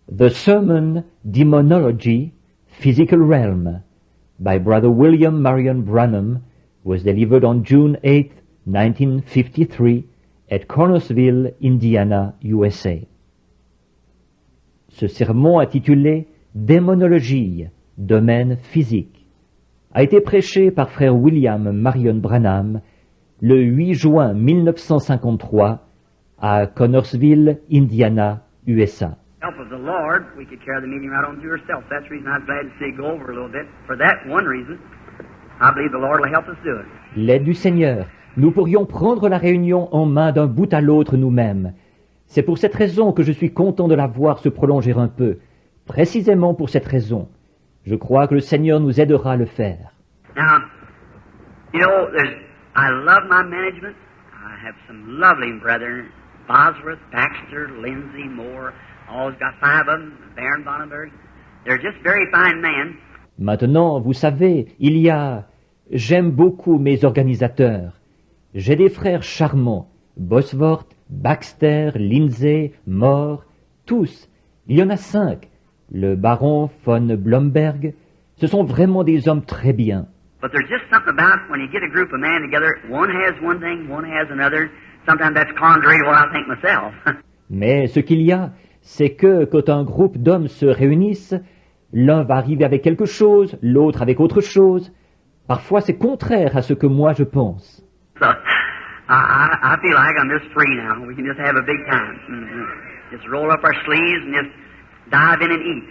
The Sermon, Demonology, Physical Realm, by Brother William Marion Branham, was delivered on June 8, 1953, at Connorsville, Indiana, USA. Ce sermon intitulé Démonologie, domaine physique, a été prêché par frère William Marion Branham le 8 juin 1953 à Connorsville, Indiana, USA. Help of the Lord, we could carry the meeting right on to yourself. That's the reason I was glad to see you go over a little bit. For that one reason, I believe the Lord will help us do it. L'aide du Seigneur, nous pourrions prendre la réunion en main d'un bout à l'autre nous-mêmes. C'est pour cette raison que je suis content de la voir se prolonger un peu. Précisément pour cette raison. Je crois que le Seigneur nous aidera à le faire. Now, you know, I love my management. I have some lovely brethren, Bosworth, Baxter, Lindsay, Moore. Always got 5 of them, Baron Bonnenberg. They're just very fine men. Maintenant, vous savez, j'aime beaucoup mes organisateurs. J'ai des frères charmants, Bosworth, Baxter, Lindsay, Moore, tous. Il y en a 5. Le baron von Blomberg. Ce sont vraiment des hommes très bien. But there's just something about when you get a group of men together, one has one thing, one has another. Sometimes that's contrary to what I think myself. Mais ce qu'il y a, c'est que quand un groupe d'hommes se réunissent, l'un va arriver avec quelque chose, l'autre avec autre chose. Parfois c'est contraire à ce que moi je pense. So, I feel like I'm just free now. We can just have a big time. Mm-hmm. Just roll up our sleeves and just dive in and eat.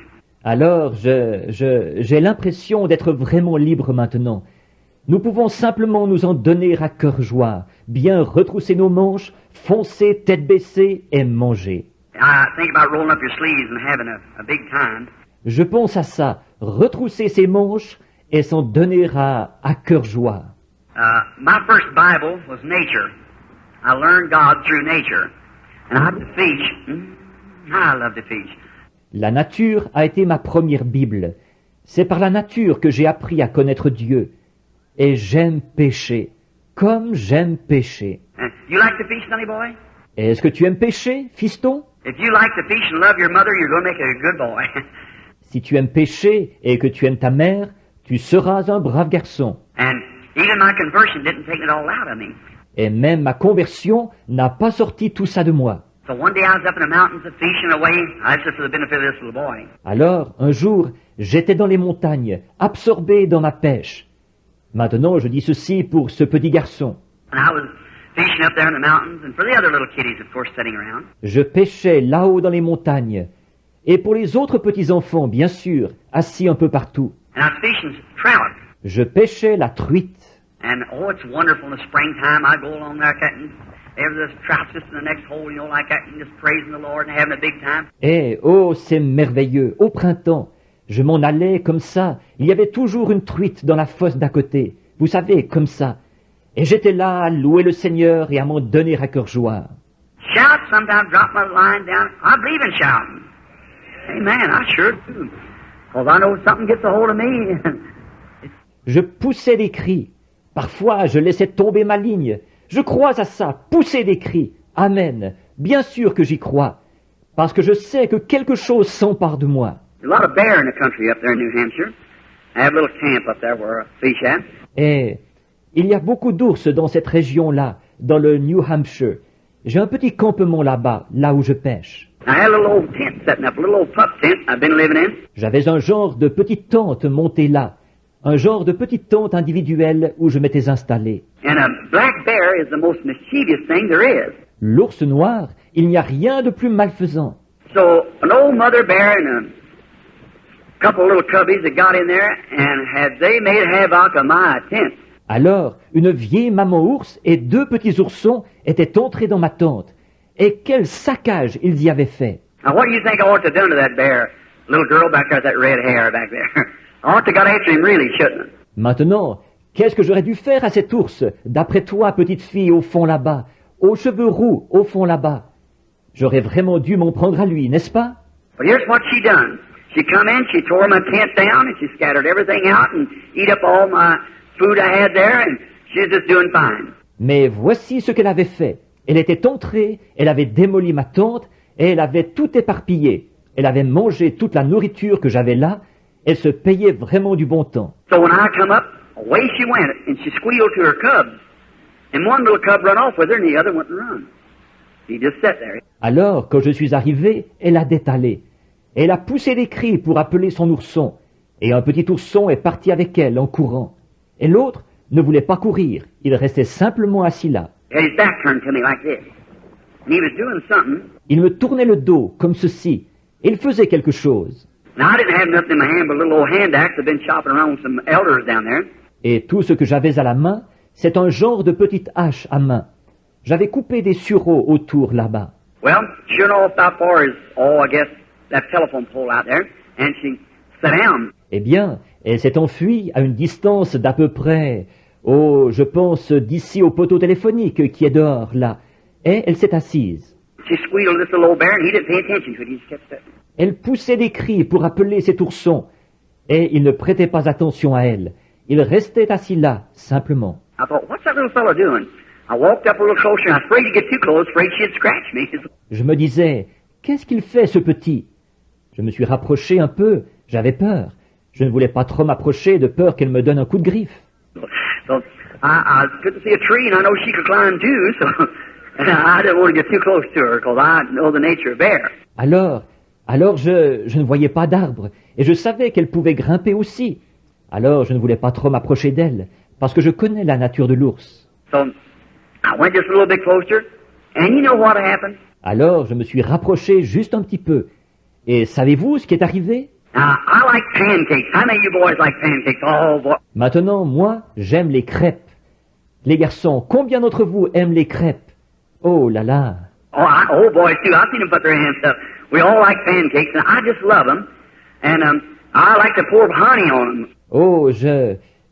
Alors j'ai l'impression d'être vraiment libre maintenant. Nous pouvons simplement nous en donner à cœur joie, bien retrousser nos manches, foncer tête baissée et manger. I think about rolling up your sleeves and having a big time. Je pense à ça, retrousser ses manches et s'en donner à cœur joie. My first Bible was nature. I learned God through nature. And I have to fish. I love to fish. La nature a été ma première Bible. C'est par la nature que j'ai appris à connaître Dieu. Et j'aime pêcher, comme j'aime pêcher. You like to fish, sonny boy? Est-ce que tu aimes pêcher, fiston? If you like to fish and love your mother, you're going to make a good boy. Si tu aimes pêcher et que tu aimes ta mère, tu seras un brave garçon. And even my conversion didn't take it all out of me. Et même ma conversion n'a pas sorti tout ça de moi. So one day I was up in the mountains fishing away. That's just for the benefit of this little boy. Alors, un jour, j'étais dans les montagnes, absorbé dans ma pêche. Maintenant, je dis ceci pour ce petit garçon. And I was fishing up there in the mountains, and for the other little kiddies, of course, sitting around. Je pêchais là-haut dans les montagnes. Et pour les autres petits-enfants, bien sûr, assis un peu partout. And I was fishing trout. Je pêchais la truite. And oh, it's wonderful in the springtime. I go along there cutting. There's trout just in the next hole, you know, like that, and just praising the Lord and having a big time. Et oh, c'est merveilleux. Au printemps, je m'en allais comme ça. Il y avait toujours une truite dans la fosse d'à côté. Vous savez, comme ça. Et j'étais là à louer le Seigneur et à m'en donner à cœur joie. Shout, sometimes drop my line down. I believe in shouting. Amen, I sure do. Because I know something gets a hold of me. Je poussais des cris. Parfois, je laissais tomber ma ligne. Je crois à ça, pousser des cris. Amen. Bien sûr que j'y crois. Parce que je sais que quelque chose s'empare de moi. There's a lot of bear in the country up there in New Hampshire. I have a little camp up there where I fish at. Et il y a beaucoup d'ours dans cette région-là, dans le New Hampshire. J'ai un petit campement là-bas, là où je pêche. I had a little old tent setting up, a little old pup tent I've been living in. J'avais un genre de petite tente montée là. Un genre de petite tente individuelle où je m'étais installé. And a black bear is the most mischievous thing there is. L'ours noir, il n'y a rien de plus malfaisant. So an old mother bear and a couple of little cubbies that got in there and had they made havoc of my tent. Alors, une vieille maman ours et 2 petits oursons étaient entrés dans ma tente. Et quel saccage ils y avaient fait. Now what do you think I ought to have done to that bear? Little girl back there with that red hair back there. I ought to got after him really, shouldn't I? Maintenant, qu'est-ce que j'aurais dû faire à cet ours, d'après toi, petite fille, au fond là-bas, aux cheveux roux, au fond là-bas? J'aurais vraiment dû m'en prendre à lui, n'est-ce pas? But here's what she done. She come in, she tore my tent down, and she scattered everything out and eat up all my food I had there, and she's just doing fine. Mais voici ce qu'elle avait fait. Elle était entrée, elle avait démoli ma tente, et elle avait tout éparpillé. Elle avait mangé toute la nourriture que j'avais là. Elle se payait vraiment du bon temps. So when I come up, away she went, and she squealed to her cubs. And one little cub run off with her, and the other went and run. He just sat there. Alors, quand je suis arrivé, elle a détalé. Elle a poussé des cris pour appeler son ourson. Et un petit ourson est parti avec elle en courant. Et l'autre ne voulait pas courir. Il restait simplement assis là. He had his back turned to me like this. And he was doing something. Il me tournait le dos, comme ceci. Et il faisait quelque chose. Now, I didn't have nothing in my hand but a little old hand axe. I've been chopping around with some elders down there. Et tout ce que j'avais à la main, c'est un genre de petite hache à main. J'avais coupé des sureaux autour là-bas. Well, sure enough, about far as, I guess, that telephone pole out there. And she sat down. Eh bien, elle s'est enfuie à une distance d'à peu près, je pense d'ici au poteau téléphonique qui est dehors, là. Et elle s'est assise. She squealed this little old bear, and he didn't pay attention to it. He just kept sitting. Elle poussait des cris pour appeler cet ourson. Et il ne prêtait pas attention à elle. Il restait assis là, simplement. I thought, what's that little fellow doing? I walked up a little closer, and I was afraid to get too close, afraid she'd scratch me. Je me disais, qu'est-ce qu'il fait, ce petit? Je me suis rapproché un peu. J'avais peur. Je ne voulais pas trop m'approcher de peur qu'elle me donne un coup de griffe. So I couldn't see a tree, and I know she could climb too, so I didn't want to get too close to her, because I know the nature of bear. Alors je ne voyais pas d'arbre, et je savais qu'elle pouvait grimper aussi. Alors je ne voulais pas trop m'approcher d'elle, parce que je connais la nature de l'ours. So I went just a little bit closer, and you know what happened? Alors je me suis rapproché juste un petit peu. Et savez-vous ce qui est arrivé? Now, I like pancakes. How many of you boys like pancakes? Oh, boy. Maintenant, moi, j'aime les crêpes. Les garçons, combien d'entre vous aiment les crêpes? Oh là là! Oh, boys too. I've seen them put their hands up. We all like pancakes, and I just love them. And I like to pour honey on them. Oh,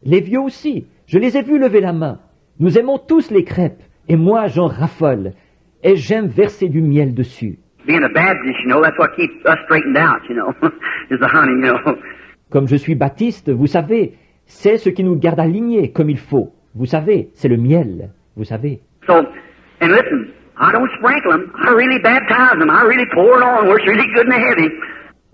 les vieux aussi, je les ai vus lever la main. Nous aimons tous les crêpes, et moi j'en raffole. Et j'aime verser du miel dessus. Being a Baptist, you know, that's what keeps us straightened out, you know, is the honey, you know. Comme je suis baptiste, vous savez, c'est ce qui nous garde alignés comme il faut. Vous savez, c'est le miel, vous savez. So, and listen, I don't sprinkle them. I really baptize them. I really pour it on where it's really good and heavy.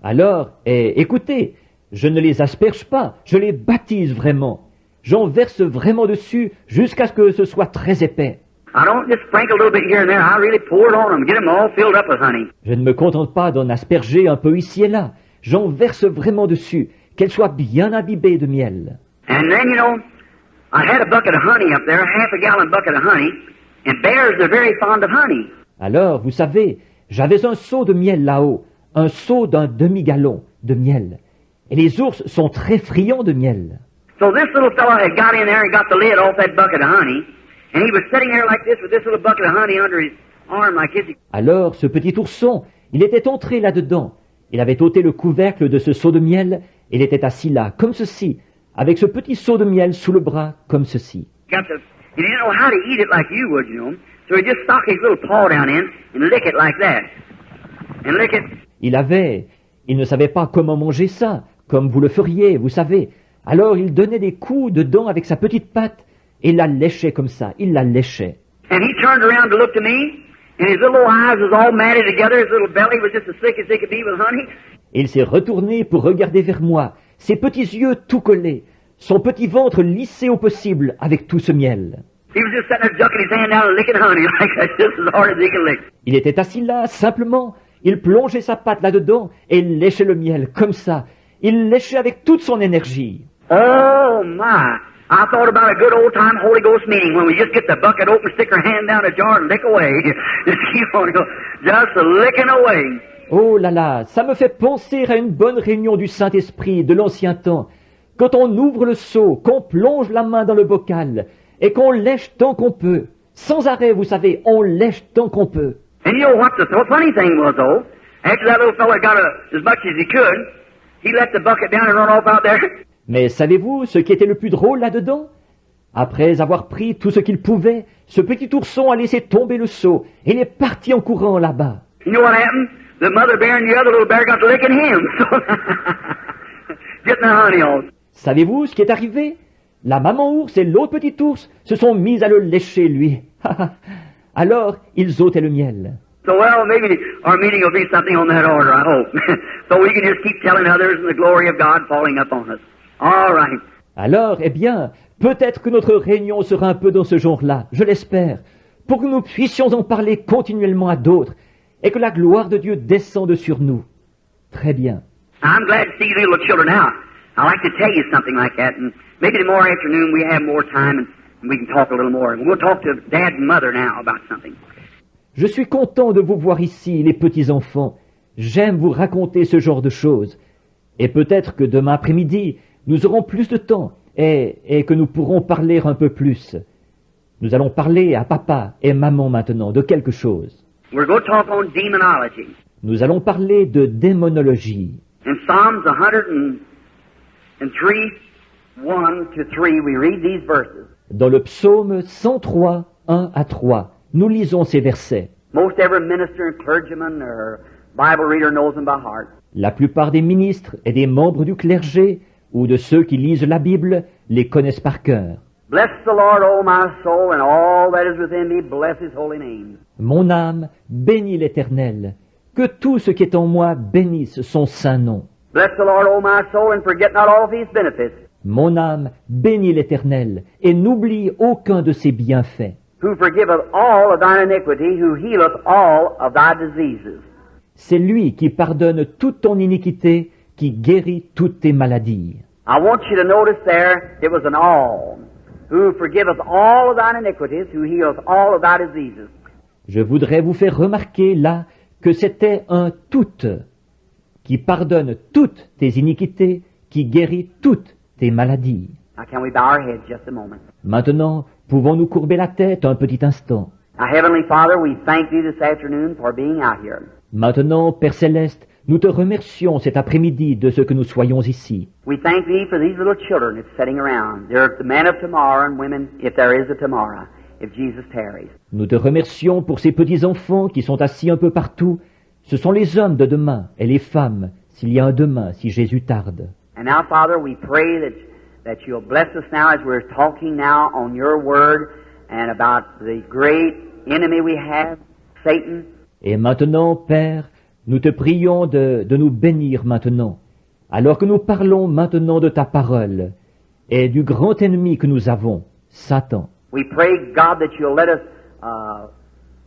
Alors, écoutez, je ne les asperge pas, je les baptise vraiment. J'en verse vraiment dessus jusqu'à ce que ce soit très épais. I don't just sprinkle a little bit here and there. I really pour it on them, get them all filled up with honey. Je ne me contente pas d'en asperger un peu ici et là. J'en verse vraiment dessus, qu'elles soient bien imbibées de miel. And then, you know, I had a bucket of honey up there, a half a gallon bucket of honey, and bears are very fond of honey. Alors, vous savez, j'avais un seau de miel là-haut, un seau d'un demi-gallon de miel. Et les ours sont très friands de miel. So this little fellow had got in there and got the lid off that bucket of honey, and he was sitting there like this with this little bucket of honey under his arm like this. Alors, ce petit ourson, il était entré là-dedans. Il avait ôté le couvercle de ce seau de miel, et il était assis là, comme ceci, avec ce petit seau de miel sous le bras, comme ceci. He didn't know how to eat it like you would, you know. So he just stuck his little paw down in and lick it like that. And lick it. Il ne savait pas comment manger ça, comme vous le feriez, vous savez. Alors il donnait des coups dedans avec sa petite patte, et il la léchait comme ça, il la léchait. And he turned around to look to me, and his little eyes was all matted together, his little belly was just as thick as they could be with honey. Et il s'est retourné pour regarder vers moi, ses petits yeux tout collés, son petit ventre lissé au possible avec tout ce miel. He was just sitting there ducking his hand down and licking honey like that, just as hard as he could lick. Il était assis là, simplement. Il plongeait sa patte là-dedans et il léchait le miel, comme ça. Il léchait avec toute son énergie. Oh, my. I thought about a good old-time Holy Ghost meeting when we just get the bucket open, stick our hand down a jar and lick away. Just keep on going, just licking away. Oh là là, ça me fait penser à une bonne réunion du Saint-Esprit de l'ancien temps. Quand on ouvre le seau, qu'on plonge la main dans le bocal et qu'on lèche tant qu'on peut. Sans arrêt, vous savez, on lèche tant qu'on peut. And you know what the funny thing was, though? After that little fella got as much as he could, he let the bucket down and run off out there. Mais savez-vous ce qui était le plus drôle là-dedans? Après avoir pris tout ce qu'il pouvait, ce petit ourson a laissé tomber le seau et il est parti en courant là-bas. You know what happened? The mother bear and the other little bear got to licking him. So getting the honey off. Savez-vous ce qui est arrivé? La maman ours et l'autre petit ours se sont mis à le lécher, lui. Alors, ils ôtaient le miel. So, well, maybe our meeting will be something on that order, I hope. So we can just keep telling others and the glory of God falling upon us. All right. Alors, eh bien, peut-être que notre réunion sera un peu dans ce genre-là, je l'espère, pour que nous puissions en parler continuellement à d'autres et que la gloire de Dieu descende sur nous. Très bien. I'm glad to see you little children now. I'd like to tell you something like that, and maybe tomorrow afternoon we have more time and we can talk a little more. We'll talk to Dad and Mother now about something. Je suis content de vous voir ici, les petits-enfants. J'aime vous raconter ce genre de choses. Et peut-être que demain après-midi, nous aurons plus de temps et que nous pourrons parler un peu plus. Nous allons parler à papa et maman maintenant de quelque chose. We're going to talk on demonology. Nous allons parler de démonologie. In Psalms 103, 1 to 3, we read these verses. Dans le psaume 103, 1 à 3, nous lisons ces versets. Most every minister and clergyman or Bible reader knows them by heart. La plupart des ministres et des membres du clergé ou de ceux qui lisent la Bible les connaissent par cœur. Bless the Lord, O my soul, and all that is within me, bless his holy name. Mon âme bénit l'Éternel. Que tout ce qui est en moi bénisse son saint nom. Bless the Lord, O my soul, and forget not all of his benefits. Mon âme bénit l'Éternel et n'oublie aucun de ses bienfaits. Who forgiveth all of thine iniquity, who healeth all of thy diseases. C'est lui qui pardonne toute ton iniquité, qui guérit toutes tes maladies. I want you to notice there, it was an all. Who forgiveth all of thine iniquities, who healeth all of thy diseases. Je voudrais vous faire remarquer là que c'était un tout, qui pardonne toutes tes iniquités, qui guérit toutes tes maladies. Now can we bow our heads just a moment? Maintenant, pouvons-nous courber la tête un petit instant? Now, Heavenly Father, we thank Thee this afternoon for being out here. Maintenant, Père Céleste, nous te remercions cet après-midi de ce que nous soyons ici. We thank Thee for these little children that's sitting around. They're the men of tomorrow and women, if there is a tomorrow, if Jesus tarries. Nous te remercions pour ces petits-enfants qui sont assis un peu partout. Ce sont les hommes de demain et les femmes, s'il y a un demain, si Jésus tarde. And now, Father, we pray that You'll bless us now as we're talking now on Your Word and about the great enemy we have, Satan. Et maintenant, Père, nous te prions de nous bénir maintenant, alors que nous parlons maintenant de ta parole et du grand ennemi que nous avons, Satan. We pray, God, that You'll let us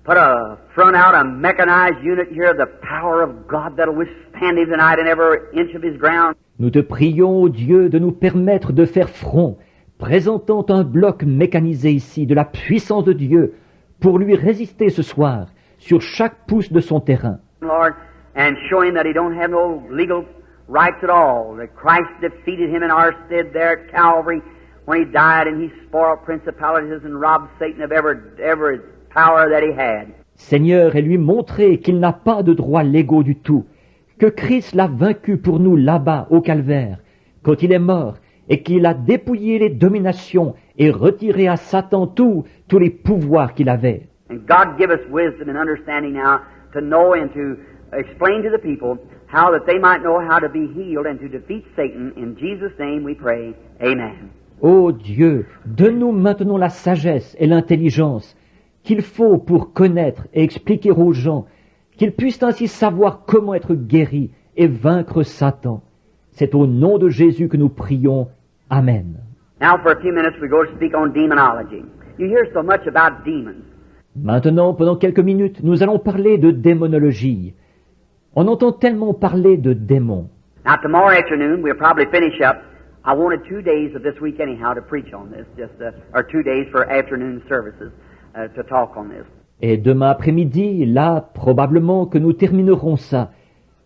put a front out, a mechanized unit here of the power of God that'll withstand Him tonight in every inch of His ground. Nous te prions, ô Dieu, de nous permettre de faire front, présentant un bloc mécanisé ici de la puissance de Dieu pour lui résister ce soir sur chaque pouce de son terrain. Lord, and showing that He don't have no legal rights at all, that Christ defeated Him in our stead there at Calvary when He died and He spoiled principalities and robbed Satan of every power that he had. Seigneur, et lui montrer qu'il n'a pas de droits légaux du tout, que Christ l'a vaincu pour nous là-bas au calvaire, quand il est mort, et qu'il a dépouillé les dominations et retiré à Satan tous les pouvoirs qu'il avait. And God give us wisdom and understanding now to know and to explain to the people how that they might know how to be healed and to defeat Satan. In Jesus' name we pray. Amen. Ô Dieu, donne-nous maintenant la sagesse et l'intelligence qu'il faut pour connaître et expliquer aux gens, qu'ils puissent ainsi savoir comment être guéris et vaincre Satan. C'est au nom de Jésus que nous prions. Amen. Now for a few minutes we go to speak on demonology. You hear so much about demons. Maintenant, pendant quelques minutes, nous allons parler de démonologie. On entend tellement parler de démons. Now tomorrow afternoon we'll probably finish up. I wanted 2 days of this week anyhow to preach on this, or 2 days for afternoon services to talk on this. Et demain après-midi, là, probablement que nous terminerons ça.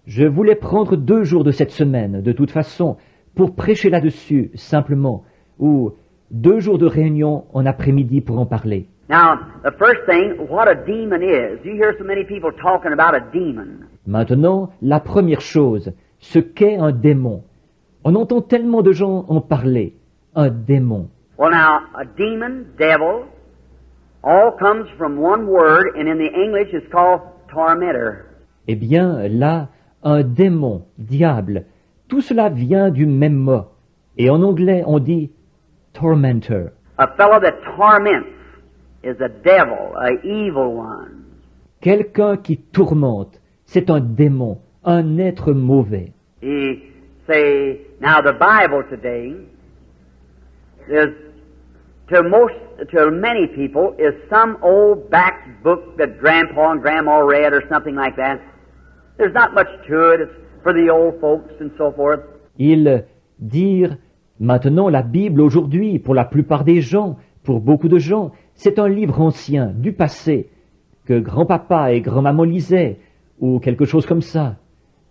Je voulais prendre 2 jours de cette semaine, de toute façon, pour prêcher là-dessus, simplement, ou 2 jours de réunion en après-midi pour en parler. Now, the first thing, what a demon is. You hear so many people talking about a demon. Maintenant, la première chose, ce qu'est un démon. On entend tellement de gens en parler. Un démon. Well now, a demon, devil, all comes from one word, and in the English it's called tormentor. Eh bien, là, un démon, diable, tout cela vient du même mot. Et en anglais, on dit tormentor. A fellow that torments is a devil, a evil one. Quelqu'un qui tourmente, c'est un démon, un être mauvais. He say, now the Bible today is, to many people, is some old back book that Grandpa and Grandma read or something like that. There's not much to it. It's for the old folks and so forth. Ils dirent, maintenant la Bible aujourd'hui, pour la plupart des gens, pour beaucoup de gens, c'est un livre ancien, du passé, que grand-papa et grand-maman lisaient, ou quelque chose comme ça.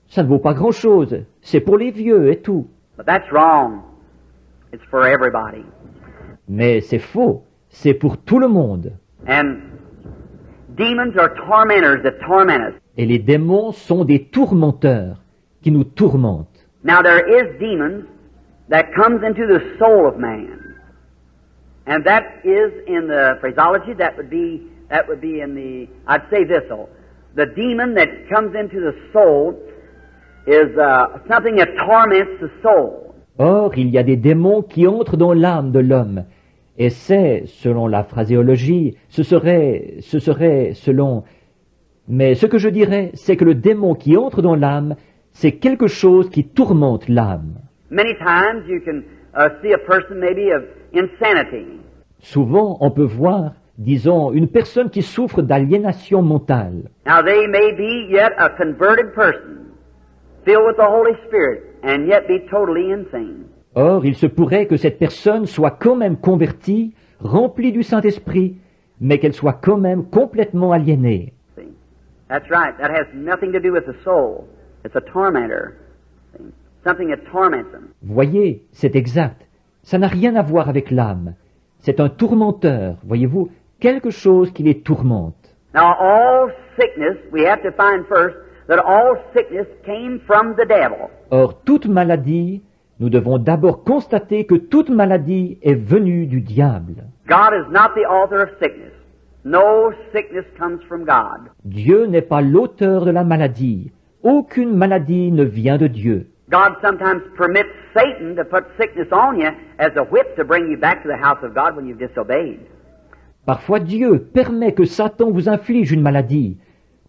Ça ne vaut pas grand-chose, c'est pour les vieux et tout. But that's wrong. It's for everybody. Mais c'est faux, c'est pour tout le monde. And demons are tormentors that torment us. Et les démons sont des tourmenteurs qui nous tourmentent. Now there is demons that comes into the soul of man. And that is in the phraseology, that would be in the, I'd say this though, the demon that comes into the soul is something that torments the soul. Or, il y a des démons qui entrent dans l'âme de l'homme. Et c'est, selon la phraséologie, ce serait selon... Mais ce que je dirais, c'est que le démon qui entre dans l'âme, c'est quelque chose qui tourmente l'âme. Many times you can see a person maybe of insanity. Souvent, on peut voir, disons, une personne qui souffre d'aliénation mentale. Now they may be yet a converted person, filled with the Holy Spirit, and yet be totally insane. Or, il se pourrait que cette personne soit quand même convertie, remplie du Saint-Esprit, mais qu'elle soit quand même complètement aliénée. See? That's right. That has nothing to do with the soul. It's a tormentor. See? Something that torments them. Voyez, c'est exact. Ça n'a rien à voir avec l'âme. C'est un tourmenteur, voyez-vous, quelque chose qui les tourmente. Now all sickness, we have to find first that all sickness came from the devil. Or, toute maladie, nous devons d'abord constater que toute maladie est venue du diable. God is not the author of sickness. No sickness comes from God. Dieu n'est pas l'auteur de la maladie. Aucune maladie ne vient de Dieu. God sometimes permits Satan to put sickness on you as a whip to bring you back to the house of God when you've disobeyed. Parfois Dieu permet que Satan vous inflige une maladie,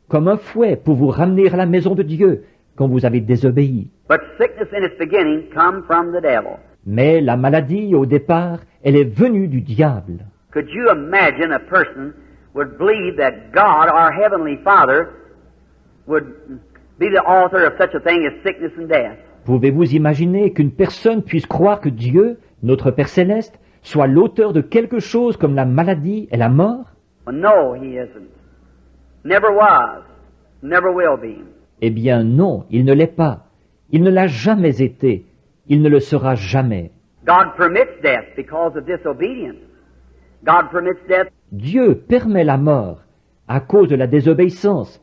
comme un fouet pour vous ramener à la maison de Dieu quand vous avez désobéi. But sickness in its beginning come from the devil. Mais la maladie, au départ, elle est venue du diable. Could you imagine a person would believe that God, our Heavenly Father, would be the author of such a thing as sickness and death? Pouvez-vous imaginer qu'une personne puisse croire que Dieu, notre Père Céleste, soit l'auteur de quelque chose comme la maladie et la mort? Well, no, He isn't. Never was. Never will be. Eh bien non, il ne l'est pas. Il ne l'a jamais été. Il ne le sera jamais. God permits death because of disobedience. God permits death. Dieu permet la mort à cause de la désobéissance.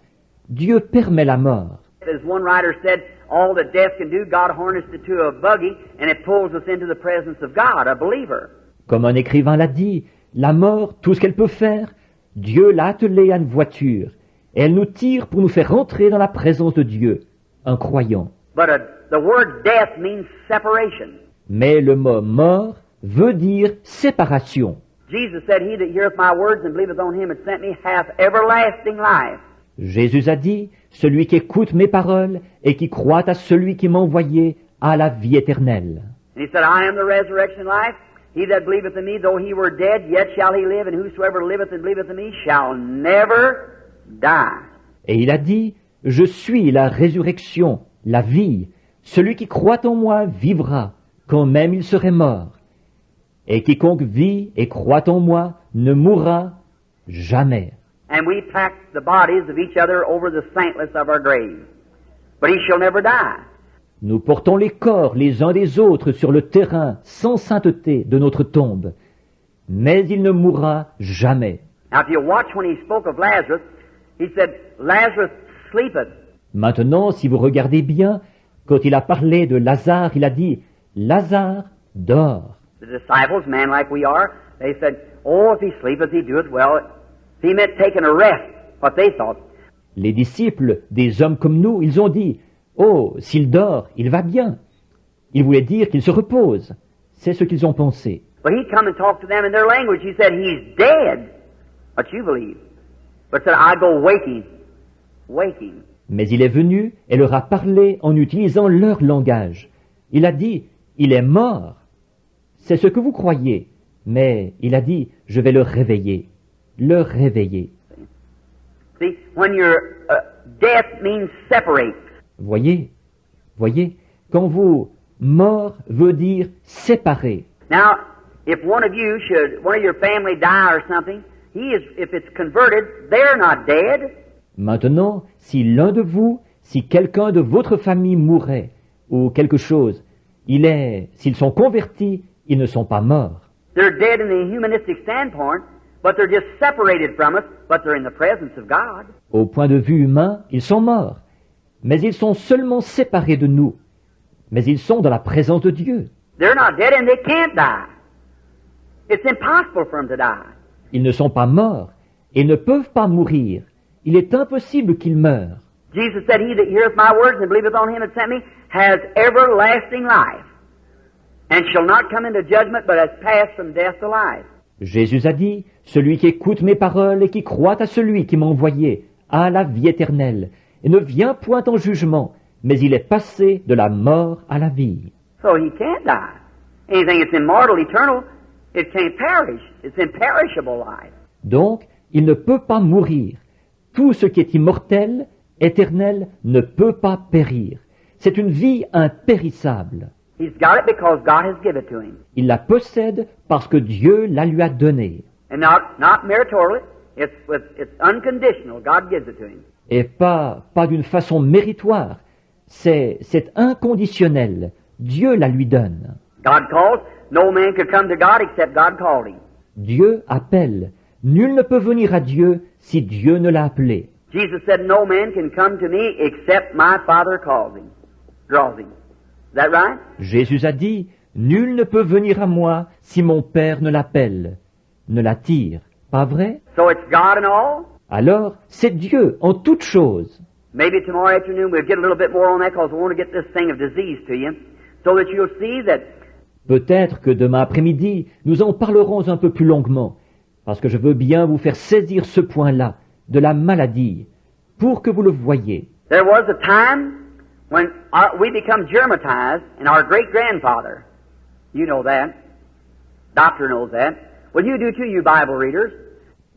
Dieu permet la mort. As one writer said, all that death can do, God harnessed it to a buggy and it pulls us into the presence of God, a believer. Comme un écrivain l'a dit, la mort, tout ce qu'elle peut faire, Dieu l'a attelée à une voiture, et elle nous tire pour nous faire rentrer dans la présence de Dieu, un croyant. But the word death means separation. Mais le mot mort veut dire séparation. Jesus said, He that heareth my words and believeth on him that sent me hath everlasting life. Jésus a dit, celui qui écoute mes paroles et qui croit à celui qui m'a envoyé a la vie éternelle. And he said, I am the resurrection and life. He that believeth in me, though he were dead, yet shall he live, and whosoever liveth and believeth in me shall never die. Et il a dit, je suis la résurrection, la vie. Celui qui croit en moi vivra, quand même il serait mort. Et quiconque vit et croit en moi ne mourra jamais. And we pack the bodies of each other over the saintless of our grave. But he shall never die. Nous portons les corps les uns des autres sur le terrain sans sainteté de notre tombe. Mais il ne mourra jamais. Now if you watch when he spoke of Lazarus, he said, Lazarus sleepeth. Maintenant, si vous regardez bien, quand il a parlé de Lazare, il a dit, Lazare dort. The disciples, man like we are, they said, oh, if he sleepeth, he doeth well. He meant taking a rest, what they thought. Les disciples, des hommes comme nous, ils ont dit, oh, s'il dort, il va bien. Il voulait dire qu'il se repose. C'est ce qu'ils ont pensé. But he come and talked to them in their language. He said, he's dead. What you believe? but said, I go waking. Waking. Mais il est venu et leur a parlé en utilisant leur langage. Il a dit, il est mort. C'est ce que vous croyez. Mais il a dit, je vais le réveiller. Le réveiller. See, when your death means separate. Voyez, quand vous mort veut dire séparer. Now, if one of your family die or something, if it's converted, they're not dead. Maintenant, si l'un de vous, si quelqu'un de votre famille mourait, ou quelque chose, s'ils sont convertis, ils ne sont pas morts. They're dead in the humanistic standpoint, but they're just separated from us, but they're in the presence of God. Au point de vue humain, ils sont morts, mais ils sont seulement séparés de nous. Mais ils sont dans la présence de Dieu. They're not dead and they can't die. It's impossible for them to die. Ils ne sont pas morts et ne peuvent pas mourir. Il est impossible qu'ils meurent. Jesus said, He that heareth my words and believeth on him that sent me has everlasting life, and shall not come into judgment, but has passed from death to life. Jésus a dit, celui qui écoute mes paroles et qui croit à celui qui m'a envoyé a la vie éternelle, et ne vient point en jugement, mais il est passé de la mort à la vie. So he can't die. Anything that's immortal, eternal, it can't perish. It's imperishable life. Donc, il ne peut pas mourir. Tout ce qui est immortel, éternel, ne peut pas périr. C'est une vie impérissable. He's got it because God has given it to him. Il la possède parce que Dieu la lui a donnée. And not meritorially, it's unconditional. God gives it to him. Et pas d'une façon méritoire. C'est inconditionnel. Dieu la lui donne. God calls. No man could come to God except God called him. Dieu appelle. Nul ne peut venir à Dieu si Dieu ne l'a appelé. Jesus said, no man can come to me except my Father calls him, draws him. Is that right? Jésus a dit, nul ne peut venir à moi si mon Père ne l'appelle, ne l'attire. Pas vrai? So it's God in all? Alors, c'est Dieu en toutes choses. Maybe tomorrow afternoon we'll get a little bit more on that because we want to get this thing of disease to you so that you'll see that. Peut-être que demain après-midi, nous en parlerons un peu plus longuement, parce que je veux bien vous faire saisir ce point-là, de la maladie, pour que vous le voyiez. There was a time when we become germatized, and our great-grandfather, you know that, doctor knows that, well you do too, you Bible readers.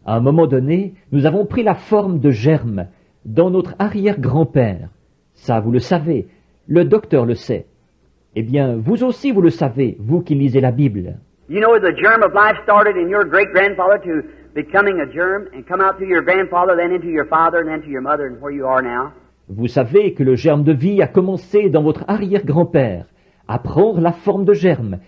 À un moment donné, nous avons pris la forme de germe dans notre arrière-grand-père. Ça, vous le savez, le docteur le sait. Eh bien, vous aussi vous le savez, vous qui lisez la Bible. You know the germ of life started in your great-grandfather to becoming a germ and come out through your grandfather, then into your father, and then to your mother, and where you are now. Vous savez que le germe de vie a commencé dans votre arrière-grand-père, à prendre la forme de germe.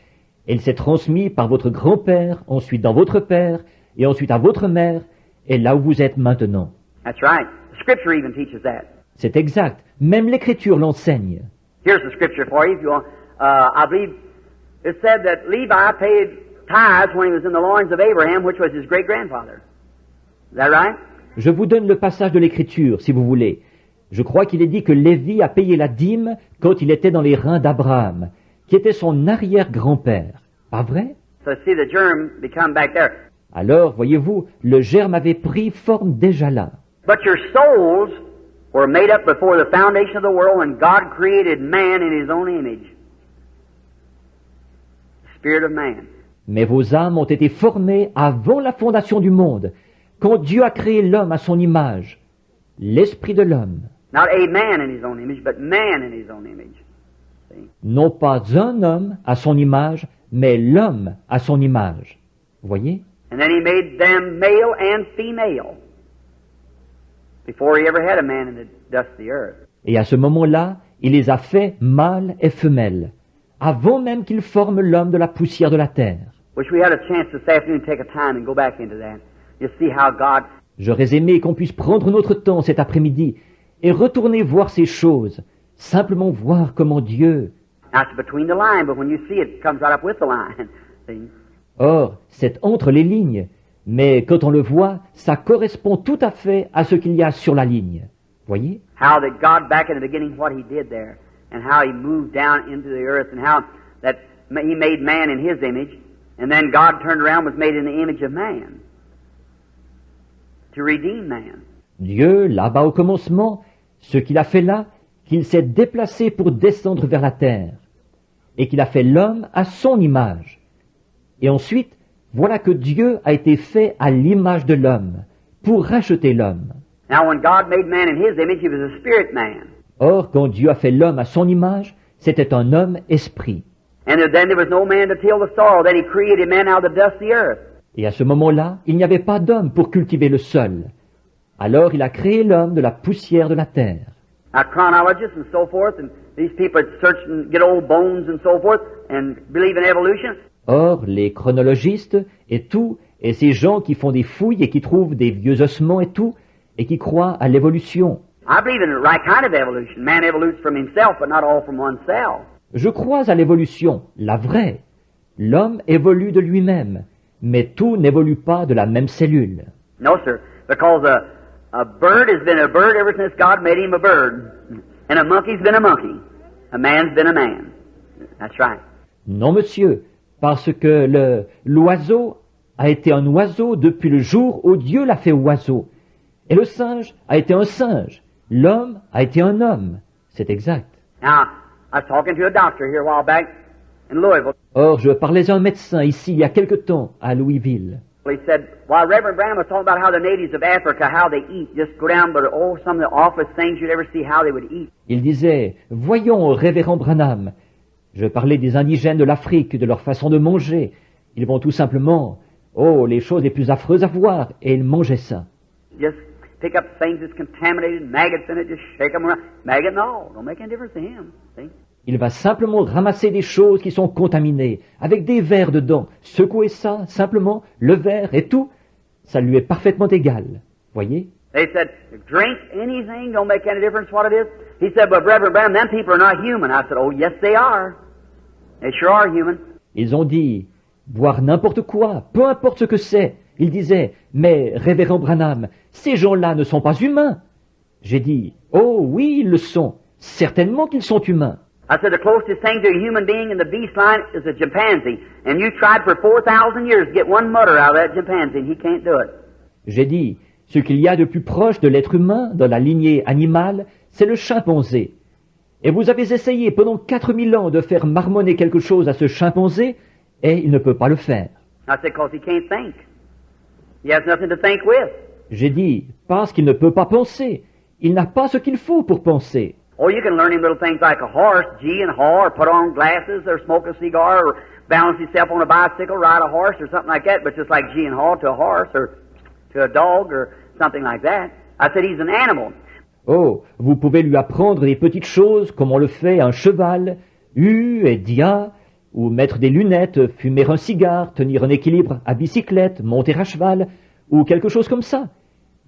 Et il s'est transmis par votre grand-père, ensuite dans votre père, et ensuite à votre mère, et là où vous êtes maintenant. That's right. The Scripture even teaches that. C'est exact. Même l'Écriture l'enseigne. Here's the Scripture for you if you want. I believe it said that Levi paid tithes when he was in the loins of Abraham, which was his great-grandfather. Is that right? Je vous donne le passage de l'Écriture, si vous voulez. Je crois qu'il est dit que Lévi a payé la dîme quand il était dans les reins d'Abraham, qui était son arrière-grand-père. Pas vrai? So see the germ become back there. Alors, voyez-vous, le germe avait pris forme déjà là. But your souls were made up before the foundation of the world when God created man in his own image. Spirit of man. Mais vos âmes ont été formées avant la fondation du monde, quand Dieu a créé l'homme à son image, l'esprit de l'homme. Not a man in his own image, but man in his own image. See? Non pas un homme à son image, mais l'homme à son image. Voyez? And then he made them male and female before he ever had a man in the dust of the earth. Et à ce moment-là, il les a fait mâles et femelles, avant même qu'il forme l'homme de la poussière de la terre. Wish we had a chance this afternoon to take a time and go back into that. You see how God. J'aurais aimé qu'on puisse prendre notre temps cet après-midi et retourner voir ces choses, simplement voir comment Dieu... Now it's between the line, but when you see it, it comes right up with the line. See? Or, c'est entre les lignes, mais quand on le voit, ça correspond tout à fait à ce qu'il y a sur la ligne. Voyez? How that God back in the beginning, what He did there, and how He moved down into the earth, and how that He made man in His image, and then God turned around and was made in the image of man. to redeem man. Dieu, là-bas au commencement, ce qu'il a fait là, qu'il s'est déplacé pour descendre vers la terre, et qu'il a fait l'homme à son image. Et ensuite, voilà que Dieu a été fait à l'image de l'homme, pour racheter l'homme. Now, when God made man in His image, He was a spirit man. Or, quand Dieu a fait l'homme à son image, c'était un homme esprit. And then there was no man to till the soil. Then He created man out of the dust of the earth. Et à ce moment-là, il n'y avait pas d'homme pour cultiver le sol. Alors il a créé l'homme de la poussière de la terre. Now, chronologists and so forth, and these people that search and get old bones and so forth, and believe in evolution. Or, les chronologistes et tout, et ces gens qui font des fouilles et qui trouvent des vieux ossements et tout, et qui croient à l'évolution. I believe in the right kind of evolution. Man evolutes from himself, but not all from oneself. Je crois à l'évolution, la vraie. L'homme évolue de lui-même, mais tout n'évolue pas de la même cellule. No, sir, because a bird has been a bird ever since God made him a bird, and a monkey's been a monkey. A man's been a man. That's right. Non, monsieur, parce que l'oiseau a été un oiseau depuis le jour où Dieu l'a fait oiseau. Et le singe a été un singe. L'homme a été un homme. C'est exact. Now, I was talking to a doctor here a while back in Louisville. Or, je parlais à un médecin ici il y a quelque temps à Louisville. He said, while Reverend Branham was talking about how the natives of Africa, how they eat, just go down, but oh, some of the awfulest things you'd ever see, how they would eat. Il disait, voyons, révérend Branham. Je parlais des indigènes de l'Afrique, de leur façon de manger. Ils vont tout simplement, oh, les choses les plus affreuses à voir, et ils mangeaient ça. Just pick up things that's contaminated, maggots in it, just shake them around. Maggot and all, don't make any difference to him. See? Il va simplement ramasser des choses qui sont contaminées, avec des vers dedans, secouer ça, simplement, le verre et tout, ça lui est parfaitement égal. Voyez? They said, drink anything, don't make any difference what it is. He said, but Reverend Branham, them people are not human. I said, oh, yes, they are. They sure are human. Ils ont dit, boire n'importe quoi, peu importe ce que c'est. Il disait, mais révérend Branham, ces gens-là ne sont pas humains. J'ai dit, oh oui, ils le sont. Certainement qu'ils sont humains. I said, the closest thing to a human being in the beast line is a chimpanzee. And you tried for 4,000 years to get one mutter out of that chimpanzee, and he can't do it. J'ai dit, ce qu'il y a de plus proche de l'être humain dans la lignée animale, c'est le chimpanzé. Et vous avez essayé pendant 4000 ans de faire marmonner quelque chose à ce chimpanzé, et il ne peut pas le faire. I said, because he can't think. He has nothing to think with. J'ai dit, parce qu'il ne peut pas penser. Il n'a pas ce qu'il faut pour penser. Oh, you can learn him little things like a horse, gee and haw, or put on glasses, or smoke a cigar, or balance himself on a bicycle, ride a horse, or something like that, but just like gee and haw to a horse, or to a dog, or something like that. I said, he's an animal. Oh, vous pouvez lui apprendre des petites choses comme on le fait à un cheval, et dia, ou mettre des lunettes, fumer un cigare, tenir un équilibre à bicyclette, monter à cheval, ou quelque chose comme ça.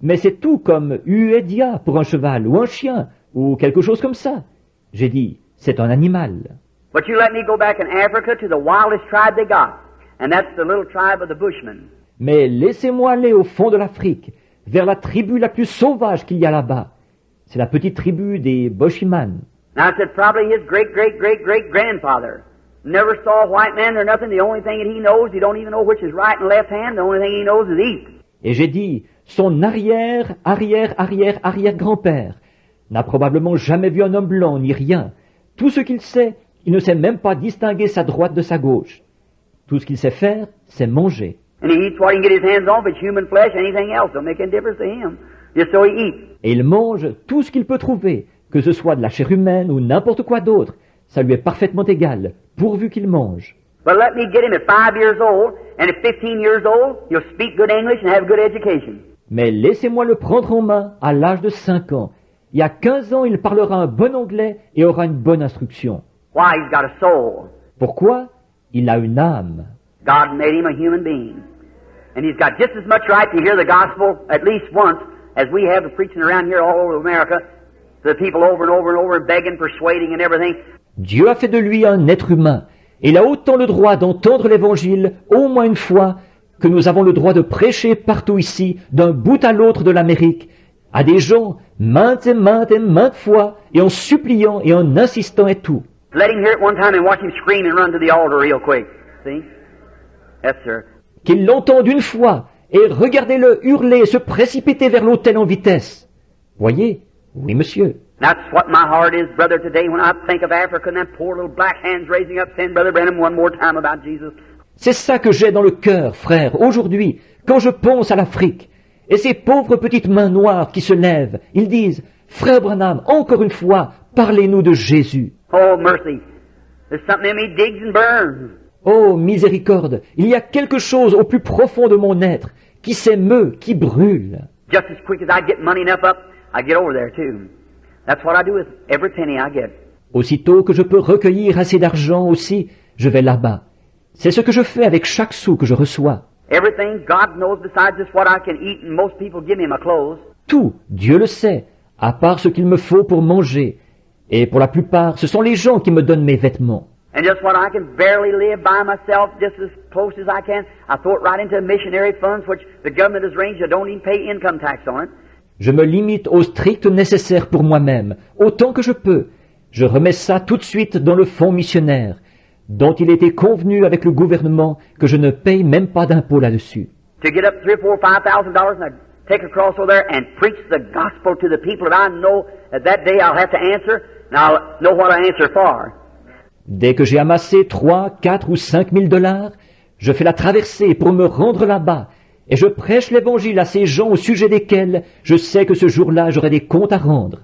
Mais c'est tout comme et dia pour un cheval, ou un chien, ou quelque chose comme ça. J'ai dit, c'est un animal. But you let me go back in Africa to the wildest tribe they got, and that's the little tribe of the Bushmen. Mais laissez-moi aller au fond de l'Afrique, vers la tribu la plus sauvage qu'il y a là-bas. C'est la petite tribu des Boshiman. Now I said, probably his great-great-great-great-grandfather never saw a white man or nothing. The only thing that he knows, he don't even know which is right and left hand. The only thing he knows is eat. Et j'ai dit, son arrière-arrière-arrière-arrière-grand-père n'a probablement jamais vu un homme blanc ni rien. Tout ce qu'il sait, il ne sait même pas distinguer sa droite de sa gauche. Tout ce qu'il sait faire, c'est manger. And he eats what he can get his hands on, if it's human flesh, anything else. Don't make any difference to him. Just so he eats. Et il mange tout ce qu'il peut trouver, que ce soit de la chair humaine ou n'importe quoi d'autre. Ça lui est parfaitement égal, pourvu qu'il mange. But let me get him at 5 years old, and at 15 years old, he'll speak good English and have good education. Mais laissez-moi le prendre en main à l'âge de 5 ans. Il y a 15 ans, il parlera un bon anglais et aura une bonne instruction. Why? He's got a soul. Pourquoi? Il a une âme. God made him a human being. And he's got just as much right to hear the gospel at least once as we have of preaching around here all over America to the people over and over and over, begging, persuading and everything. Dieu a fait de lui un être humain. Et il a autant le droit d'entendre l'évangile au moins une fois que nous avons le droit de prêcher partout ici, d'un bout à l'autre de l'Amérique, à des gens maintes et maintes fois, et en suppliant et en insistant et tout. Let him hear it one time and watch him scream and run to the altar real quick. See? Yes, sir. Qu'ils l'entendent une fois, et regardez-le hurler et se précipiter vers l'autel en vitesse. Voyez? Oui, monsieur. That's what my heart is, brother, today when I think of Africa and them poor little black hands raising up saying, Brother Branham, one more time about Jesus. C'est ça que j'ai dans le cœur, frère, aujourd'hui, quand je pense à l'Afrique. Et ces pauvres petites mains noires qui se lèvent, ils disent, Frère Branham, encore une fois, parlez-nous de Jésus. Oh, mercy. There's something in me digs and burns. Oh, miséricorde, il y a quelque chose au plus profond de mon être qui s'émeut, qui brûle. Just as quick as I get money enough up, I get over there too. That's what I do with every penny I get. Aussitôt que je peux recueillir assez d'argent aussi, je vais là-bas. C'est ce que je fais avec chaque sou que je reçois. Everything God knows besides just what I can eat, and most people give me my clothes. Tout, Dieu le sait, à part ce qu'il me faut pour manger. Et pour la plupart, ce sont les gens qui me donnent mes vêtements. And just what I can barely live by myself, just as close as I can, I throw it right into missionary funds, which the government has arranged. I don't even pay income tax on it. Je me limite au strict nécessaire pour moi-même, autant que je peux. Je remets ça tout de suite dans le fonds missionnaire, dont il était convenu avec le gouvernement que je ne paye même pas d'impôt là-dessus. To get up $3,000, $4,000, $5,000, and I take across over there and preach the gospel to the people that I know that day I'll have to answer, and I'll know what I answer for. Dès que j'ai amassé 3, 4 ou 5 000 dollars, je fais la traversée pour me rendre là-bas, et je prêche l'évangile à ces gens au sujet desquels je sais que ce jour-là j'aurai des comptes à rendre.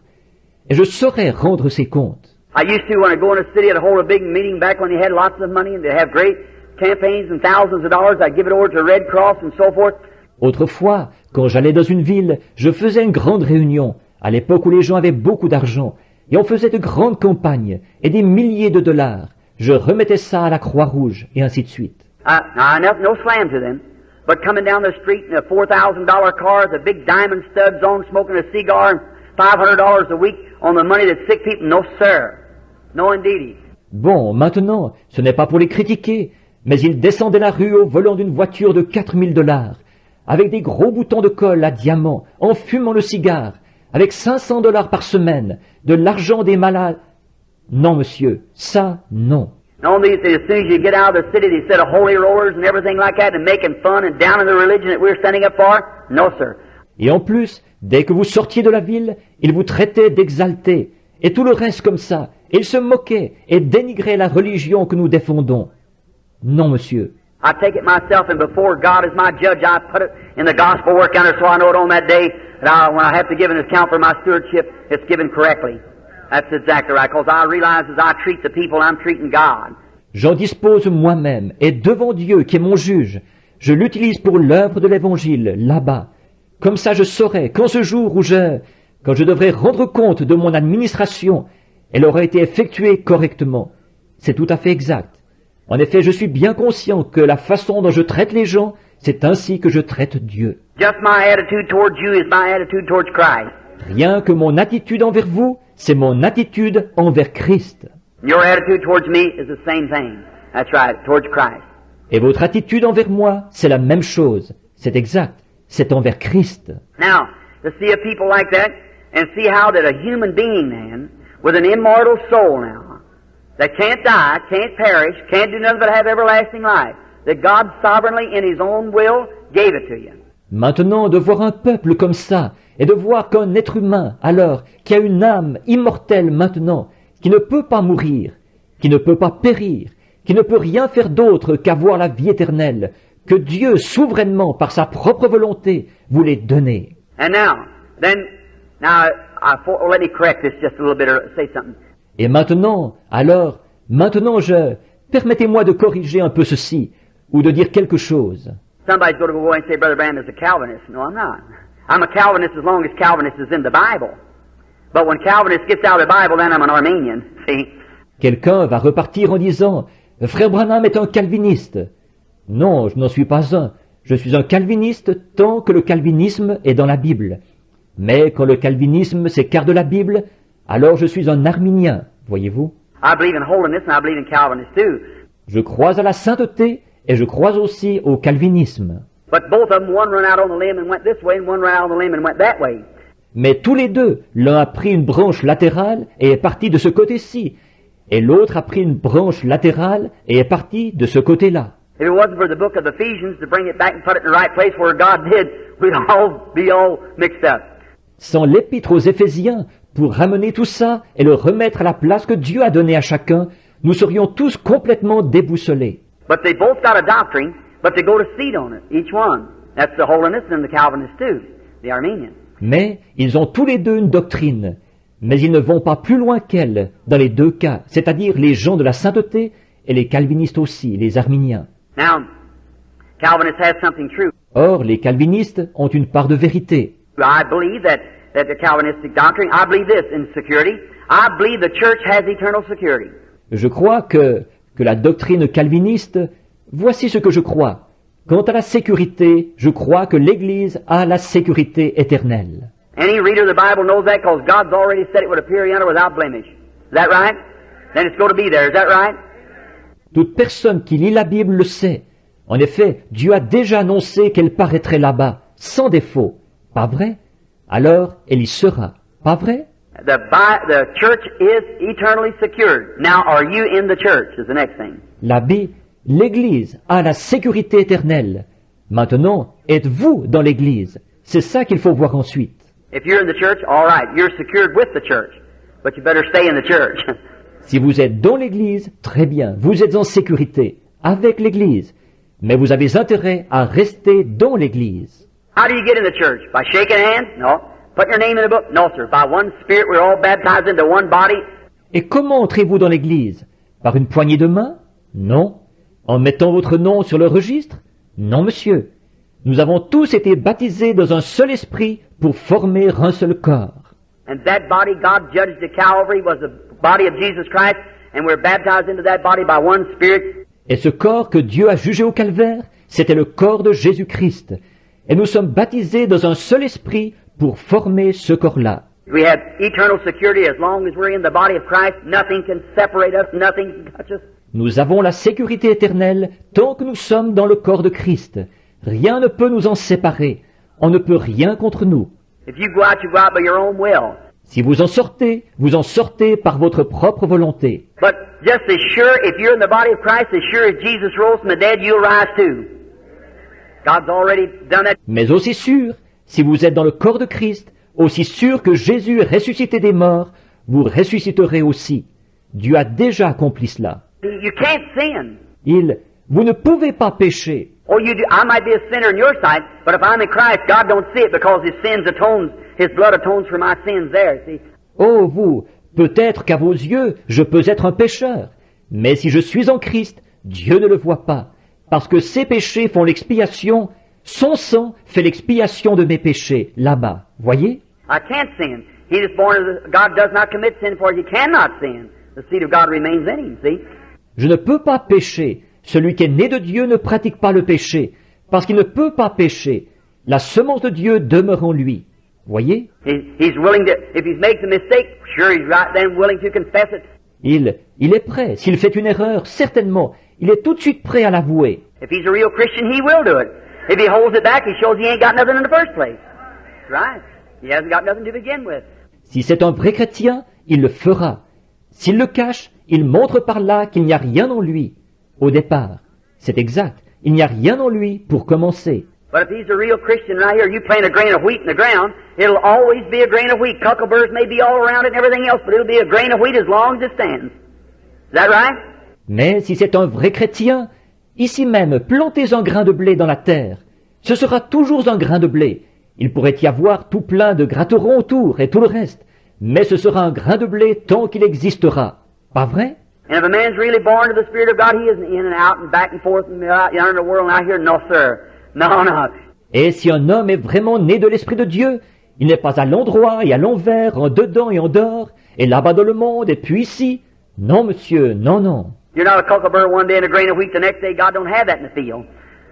Et je saurai rendre ces comptes. I used to, when I go in a city, I'd hold a big meeting back when they had lots of money and they have great campaigns and thousands of dollars. I'd give it over to Red Cross and so forth. Autrefois, quand j'allais dans une ville, je faisais une grande réunion, à l'époque où les gens avaient beaucoup d'argent, et on faisait de grandes campagnes, et des milliers de dollars. Je remettais ça à la Croix-Rouge, et ainsi de suite. No slam to them, but coming down the street in a $4,000 car with a big diamond studs on, smoking a cigar, and $500 a week on the money that sick people, no sir. No indeedy. Bon, maintenant, ce n'est pas pour les critiquer, mais ils descendaient la rue au volant d'une voiture de 4 000 dollars, avec des gros boutons de colle à diamants, en fumant le cigare, avec 500 dollars par semaine, de l'argent des malades. Non, monsieur, ça, non. No, as soon as you get out of the city, they set a holy rollers and everything like that and making fun and down in the religion that we're standing up for. No, sir. Et en plus, dès que vous sortiez de la ville, ils vous traitaient d'exaltés, et tout le reste comme ça, et ils se moquaient et dénigraient la religion que nous défendons. Non, monsieur. I take it myself, and before God is my judge, I put it in the gospel work counter so I know it on that day that when I have to give an account for my stewardship, it's given correctly. That's exactly right, because I realize as I treat the people, I'm treating God. J'en dispose moi-même, et devant Dieu qui est mon juge, je l'utilise pour l'œuvre de l'Évangile, là-bas. Comme ça je saurai qu'en ce jour où quand je devrais rendre compte de mon administration, elle aura été effectuée correctement. C'est tout à fait exact. En effet, je suis bien conscient que la façon dont je traite les gens, c'est ainsi que je traite Dieu. Just my attitude towards you is my attitude towards Christ. Rien que mon attitude envers vous, c'est mon attitude envers Christ. Your attitude towards me is the same thing. That's right, towards Christ. Et votre attitude envers moi, c'est la même chose. C'est exact. C'est envers Christ. Now, to see a people like that, and see how that a human being then, with an immortal soul now, that can't die, can't perish, can't do nothing but have everlasting life, that God sovereignly in His own will gave it to you. Maintenant, de voir un peuple comme ça, et de voir qu'un être humain, alors, qui a une âme immortelle maintenant, qui ne peut pas mourir, qui ne peut pas périr, qui ne peut rien faire d'autre qu'avoir la vie éternelle, que Dieu, souverainement, par sa propre volonté, voulait donner. And let me correct this just a little bit or say something. Et maintenant, permettez-moi de corriger un peu ceci, ou de dire quelque chose. Somebody's going to go and say, Brother Branham is a Calvinist. No, I'm not. I'm a Calvinist as long as Calvinist is in the Bible. But when Calvinist gets out of the Bible, then I'm an Arminian. See? Quelqu'un va repartir en disant, Frère Branham est un calviniste. Non, je n'en suis pas un. Je suis un calviniste tant que le calvinisme est dans la Bible. Mais quand le calvinisme s'écarte de la Bible, alors je suis un arminien, voyez-vous. I believe in holiness and I believe in Calvinist too. Je crois à la sainteté et je crois aussi au calvinisme. But both of them, one run out on the limb and went this way, and one ran out on the limb and went that way. Mais tous les deux, l'un a pris une branche latérale et est parti de ce côté-ci, et l'autre a pris une branche latérale et est parti de ce côté-là. If it wasn't for the book of Ephesians to bring it back and put it in the right place where God did, we'd all be all mixed up. Sans l'épître aux Éphésiens, pour ramener tout ça et le remettre à la place que Dieu a donnée à chacun, nous serions tous complètement déboussolés. But they both got a doctrine, but they go to seed on it, each one. That's the Holiness and the Calvinist too, the Armenian. Mais ils ont tous les deux une doctrine, mais ils ne vont pas plus loin qu'elle dans les deux cas, c'est-à-dire les gens de la sainteté et les calvinistes aussi, les arméniens. Now, Calvinists have something true. Or, les calvinistes ont une part de vérité. I believe that the Calvinistic doctrine, I believe this in security. I believe the church has eternal security. Je crois que la doctrine calviniste, voici ce que je crois. Quant à la sécurité, je crois que l'Église a la sécurité éternelle. Any reader of the Bible knows that because God's already said it would appear yonder without blemish. Is that right? Then it's going to be there. Is that right? Toute personne qui lit la Bible le sait. En effet, Dieu a déjà annoncé qu'elle paraîtrait là-bas, sans défaut. Pas vrai? Alors, elle y sera. Pas vrai? The church is eternally secured. Now, are you in the church is the next thing. L'Église a la sécurité éternelle. Maintenant, êtes-vous dans l'Église? C'est ça qu'il faut voir ensuite. If you're in the church, all right, you're secured with the church. But you better stay in the church. Si vous êtes dans l'Église, très bien, vous êtes en sécurité, avec l'Église. Mais vous avez intérêt à rester dans l'Église. How do you get in the church? By shaking hands? No. Putting your name in the book? No, sir. By one Spirit, we're all baptized into one body. Et comment entrez-vous dans l'Église? Par une poignée de main? Non. En mettant votre nom sur le registre? Non, monsieur. Nous avons tous été baptisés dans un seul esprit pour former un seul corps. And that body God judged at Calvary was the body of Jesus Christ, and we're baptized into that body by one Spirit. Et ce corps que Dieu a jugé au calvaire, c'était le corps de Jésus-Christ. Et nous sommes baptisés dans un seul esprit pour former ce corps-là. We have eternal security as long as we're in the body of Christ. Nothing can separate us, nothing can touch us. Nous avons la sécurité éternelle tant que nous sommes dans le corps de Christ. Rien ne peut nous en séparer. On ne peut rien contre nous. If you go out by your own will. Si vous en sortez par votre propre volonté. But just as sure, if you're in the body of Christ, as sure as Jesus rose from the dead, you'll rise too. God's already done that. Mais aussi sûr, si vous êtes dans le corps de Christ, aussi sûr que Jésus est ressuscité des morts, vous ressusciterez aussi. Dieu a déjà accompli cela. You can't sin. Vous ne pouvez pas pécher. Oh, you do. I might be a sinner in your sight, but if I'm in Christ, God don't see it because His blood atones for my sins there, see? Oh, vous, peut-être qu'à vos yeux, je peux être un pécheur. Mais si je suis en Christ, Dieu ne le voit pas. Parce que ses péchés font l'expiation, son sang fait l'expiation de mes péchés, là-bas. Voyez? I can't sin. He is born of God does not commit sin, for he cannot sin. The seed of God remains in him, see? Je ne peux pas pécher. Celui qui est né de Dieu ne pratique pas le péché, parce qu'il ne peut pas pécher. La semence de Dieu demeure en lui. Voyez? He's willing to, if he makes a mistake, sure he's right then willing to confess it. Il est prêt. S'il fait une erreur, certainement, il est tout de suite prêt à l'avouer. If he's a real Christian, he will do it. If he holds it back, he shows he ain't got nothing in the first place. Right? He hasn't got nothing to begin with. Si c'est un vrai chrétien, il le fera. S'il le cache, il montre par là qu'il n'y a rien en lui. Au départ, c'est exact. Il n'y a rien en lui pour commencer. But if he's a real Christian right here, you plant a grain of wheat in the ground, it'll always be a grain of wheat. Cuckleburs may be all around it and everything else, but it'll be a grain of wheat as long as it stands. Is that right? Mais si c'est un vrai chrétien, ici même, plantez un grain de blé dans la terre. Ce sera toujours un grain de blé. Il pourrait y avoir tout plein de gratterons autour et tout le reste. Mais ce sera un grain de blé tant qu'il existera. Pas vrai? And if a man's really born of the Spirit of God, he isn't in and out and back and forth and out in the world and out here. No, sir. No, no. Et si un homme est vraiment né de l'Esprit de Dieu, il n'est pas à l'endroit et à l'envers, en dedans et en dehors, et là-bas dans le monde et puis ici. Non, monsieur, non, non. You're not a cucklebur one day and a grain of wheat the next day. God don't have that in the field.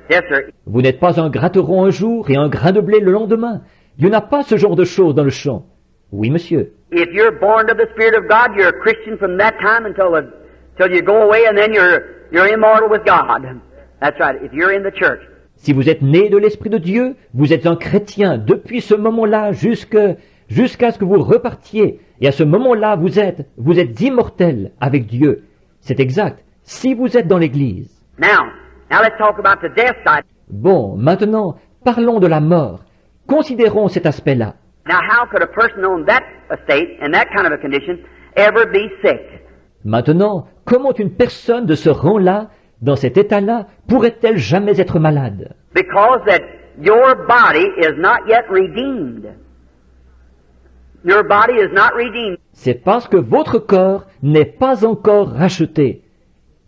Yes, sir. Vous n'êtes pas un gratteron un jour et un grain de blé le lendemain. Dieu n'a pas ce genre de choses dans le champ. Oui, monsieur. If you're born of the Spirit of God, you're a Christian from that time until you go away, and then you're immortal with God. That's right. If you're in the church. Si vous êtes né de l'Esprit de Dieu, vous êtes un chrétien depuis ce moment-là jusqu'à ce que vous repartiez. Et à ce moment-là, vous êtes immortel avec Dieu. C'est exact. Si vous êtes dans l'Église. Now, Now let's talk about the death side. Bon, maintenant, parlons de la mort. Considérons cet aspect-là. Now how could a person on that estate, in that kind of a condition, ever be sick? Maintenant, comment une personne de ce rang-là, dans cet état-là, pourrait-elle jamais être malade? Because that your body is not yet redeemed. Your body is not redeemed. C'est parce que votre corps n'est pas encore racheté.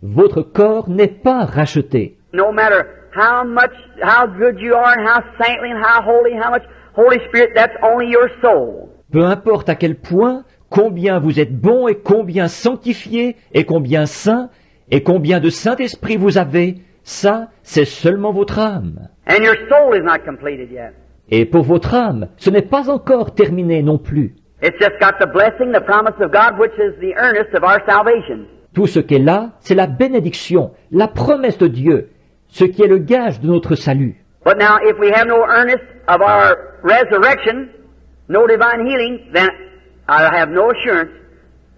Votre corps n'est pas racheté. No matter how good you are and how saintly and how much Holy Spirit, that's only your soul. Peu importe à quel point, combien vous êtes bon et combien sanctifié et combien saint et combien de Saint-Esprit vous avez, ça, c'est seulement votre âme. And your soul is not completed yet. Et pour votre âme, ce n'est pas encore terminé non plus. It's just got the blessing, the promise of God, which is the earnest of our salvation. Tout ce qu'est là, c'est la bénédiction, la promesse de Dieu, ce qui est le gage de notre salut. But now, if we have no earnest of our resurrection, no divine healing, then I have no assurance,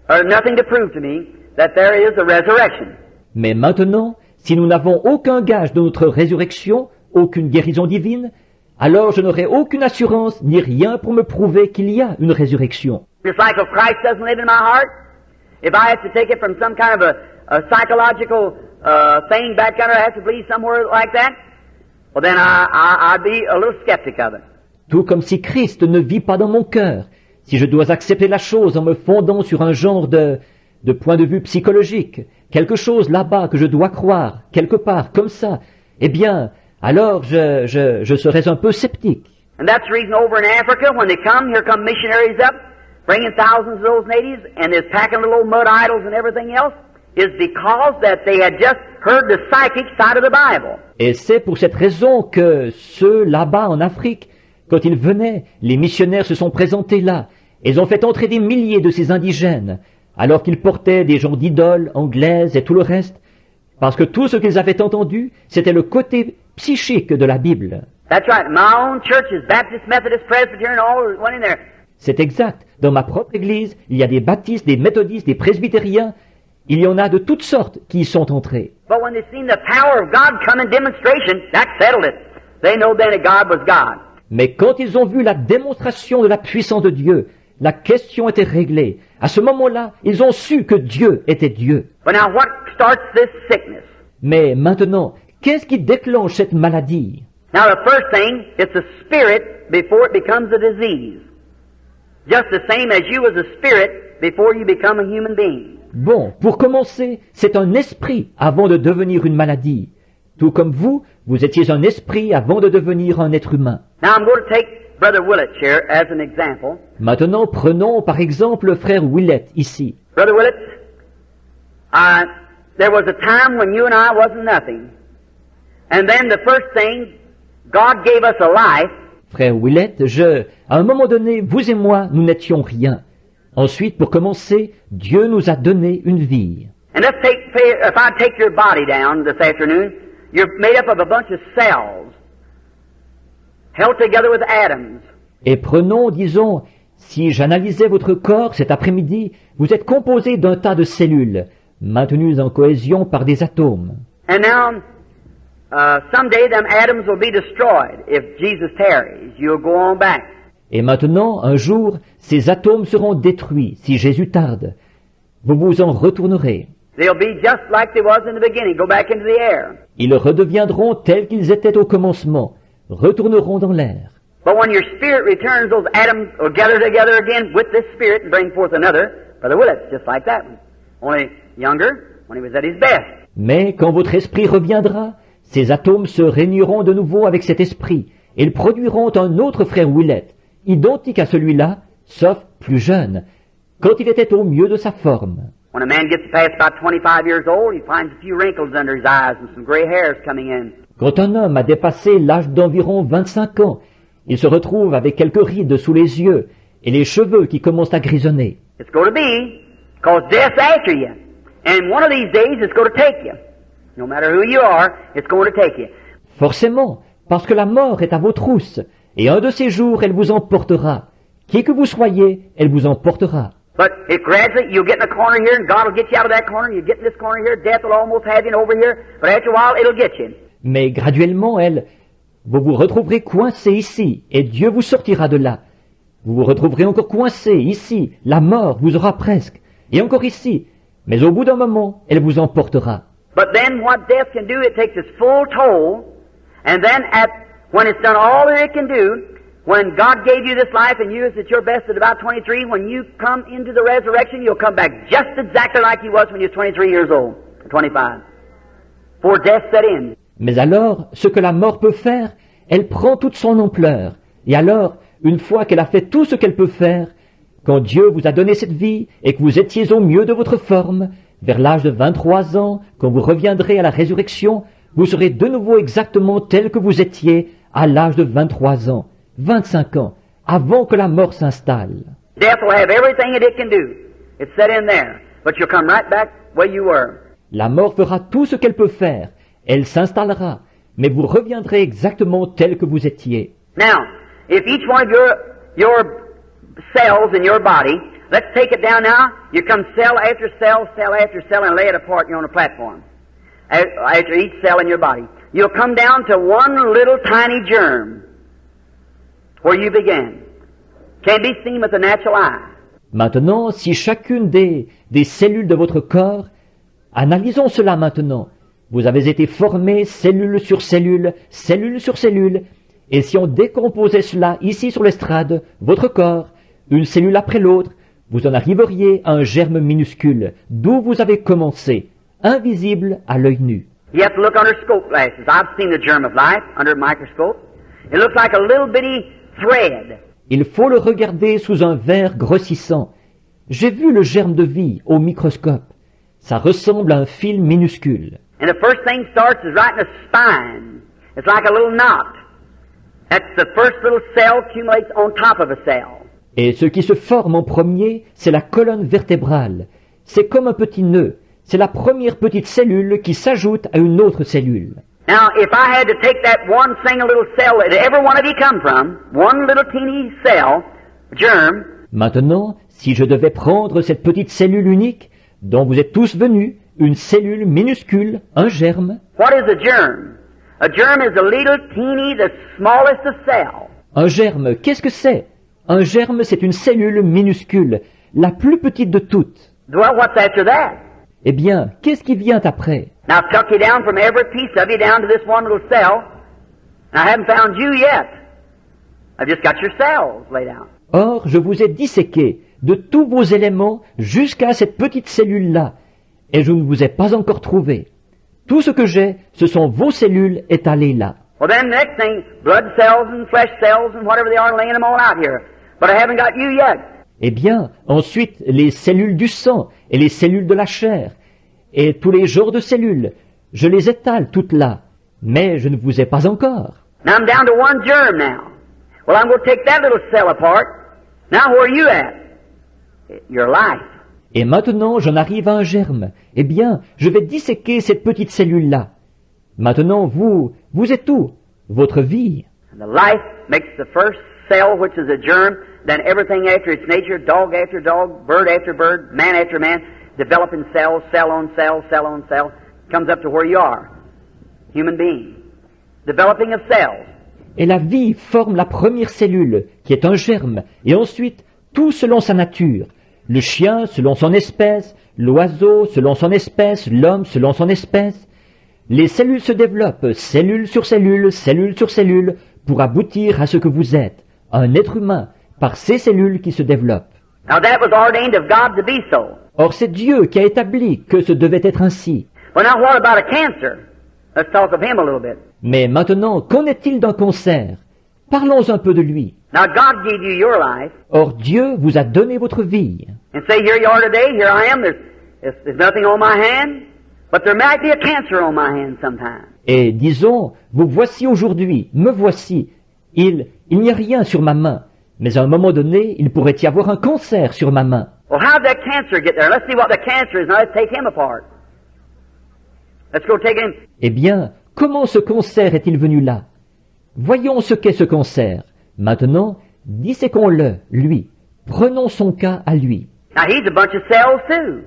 or nothing to prove to me, that there is a resurrection. Mais maintenant, si nous n'avons aucun gage de notre résurrection, aucune guérison divine, alors je n'aurai aucune assurance ni rien pour me prouver qu'il y a une résurrection. Just like if Christ doesn't live in my heart, if I have to take it from some kind of a psychological thing back under, I have to believe somewhere like that, well then I'd be a little skeptic of it. Tout comme si Christ ne vit pas dans mon cœur, si je dois accepter la chose en me fondant sur un genre de point de vue psychologique, quelque chose là-bas que je dois croire, quelque part, comme ça, eh bien, alors je serais un peu sceptique. And that's the reason over in Africa, when they come, here come missionaries up, bringing thousands of those natives, and they're packing little old mud idols and everything else, is because that they had just heard the psychic side of the Bible. Et c'est pour cette raison que ceux là-bas en Afrique, quand ils venaient, les missionnaires se sont présentés là. Ils ont fait entrer des milliers de ces indigènes, alors qu'ils portaient des genres d'idoles anglaises et tout le reste, parce que tout ce qu'ils avaient entendu, c'était le côté psychique de la Bible. That's right. My own church is Baptist, Methodist, Presbyterian, all went in there. C'est exact. Dans ma propre église, il y a des baptistes, des méthodistes, des presbytériens. Il y en a de toutes sortes qui y sont entrés. But when they seen the power of God come in demonstration, that settled it. They know then that God was God. Mais quand ils ont vu la démonstration de la puissance de Dieu, la question était réglée. À ce moment-là, ils ont su que Dieu était Dieu. But now what starts this sickness? Mais maintenant, qu'est-ce qui déclenche cette maladie? Now the first thing, it's a spirit before it becomes a disease. Just the same as you was a spirit before you become a human being. Bon, pour commencer, c'est un esprit avant de devenir une maladie. Tout comme vous, vous étiez un esprit avant de devenir un être humain. Now I'm going to take Brother Willett here as an example. Maintenant, prenons par exemple le frère Willett ici. Brother Willett, there was a time when you and I wasn't nothing. And then the first thing, God gave us a life. Frère Willett, à un moment donné, vous et moi, nous n'étions rien. Ensuite, pour commencer, Dieu nous a donné une vie. And if I take your body down this afternoon, you're made up of a bunch of cells, held together with atoms. Et prenons, disons, si j'analysais votre corps cet après-midi, vous êtes composé d'un tas de cellules, maintenues en cohésion par des atomes. And now, someday them atoms will be destroyed. If Jesus tarries, you'll go on back. Et maintenant, un jour, ces atomes seront détruits si Jésus tarde. Vous vous en retournerez. They'll be just like they was in the beginning, go back into the air. Ils redeviendront tels qu'ils étaient au commencement, retourneront dans l'air. But when your spirit returns, those atoms will gather together again with this spirit and bring forth another. Brother Willett, just like that one. Only younger, when he was at his best. Mais quand votre esprit reviendra, ces atomes se réuniront de nouveau avec cet esprit, et ils produiront un autre frère Willett, identique à celui-là, sauf plus jeune, quand il était au mieux de sa forme. When a man gets past about 25 years old, he finds a few wrinkles under his eyes and some gray hairs coming in. Quand un homme a dépassé l'âge d'environ 25 ans, il se retrouve avec quelques rides sous les yeux et les cheveux qui commencent à grisonner. It's going to be, because death's after you. And one of these days it's going to take you. No matter who you are, it's going to take you. Forcément, parce que la mort est à vos trousses, et un de ces jours elle vous emportera. Qui que vous soyez, elle vous emportera. But if gradually you'll get in a corner here and God will get you out of that corner, you get in this corner here, death will almost have you over here, but after a while it'll get you. Mais graduellement, vous vous retrouverez coincé ici, et Dieu vous sortira de là. Vous vous retrouverez encore coincé ici, la mort vous aura presque, et encore ici, mais au bout d'un moment, elle vous emportera. But then what death can do, it takes its full toll, and then when it's done all that it can do, when God gave you this life and you was at your best at about 23, when you come into the resurrection, you'll come back just exactly like you was when you was 23 years old, or 25, before death set in. Mais alors, ce que la mort peut faire, elle prend toute son ampleur. Et alors, une fois qu'elle a fait tout ce qu'elle peut faire, quand Dieu vous a donné cette vie et que vous étiez au mieux de votre forme, vers l'âge de 23 ans, quand vous reviendrez à la résurrection, vous serez de nouveau exactement tel que vous étiez à l'âge de 23 ans, 25 ans, avant que la mort s'installe. Death will have everything that it can do. It's set in there. But you'll come right back where you were. La mort fera tout ce qu'elle peut faire. Elle s'installera, mais vous reviendrez exactement tel que vous étiez. Now, if each one of your cells in your body, let's take it down now, you come cell after cell, cell after cell, and lay it apart, you're on a platform. After each cell in your body. You'll come down to one little tiny germ, where you began. Can't be seen with the natural eye. Maintenant, si chacune des cellules de votre corps, analysons cela maintenant. Vous avez été formé cellule sur cellule, cellule sur cellule, et si on décomposait cela ici sur l'estrade, votre corps, une cellule après l'autre, vous en arriveriez à un germe minuscule, d'où vous avez commencé, invisible à l'œil nu. You have to look under scope glasses. I've seen the germ of life under a microscope. It looks like a little bitty thread. Il faut le regarder sous un verre grossissant. J'ai vu le germe de vie au microscope. Ça ressemble à un fil minuscule. And the first thing starts is right in the spine. It's like a little knot. That's the first little cell accumulates on top of a cell. Et ce qui se forme en premier, c'est la colonne vertébrale. C'est comme un petit nœud. C'est la première petite cellule qui s'ajoute à une autre cellule. Now, if I had to take that one single little cell that every one of you come from, one little teeny cell, germ. Maintenant, si je devais prendre cette petite cellule unique, dont vous êtes tous venus, une cellule minuscule, un germe. What is a germ? A germ is a little teeny, the smallest of cells. Un germe, qu'est-ce que c'est? Un germe, c'est une cellule minuscule, la plus petite de toutes. Well, what's after that? Eh bien, qu'est-ce qui vient après? Now, I've tucked you down from every piece of you down to this one little cell, and I haven't found you yet. I've just got your cells laid out. Or, je vous ai disséqué de tous vos éléments jusqu'à cette petite cellule-là, et je ne vous ai pas encore trouvé. Tout ce que j'ai, ce sont vos cellules étalées là. Well, then, the next thing, blood cells and flesh cells and whatever they are, laying them all out here. But I haven't got you yet. Eh bien, ensuite, les cellules du sang et les cellules de la chair, et tous les genres de cellules, je les étale toutes là, mais je ne vous ai pas encore. Now I'm down to one germ now. Well, I'm going to take that little cell apart. Now where are you at? Your life. Et maintenant, j'en arrive à un germe. Eh bien, je vais disséquer cette petite cellule-là. Maintenant, vous êtes où? Votre vie. And the life makes the first cell, which is a germ, then everything after its nature, dog after dog, bird after bird, man after man, developing cells, cell on cell, cell on cell, comes up to where you are. Human being. Developing of cells. Et la vie forme la première cellule, qui est un germe, et ensuite, tout selon sa nature. Le chien selon son espèce, l'oiseau selon son espèce, l'homme selon son espèce. Les cellules se développent, cellule sur cellule, cellule sur cellule, pour aboutir à ce que vous êtes, un être humain, par ces cellules qui se développent. Now that was ordained of God to be so. Or c'est Dieu qui a établi que ce devait être ainsi. Well, now what about a cancer? Let's talk of him a little bit. Mais maintenant, qu'en est-il d'un cancer? Parlons un peu de lui. Now God gave you your life. Or Dieu vous a donné votre vie. And say, here you are today, here I am, there's nothing on my hand, but there might be a cancer on my hand sometime. Et disons, vous voici aujourd'hui, me voici. Il n'y a rien sur ma main, mais à un moment donné, il pourrait y avoir un cancer sur ma main. Well, how did that cancer get there? Let's see what the cancer is. Now let's take him apart. Let's go take him. Eh bien, comment ce cancer est-il venu là? Voyons ce qu'est ce cancer. Maintenant, disséquons-le, lui. Prenons son cas à lui. Now he's a bunch of cells too.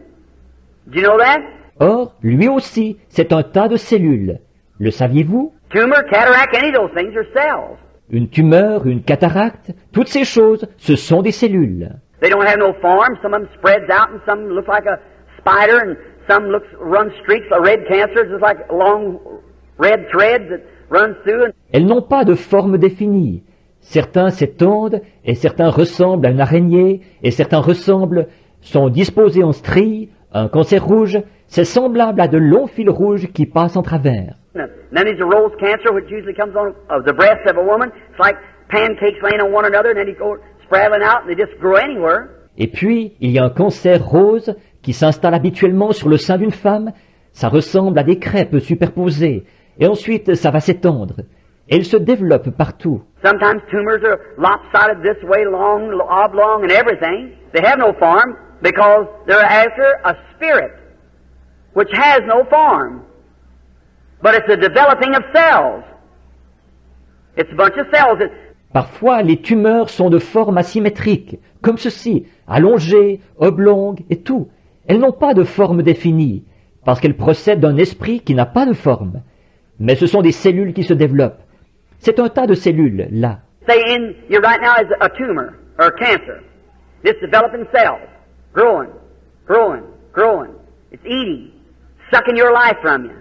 Do you know that? Or, lui aussi, c'est un tas de cellules. Le saviez-vous? Tumor, cataract, any of those things are cells. Une tumeur, une cataracte, toutes ces choses, ce sont des cellules. They don't have no form. Some of them spreads out and some look like a spider and some run streaks of red cancer, just like long red threads that runs through. Elles n'ont pas de forme définie. Certains s'étendent, et certains ressemblent à une araignée, et certains sont disposés en stries, un cancer rouge, c'est semblable à de longs fils rouges qui passent en travers. And then there's a rose cancer, which usually comes on the breast of a woman. It's like pancakes laying on one another, and then they go spraddling out, and they just grow anywhere. Et puis, il y a un cancer rose qui s'installe habituellement sur le sein d'une femme. Ça ressemble à des crêpes superposées. Et ensuite, ça va s'étendre. Et il se développe partout. Sometimes tumors are lopsided this way, long, oblong, and everything. They have no form because they're after a spirit, which has no form. But it's a developing of cells. It's a bunch of cells. Parfois, les tumeurs sont de forme asymétrique, comme ceci, allongées, oblongues et tout. Elles n'ont pas de forme définie, parce qu'elles procèdent d'un esprit qui n'a pas de forme. Mais ce sont des cellules qui se développent. C'est un tas de cellules, là. Say you right now is a tumor or a cancer. It's developing cells, growing, growing, growing. It's eating, sucking your life from you,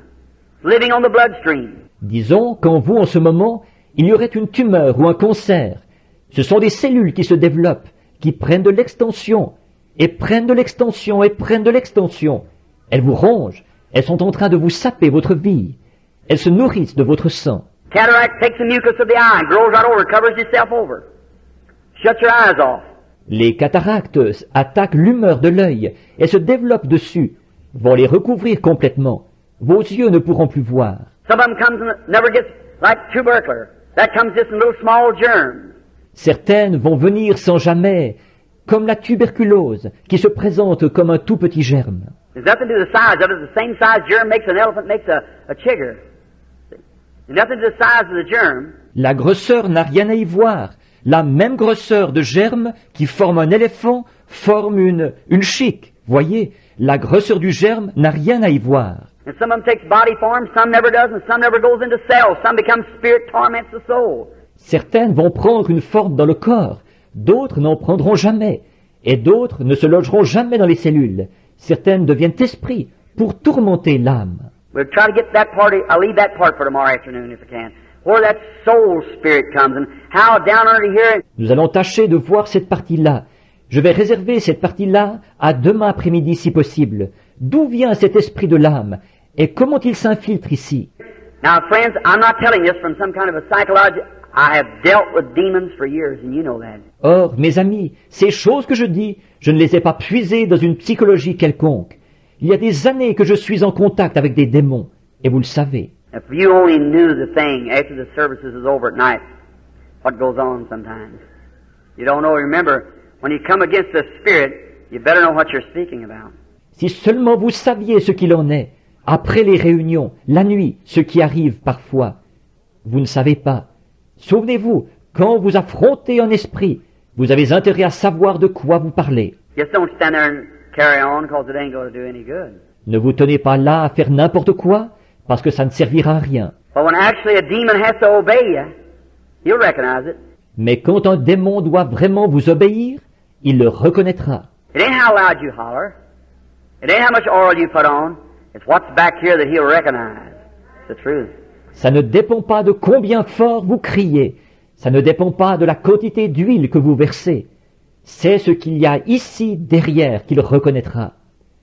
living on the bloodstream. Disons qu'en vous, en ce moment, il y aurait une tumeur ou un cancer. Ce sont des cellules qui se développent, qui prennent de l'extension, et prennent de l'extension, et prennent de l'extension. Elles vous rongent, elles sont en train de vous saper votre vie. Elles se nourrissent de votre sang. Cataract takes the mucus of the eye and grows right over, covers itself over. Shut your eyes off. Les cataractes attaquent l'humeur de l'œil et se développent dessus, vont les recouvrir complètement. Vos yeux ne pourront plus voir. Some of them comes and never gets like tubercular. That comes just in little small germs. Certaines vont venir sans jamais, comme la tuberculose, qui se présente comme un tout petit germe. There's nothing to the size of it. The same size germ makes an elephant, makes a chigger. There's nothing to the size of the germ. La grosseur n'a rien à y voir. La même grosseur de germe qui forme un éléphant forme une chique. Voyez, la grosseur du germe n'a rien à y voir. And some of them takes body form, some never does, and some never goes into cells. Some become spirit, torments the soul. Certaines vont prendre une forme dans le corps, d'autres n'en prendront jamais, et d'autres ne se logeront jamais dans les cellules. Certaines deviennent esprits pour tourmenter l'âme. We'll try to get that part. I'll leave that part for tomorrow afternoon if I can. Where that soul spirit comes and how down under here. Nous allons tâcher de voir cette partie-là. Je vais réserver cette partie-là à demain après-midi si possible. D'où vient cet esprit de l'âme et comment il s'infiltre ici? Now, friends, I'm not telling this from some kind of a psychology. I have dealt with demons for years, and you know that. Or, mes amis, ces choses que je dis, je ne les ai pas puisées dans une psychologie quelconque. Il y a des années que je suis en contact avec des démons, et vous le savez. If you only knew the thing after the services is over at night, what goes on sometimes. You don't know. Remember, when you come against the spirit, you better know what you're speaking about. Si seulement vous saviez ce qu'il en est, après les réunions, la nuit, ce qui arrive parfois. Vous ne savez pas. Souvenez-vous, quand vous affrontez un esprit, vous avez intérêt à savoir de quoi vous parlez. Just don't stand there and carry on because it ain't going to do any good. Ne vous tenez pas là à faire n'importe quoi, parce que ça ne servira à rien. But when actually a demon has to obey you, you'll recognize it. Mais quand un démon doit vraiment vous obéir, il le reconnaîtra. It ain't how loud you holler. It ain't how much oil you put on. It's what's back here that he'll recognize. It's the truth. Ça ne dépend pas de combien fort vous criez. Ça ne dépend pas de la quantité d'huile que vous versez. C'est ce qu'il y a ici derrière qu'il reconnaîtra.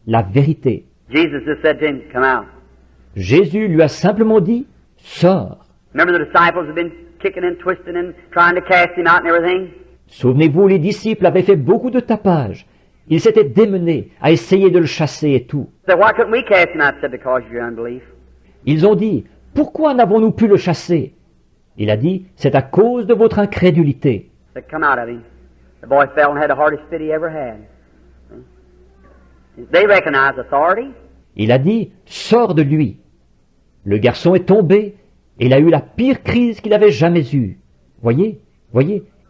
La vérité. Jesus just said to him, come out. Jésus lui a simplement dit, sors. Remember the disciples have been kicking and twisting and trying to cast him out and everything? Souvenez-vous, les disciples avaient fait beaucoup de tapage. Ils s'étaient démenés à essayer de le chasser et tout. Said, why couldn't we cast him out? Said, because of your unbelief. Ils ont dit, pourquoi n'avons-nous pu le chasser? Il a dit, c'est à cause de votre incrédulité. Said, come out of him. The boy fell and had the hardest fit he ever had. They recognized authority. Il a dit, sors de lui. Le garçon est tombé et il a eu la pire crise qu'il avait jamais eue. Voyez,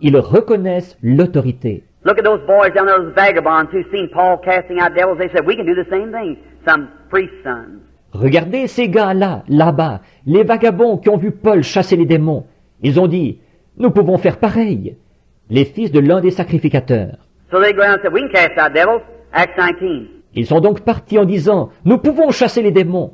ils reconnaissent l'autorité. Look at those boys down there, those vagabonds who seen Paul casting out devils. They said, we can do the same thing. Some priest's sons. Regardez ces gars-là, là-bas, les vagabonds qui ont vu Paul chasser les démons. Ils ont dit, nous pouvons faire pareil. Les fils de l'un des sacrificateurs. So they go around and said, we can cast out devils. Acts 19. Ils sont donc partis en disant, nous pouvons chasser les démons.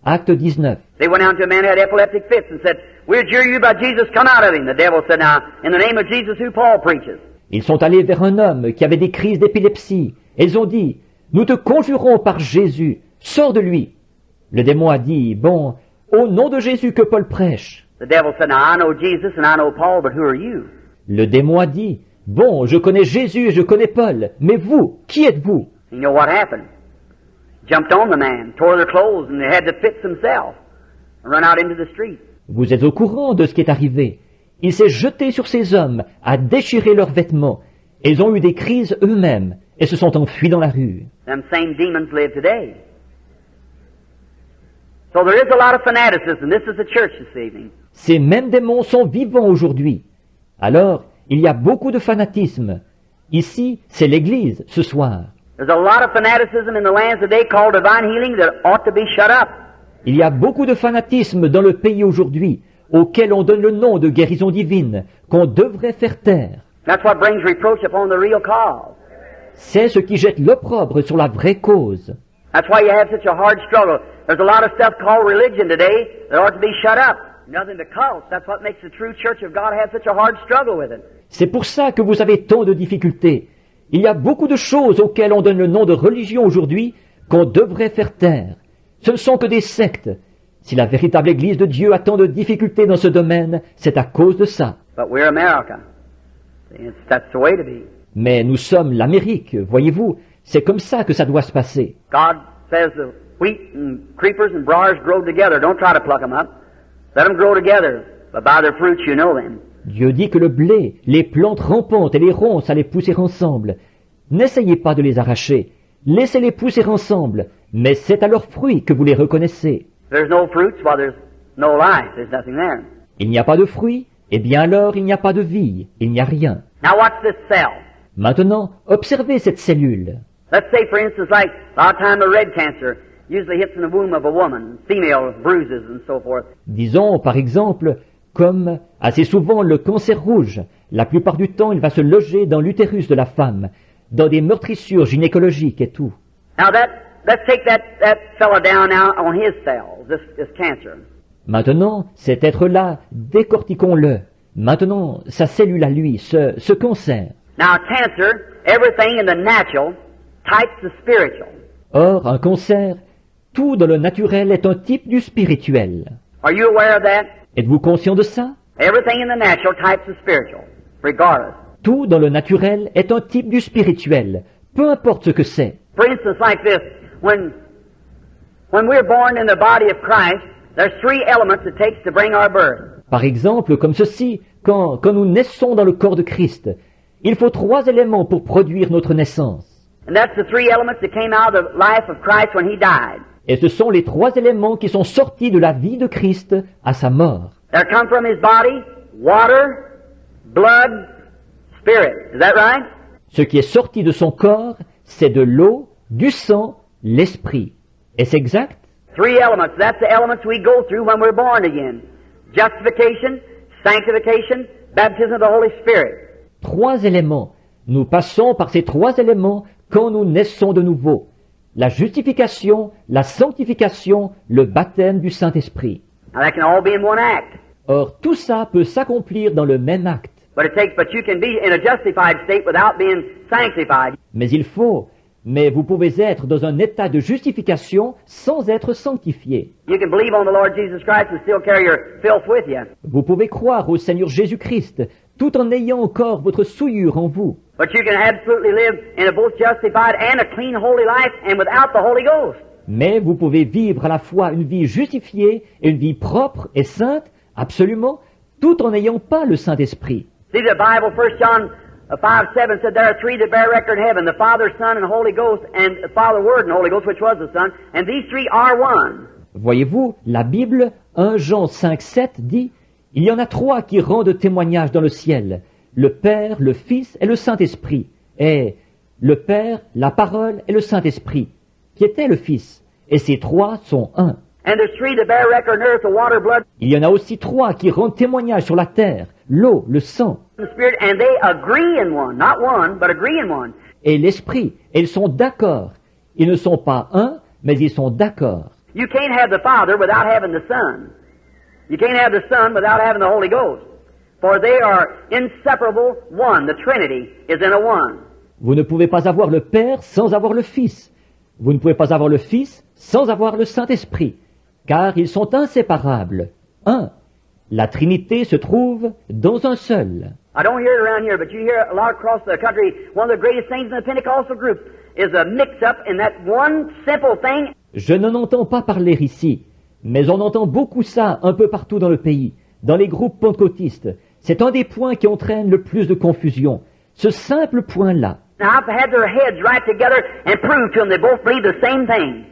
Acte 19. They went out to a man who had epileptic fits and said, we adjure you by Jesus, come out of him. The devil said, now, in the name of Jesus who Paul preaches. Ils sont allés vers un homme qui avait des crises d'épilepsie. Et ils ont dit, nous te conjurons par Jésus, sors de lui. Le démon a dit, bon, au nom de Jésus que Paul prêche. The devil said, now I know Jesus and I know Paul, but who are you? Le démon a dit, bon, je connais Jésus et je connais Paul, mais vous, qui êtes-vous? You know what happened? Jumped on the man, tore their clothes, and they had the fits themselves, and run out into the street. Vous êtes au courant de ce qui est arrivé. Il s'est jeté sur ces hommes, a déchiré leurs vêtements. Et ils ont eu des crises eux-mêmes et se sont enfuis dans la rue. Them same demons live today. So there is a lot of fanaticism. This is the church this evening. Ces mêmes démons sont vivants aujourd'hui. Alors, il y a beaucoup de fanatisme. Ici, c'est l'Église, ce soir. There's a lot of fanaticism in the lands today called divine healing that ought to be shut up. Il y a beaucoup de fanatisme dans le pays aujourd'hui, auquel on donne le nom de guérison divine, qu'on devrait faire taire. That's what brings reproach upon the real cause. C'est ce qui jette l'opprobre sur la vraie cause. That's why you have such a hard struggle. There's a lot of stuff called religion today that ought to be shut up. Nothing but cults. That's what makes the true church of God have such a hard struggle with it. C'est pour ça que vous avez tant de difficultés. Il y a beaucoup de choses auxquelles on donne le nom de religion aujourd'hui qu'on devrait faire taire. Ce ne sont que des sectes. Si la véritable Église de Dieu a tant de difficultés dans ce domaine, c'est à cause de ça. But we're America. That's the way to be. Mais nous sommes l'Amérique, voyez-vous. C'est comme ça que ça doit se passer. God says the wheat and creepers and briars grow together. Don't try to pluck them up. Let them grow together. But by their fruits you know them. Dieu dit que le blé, les plantes rampantes et les ronces allaient pousser ensemble. N'essayez pas de les arracher. Laissez-les pousser ensemble. Mais c'est à leurs fruits que vous les reconnaissez. There's no fruits, well, there's no life. There's nothing there. Il n'y a pas de fruits, eh bien alors il n'y a pas de vie. Il n'y a rien. Now watch this cell. Maintenant, observez cette cellule. Let's say, for instance, like a lot of time the red cancer usually hits in the womb of a woman, female bruises and so forth. Disons, par exemple, comme assez souvent le cancer rouge. La plupart du temps, il va se loger dans l'utérus de la femme, dans des meurtrissures gynécologiques et tout. Now let's take that fella down now on his cells, this cancer. Maintenant, cet être-là, décortiquons-le. Maintenant, sa cellule à lui, ce cancer. Now cancer, everything in the natural types the spiritual. Or, un cancer, tout dans le naturel est un type du spirituel. Are you aware of that? Êtes-vous conscient de ça? Everything in the natural types the spiritual, regardless. Tout dans le naturel est un type du spirituel, peu importe ce que c'est. For instance, like this, when we're born in the body of Christ, there's three elements it takes to bring our birth. Par exemple, comme ceci, quand nous naissons dans le corps de Christ, il faut 3 éléments pour produire notre naissance. And that's the three elements that came out of the life of Christ when he died. Et ce sont les 3 éléments qui sont sortis de la vie de Christ à sa mort. There come from his body water, blood, spirit. Is that right? Ce qui est sorti de son corps, c'est de l'eau, du sang, l'esprit. Est-ce exact? Three elements. That's the elements we go through when we're born again. Justification, sanctification, baptism of the Holy Spirit. 3 éléments. Nous passons par ces 3 éléments quand nous naissons de nouveau. La justification, la sanctification, le baptême du Saint-Esprit. Now that can all be in one act. Or, tout ça peut s'accomplir dans le même acte. But you can be in a justified state without being sanctified. Mais vous pouvez être dans un état de justification sans être sanctifié. You can believe on the Lord Jesus Christ and still carry your filth with you. Vous pouvez croire au Seigneur Jésus-Christ tout en ayant encore votre souillure en vous. But you can absolutely live in a both justified and a clean holy life and without the Holy Ghost. Mais vous pouvez vivre à la fois une vie justifiée et une vie propre et sainte, absolument, tout en n'ayant pas le Saint-Esprit. See, the Bible, 1 John 5:7 said there are three that bear record in heaven, the Father, Son, and Holy Ghost, and the Father, Word, and Holy Ghost, which was the Son, and these three are one. Voyez-vous, la Bible, 1 Jean 5:7 dit, il y en a 3 qui rendent témoignage dans le ciel, le Père, le Fils et le Saint-Esprit. est le Père, la Parole et le Saint-Esprit, qui était le Fils. Et ces trois sont un. And there's three that bear record on earth, the water, blood, Il y en a aussi trois qui rendent témoignage sur la terre, l'eau, le sang and the spirit, and they agree in one. Not one, but agree in one. et l'Esprit. Et ils sont d'accord. Ils ne sont pas un, mais ils sont d'accord. You can't have the Father without having the Son. You can't have the Son without having the Holy Ghost. For they are inseparable one. The Trinity is in a one. Vous ne pouvez pas avoir le Père sans avoir le Fils. Vous ne pouvez pas avoir le Fils sans avoir le Saint-Esprit, car ils sont inséparables. Un. La Trinité se trouve dans un seul. I don't hear it around here, but you hear a lot across the country. One of the greatest things in the Pentecostal group is a mix-up in that one simple thing. Je n'en entends pas parler ici, mais on entend beaucoup ça un peu partout dans le pays, dans les groupes pentecôtistes. C'est un des points qui entraîne le plus de confusion. Ce simple point-là. Now, I've had their heads right together and proved to them they both believe the same thing.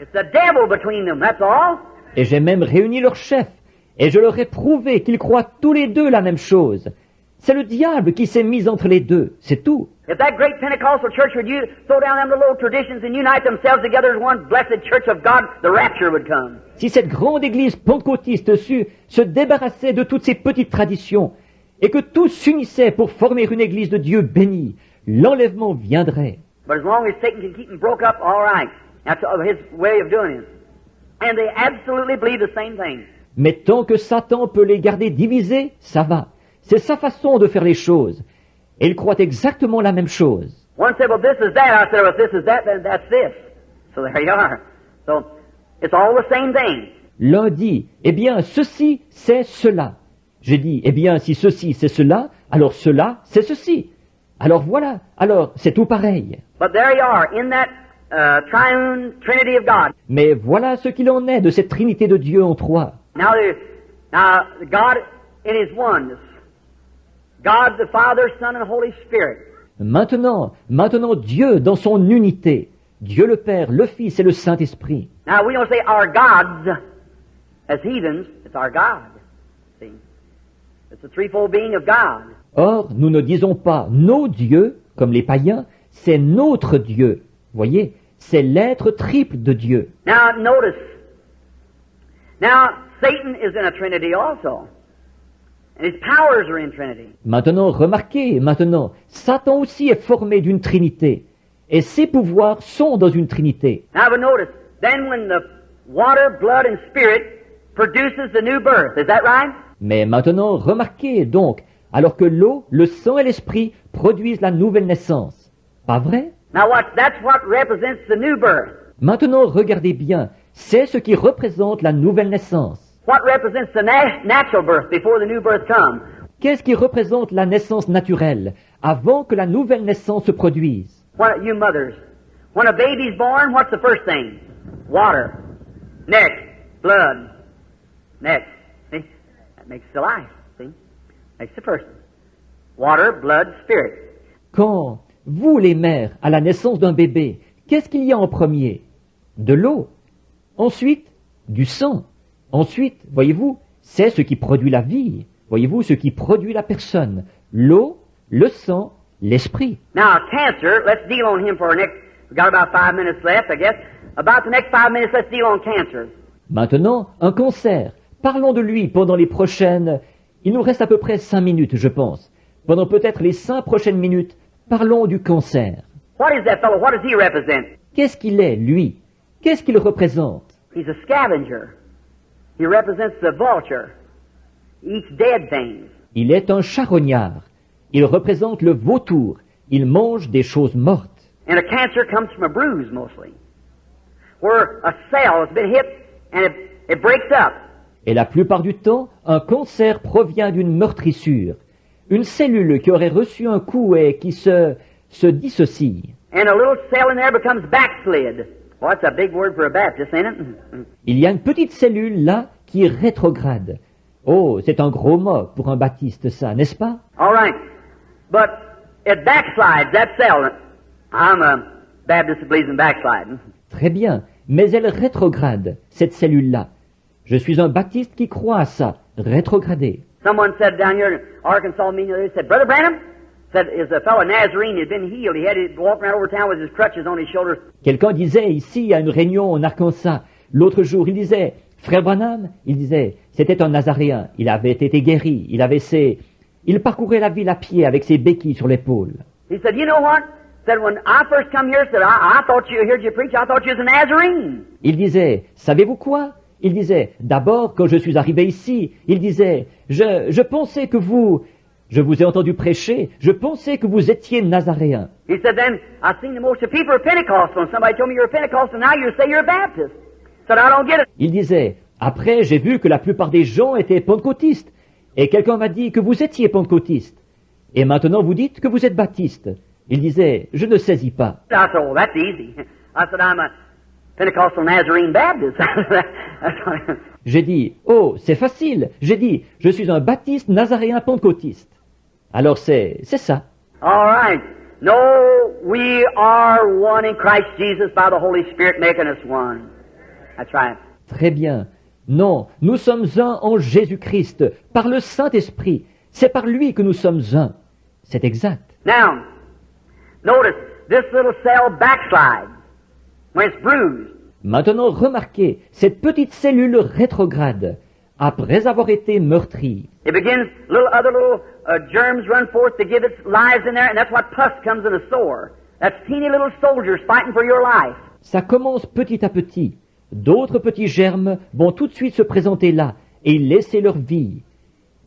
It's the devil between them, that's all. Et j'ai même réuni leurs chefs, et je leur ai prouvé qu'ils croient tous les deux la même chose. C'est le diable qui s'est mis entre les deux, c'est tout. If that great Pentecostal church would you throw down them little traditions and unite themselves together as one blessed church of God, the rapture would come. Si cette grande église pentecôtiste sut se débarrasser de toutes ces petites traditions, et que tous s'unissaient pour former une église de Dieu bénie, l'enlèvement viendrait. But as long as Satan can keep them broke up, all right. That's his way of doing it. And they absolutely believe the same thing. Mais tant que Satan peut les garder divisés, ça va. C'est sa façon de faire les choses. Et ils croient exactement la même chose. One said, well, this is that. I said, well, if this is that, then that's this. So there you are. So it's all the same thing. L'un dit, eh bien, ceci, c'est cela. J'ai dit, eh bien, si ceci, c'est cela, alors cela, c'est ceci. Alors voilà, alors c'est tout pareil. But there you are, in that triune Trinity of God. Mais voilà ce qu'il en est de cette Trinité de Dieu en trois. Now God in His oneness. God the Father, Son, and Holy Spirit. Maintenant Dieu dans son unité. Dieu le Père, le Fils et le Saint-Esprit. Now we don't say our gods as heathens, it's our God. See? It's the threefold being of God. Or, nous ne disons pas nos dieux, comme les païens, c'est notre Dieu. Voyez, c'est l'être triple de Dieu. Now notice. Now Satan is in a Trinity also. And his powers are in Trinity. Maintenant, remarquez, Satan aussi est formé d'une Trinité. Et ses pouvoirs sont dans une Trinité. Now but notice, then when the water, blood, and spirit produces the new birth, is that right? Mais maintenant, remarquez donc, alors que l'eau, le sang et l'esprit produisent la nouvelle naissance. Pas vrai? Now that's what represents the new birth. Maintenant, regardez bien, c'est ce qui représente la nouvelle naissance. What represents the natural birth before the new birth comes? Qu'est-ce qui représente la naissance naturelle, avant que la nouvelle naissance se produise? What, you mothers, when a baby's born, what's the first thing? Water. Next, blood. Next. See? That makes the life. See? Makes the person. Water, blood, spirit. Quand, vous les mères, à la naissance d'un bébé, qu'est-ce qu'il y a en premier? De l'eau. Ensuite, du sang. Ensuite, voyez-vous, c'est ce qui produit la vie. Voyez-vous, ce qui produit la personne. L'eau, le sang, l'esprit. Now, cancer, let's deal on him for our next, we've got about 5 minutes left, I guess. About the next 5 minutes, let's deal on cancer. Maintenant, un cancer. Parlons de lui pendant les prochaines... Il nous reste à peu près 5 minutes, je pense. Pendant peut-être les 5 prochaines minutes, parlons du cancer. What is that fellow? What does he represent? Qu'est-ce qu'il est, lui? Qu'est-ce qu'il représente? He's a scavenger. He represents the vulture. He eats dead things. Il est un charognard. Il représente le vautour. Il mange des choses mortes. And a cancer comes from a bruise, mostly. Where a cell has been hit and it breaks up. Et la plupart du temps, un cancer provient d'une meurtrissure. Une cellule qui aurait reçu un coup et qui se dissocie. And a little cell in there becomes backslid. Well, that's a big word for a Baptist, ain't it? Il y a une petite cellule là qui est rétrograde. Oh, c'est un gros mot pour un baptiste, ça, n'est-ce pas? All right. But it backslides, that cell. I'm a Baptist that believes in backsliding. Très bien, mais elle rétrograde, cette cellule-là. Je suis un baptiste qui croit à ça, rétrograder. Someone said down here in Arkansas meeting the other day, said, Brother Branham, said is a fellow Nazarene had been healed. He had to walk around over town with his crutches on his shoulders. Quelqu'un disait ici à une réunion en Arkansas, l'autre jour, il disait, Frère Branham, il disait, c'était un Nazaréen, il avait été guéri, il parcourait la ville à pied avec ses béquilles sur l'épaule. He said, you know what? Said when I first come here, said I thought you heard you preach. I thought you was a Nazarene. Il disait, savez-vous quoi? Il disait, d'abord, quand je suis arrivé ici, il disait, je pensais que je vous ai entendu prêcher, je pensais que vous étiez Nazaréen. He said, then I seen the most of people are Pentecostal, and somebody told me you're a Pentecostal, now you say you're a Baptist. Said, I don't get it. Il disait, après, j'ai vu que la plupart des gens étaient pentecôtistes, et quelqu'un m'a dit que vous étiez pentecôtiste, et maintenant vous dites que vous êtes baptiste. Il disait, je ne saisis pas. I said, oh, that's easy. I said, I'm a Pentecostal Nazarene Baptist. J'ai dit, oh, c'est facile. J'ai dit, je suis un baptiste nazaréen pentecôtiste. Alors c'est ça. All right. No, we are one in Christ Jesus by the Holy Spirit making us one. That's right. Très bien. Non, nous sommes un en Jésus-Christ, par le Saint-Esprit. C'est par lui que nous sommes un. C'est exact. Now, notice, this little cell backslides when it's bruised. Maintenant, remarquez, cette petite cellule rétrograde, après avoir été meurtrie. It begins, other little germs run forth to give its lives in there, and that's what pus comes in a sore. That's teeny little soldiers fighting for your life. Ça commence petit à petit. D'autres petits germes vont tout de suite se présenter là et laisser leur vie.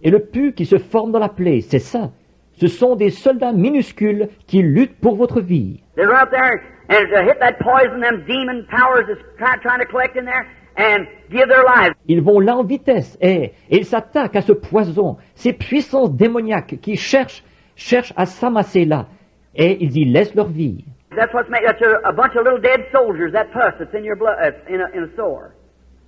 Et le pus qui se forme dans la plaie, c'est ça. Ce sont des soldats minuscules qui luttent pour votre vie. They run up there and hit that poison, them demon powers is trying to collect in there and give their lives. Ils vont là en vitesse et ils s'attaquent à ce poison, ces puissances démoniaques qui cherchent à s'amasser là et ils y laissent leur vie. That's a bunch of little dead soldiers, that pus that's in your blood, in a sore.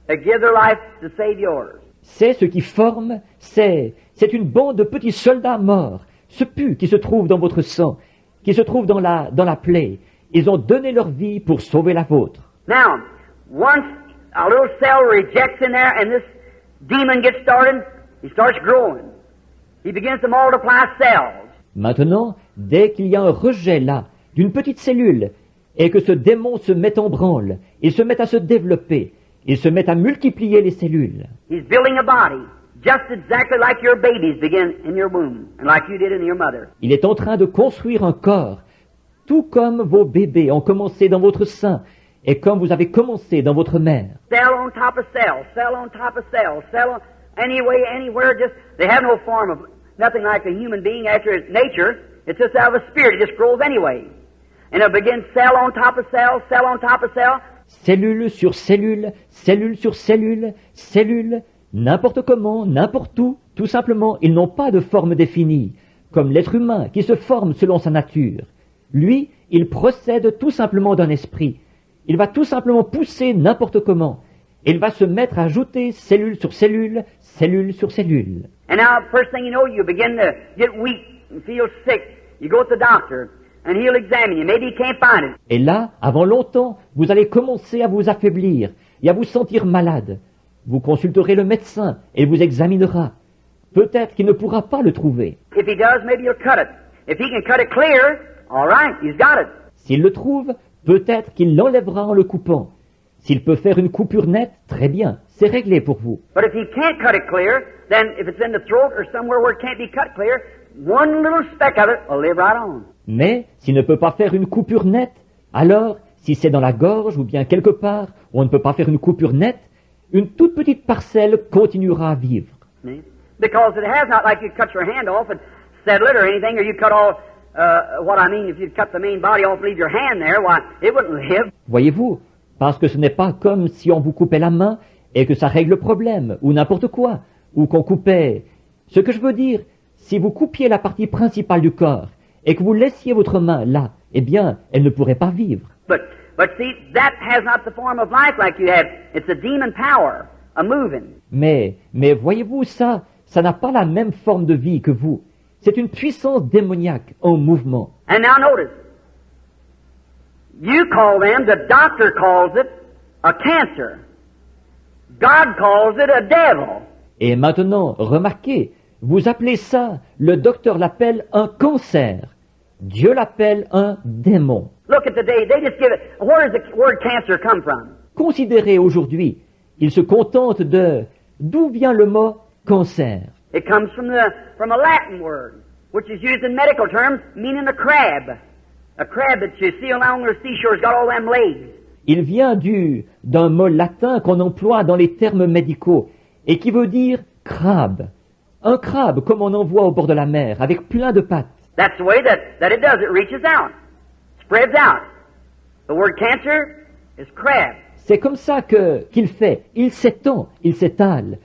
They give their life to save yours. C'est ce qui forme, c'est une bande de petits soldats morts. Ce pus qui se trouve dans votre sang, qui se trouve dans la plaie, ils ont donné leur vie pour sauver la vôtre. Now, once a little cell rejects in there and this demon gets started, he starts growing. He begins to multiply cells. Maintenant, dès qu'il y a un rejet là, d'une petite cellule, et que ce démon se met en branle, il se met à se développer, il se met à multiplier les cellules. He's building a body. Just exactly like your babies begin in your womb, and like you did in your mother. Il est en train de construire un corps, tout comme vos bébés ont commencé dans votre sein, et comme vous avez commencé dans votre mère. Cell on top of cell, cell on top of cell, cell on, anywhere, just, they have no form of, nothing like a human being after its nature. It's just out of a spirit, it just grows anyway. And it begins cell on top of cell, cell on top of cell. Cellule sur cellule, cellule sur cellule, cellule, n'importe comment, n'importe où, tout simplement, ils n'ont pas de forme définie, comme l'être humain qui se forme selon sa nature. Lui, il procède tout simplement d'un esprit. Il va tout simplement pousser n'importe comment. Il va se mettre à ajouter cellule sur cellule, cellule sur cellule. And now, first thing you know, you begin to get weak and feel sick. You go to the doctor, and he'll examine you. Maybe he can't find it. Et là, avant longtemps, vous allez commencer à vous affaiblir et à vous sentir malade. Vous consulterez le médecin et il vous examinera. Peut-être qu'il ne pourra pas le trouver. If he does, maybe he'll cut it. If he can cut it clear, all right, he's got it. S'il le trouve, peut-être qu'il l'enlèvera en le coupant. S'il peut faire une coupure nette, très bien, c'est réglé pour vous. But if he can't cut it clear, then if it's in the throat or somewhere where it can't be cut clear, one little speck of it will live right on. Mais s'il ne peut pas faire une coupure nette, alors, si c'est dans la gorge ou bien quelque part où on ne peut pas faire une coupure nette, une toute petite parcelle continuera à vivre. Because it has not like you cut your hand off and settle it or anything, or you cut all, if you cut the main body off and leave your hand there, why, it wouldn't live. Voyez-vous, parce que ce n'est pas comme si on vous coupait la main et que ça règle le problème, ou n'importe quoi, ou qu'on coupait. Ce que je veux dire, si vous coupiez la partie principale du corps et que vous laissiez votre main là, eh bien, elle ne pourrait pas vivre. But see, that has not the form of life like you have. It's a demon power, a moving. Mais voyez-vous ça n'a pas la même forme de vie que vous. C'est une puissance démoniaque en mouvement. And now notice, you call them, the doctor calls it, a cancer. God calls it a devil. Et maintenant, remarquez, Vous appelez ça, le docteur l'appelle un cancer. Dieu l'appelle un démon. Look at the day. They just give it. Where does the word cancer come from? Considérez aujourd'hui, il se contente de d'où vient le mot cancer. It comes from a Latin word, which is used in medical terms, meaning a crab. A crab that you see along the seashore has got all them legs. Il vient d'un mot latin qu'on emploie dans les termes médicaux et qui veut dire crabe. Un crabe comme on en voit au bord de la mer, avec plein de pattes. That's the way that it does. It reaches out, spreads out. The word cancer is crab. C'est comme ça qu'il fait. Il s'étend, il s'étale.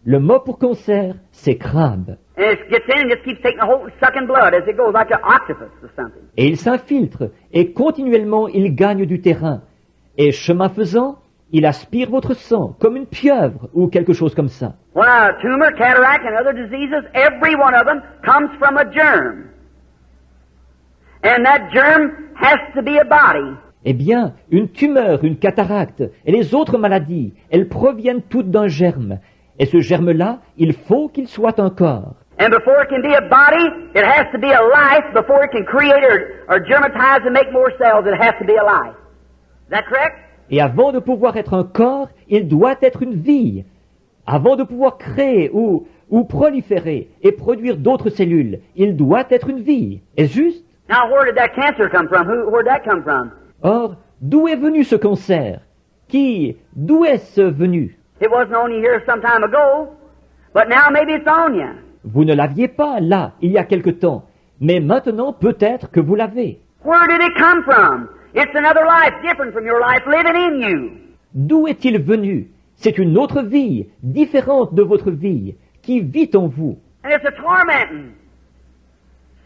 Le mot pour cancer, c'est crabe. And it gets in and just keeps taking a whole sucking blood as it goes, like an octopus or something. Et il s'infiltre, et continuellement il gagne du terrain. Et chemin faisant, il aspire votre sang, comme une pieuvre, ou quelque chose comme ça. Well, a tumor, cataract, and other diseases, every one of them comes from a germ. And that germ has to be a body. Eh bien, une tumeur, une cataracte, et les autres maladies, elles proviennent toutes d'un germe. Et ce germe-là, il faut qu'il soit un corps. And before it can be a body, it has to be a life. Before it can create or germatize and make more cells, it has to be a life. Is that correct? Et avant de pouvoir être un corps, il doit être une vie. Avant de pouvoir créer ou proliférer et produire d'autres cellules, il doit être une vie. Est-ce juste? Now, where did that cancer come from? Where did that come from? Or, d'où est venu ce cancer? D'où est-ce venu? It wasn't on you here some time ago, but now maybe it's on you. Vous ne l'aviez pas là, il y a quelque temps, mais maintenant peut-être que vous l'avez. Where did it come from? It's another life different from your life living in you. D'où est-il venu? C'est une autre vie, différente de votre vie, qui vit en vous. And it's a tormenting,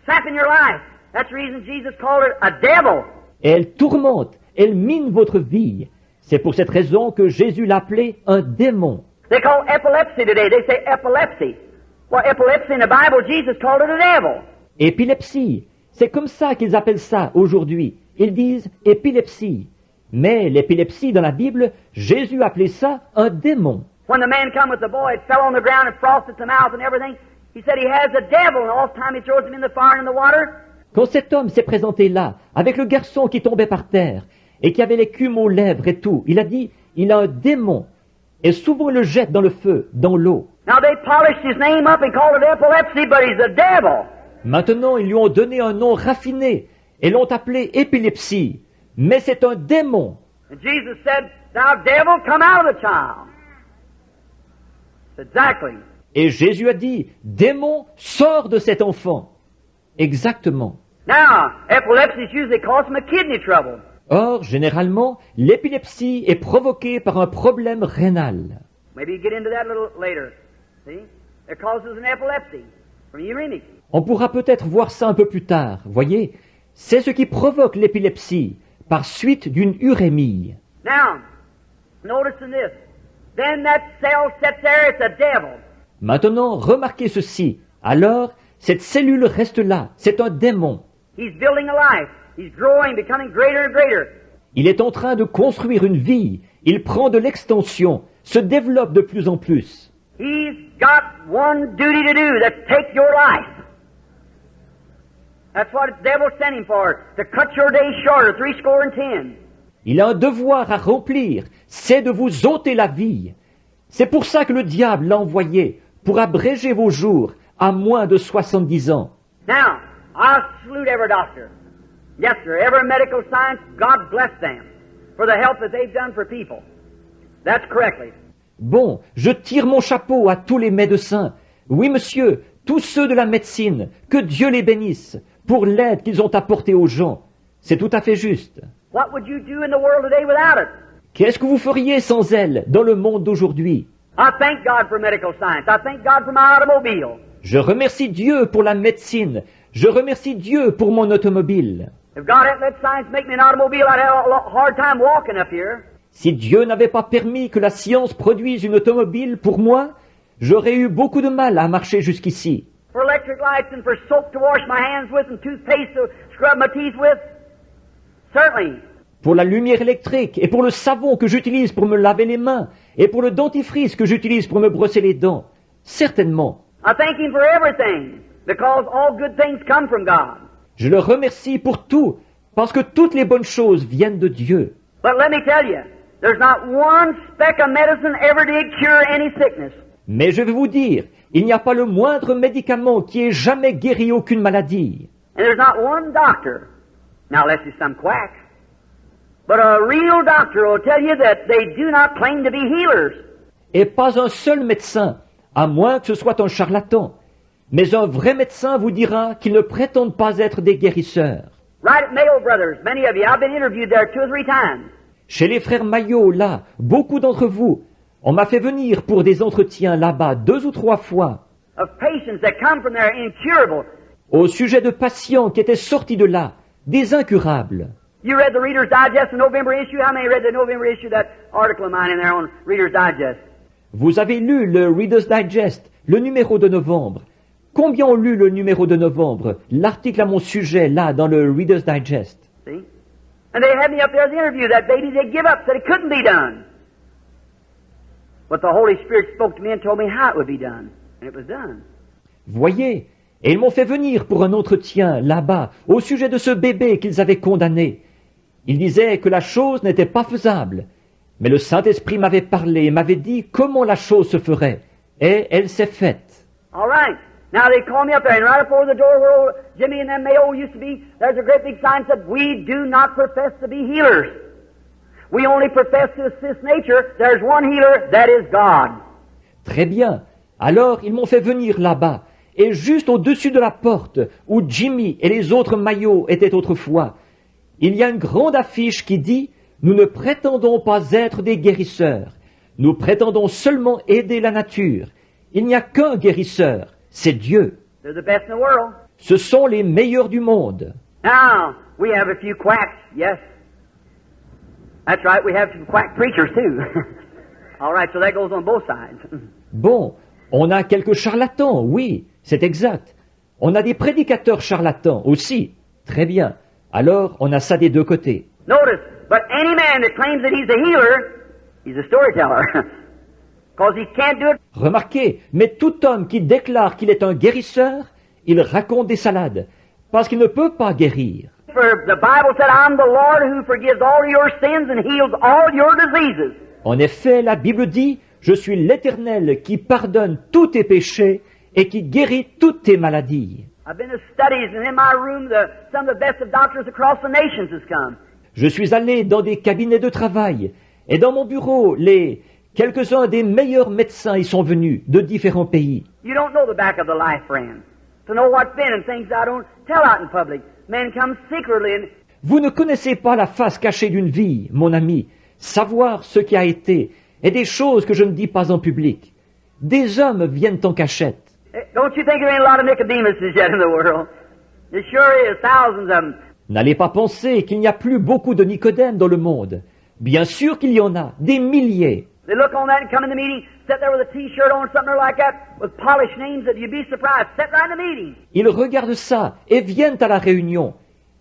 sapping your life. That's the reason Jesus called it a devil. Et elle tourmente, elle mine votre vie. C'est pour cette raison que Jésus l'appelait un démon. They call epilepsy today. They say epilepsy. Well, epilepsy in the Bible, Jesus called it a devil. Épilepsie, c'est comme ça qu'ils appellent ça aujourd'hui. Ils disent épilepsie. Mais l'épilepsie dans la Bible, Jésus appelait ça un démon. When the man come with the boy, it fell on the ground and frosted the mouth and everything. He said he has a devil, and all the time he throws him in the fire and in the water. Quand cet homme s'est présenté là, avec le garçon qui tombait par terre, et qui avait l'écume aux lèvres et tout, il a dit, il a un démon. Et souvent il le jette dans le feu, dans l'eau. Now they polished his name up and called it epilepsy, but he's a devil. Maintenant, ils lui ont donné un nom raffiné, et l'ont appelé épilepsie. Mais c'est un démon. And Jesus said, "Thou devil, come out of the child." Exactly. Et Jésus a dit, démon, sors de cet enfant. Exactement. Now, epilepsy is usually caused from a kidney trouble. Or, généralement, l'épilepsie est provoquée par un problème rénal. Maybe you get into that a little later. See? It causes an epilepsy from uremic. On pourra peut-être voir ça un peu plus tard, voyez. C'est ce qui provoque l'épilepsie, par suite d'une urémie. Now, notice in this. Then that cell sits there, it's a devil. Maintenant, remarquez ceci. Alors, cette cellule reste là, c'est un démon. He's building a life. He's growing, becoming greater and greater. Il est en train de construire une vie. Il prend de l'extension, se développe de plus en plus. He's got one duty to do, that's take your life. That's what the devil sent him for, to cut your days shorter, 70. Il a un devoir à remplir, c'est de vous ôter la vie. C'est pour ça que le diable l'a envoyé, pour abréger vos jours à moins de 70 ans. Now, I salute every doctor. Yes, sir, every medical science, God bless them for the help that they've done for people. That's correctly. Bon, je tire mon chapeau à tous les médecins. Oui, monsieur, tous ceux de la médecine, que Dieu les bénisse pour l'aide qu'ils ont apportée aux gens. C'est tout à fait juste. What would you do in the world today without it? Qu'est-ce que vous feriez sans elle dans le monde d'aujourd'hui? I thank God for medical science. I thank God for my automobile. Je remercie Dieu pour la médecine. Je remercie Dieu pour mon automobile. If God hadn't let science make me an automobile, I'd have a hard time walking up here. Si Dieu n'avait pas permis que la science produise une automobile pour moi, j'aurais eu beaucoup de mal à marcher jusqu'ici. For electric lights and for soap to wash my hands with and toothpaste to scrub my teeth with, certainly. Pour la lumière électrique et pour le savon que j'utilise pour me laver les mains et pour le dentifrice que j'utilise pour me brosser les dents, certainement. I thank Him for everything, because all good things come from God. Je le remercie pour tout, parce que toutes les bonnes choses viennent de Dieu. But let me tell you, there's not one speck of medicine ever did cure any sickness. Mais je vais vous dire, il n'y a pas le moindre médicament qui ait jamais guéri aucune maladie. And there's not one doctor, now unless he's some quack, but a real doctor will tell you that they do not claim to be healers. Et pas un seul médecin, à moins que ce soit un charlatan. Mais un vrai médecin vous dira qu'ils ne prétendent pas être des guérisseurs. Right at Mayo Brothers, many of you, I've been interviewed there 2 or 3 times. Chez les frères Maillot, là, beaucoup d'entre vous, on m'a fait venir pour des entretiens là-bas 2 ou 3 fois, Of patients that come from there incurable. au sujet de patients qui étaient sortis de là, des incurables. You read the Reader's Digest, the November issue? How many read the November issue, that article of mine in there on Reader's Digest? Vous avez lu le Reader's Digest, le numéro de novembre. Combien ont lu le numéro de novembre, l'article à mon sujet, là, dans le Reader's Digest? See? And they had me up there as the interview. That baby, they give up, said it couldn't be done. But the Holy Spirit spoke to me and told me how it would be done. And it was done. Voyez, et ils m'ont fait venir pour un entretien là-bas au sujet de ce bébé qu'ils avaient condamné. Ils disaient que la chose n'était pas faisable, mais le Saint-Esprit m'avait parlé et m'avait dit comment la chose se ferait, et elle s'est faite. All right. Now they called me up there, and right up over the door where old Jimmy and them Mayo used to be, there's a great big sign that said, "We do not profess to be healers. We only profess to assist nature. There's one healer, that is God." Très bien. Alors ils m'ont fait venir là-bas, et juste au-dessus de la porte, où Jimmy et les autres Maillots étaient autrefois, il y a une grande affiche qui dit « Nous ne prétendons pas être des guérisseurs. Nous prétendons seulement aider la nature. Il n'y a qu'un guérisseur, c'est Dieu. They're the best in the world. Ce sont les meilleurs du monde. » Now, we have a few quacks, yes. That's right, we have some quack preachers too. All right, so that goes on both sides. Bon, on a quelques charlatans, oui, c'est exact. On a des prédicateurs charlatans aussi. Très bien. Alors, on a ça des deux côtés. Notice, but any man that claims that he's a healer, he's a storyteller. Because he can't do it. Remarquez, mais tout homme qui déclare qu'il est un guérisseur, il raconte des salades, parce qu'il ne peut pas guérir. For the Bible said, "I'm the Lord who forgives all your sins and heals all your diseases." En effet, la Bible dit, « Je suis l'Éternel qui pardonne tous tes péchés et qui guérit toutes tes maladies. I've been to studies, and in my room, some of the best of doctors across the nations has come. Je suis allé dans des cabinets de travail, et dans mon bureau, quelques-uns des meilleurs médecins y sont venus de différents pays. You don't know the back of the life, friend. To know what's been and things I don't tell out in public. Men come secretly and Vous ne connaissez pas la face cachée d'une vie, mon ami, savoir ce qui a été, et des choses que je ne dis pas en public. Des hommes viennent en cachette. don't you think there ain't a lot of Nicodemuses yet in the world? There sure is, thousands of them. N'allez pas penser qu'il n'y a plus beaucoup de Nicodème dans le monde. Bien sûr qu'il y en a, des milliers. They look on that and come in the meeting, sit there with a T-shirt on, something like that, with polished names that you'd be surprised. Sit right in the meeting. Ils regardent ça et viennent à la réunion.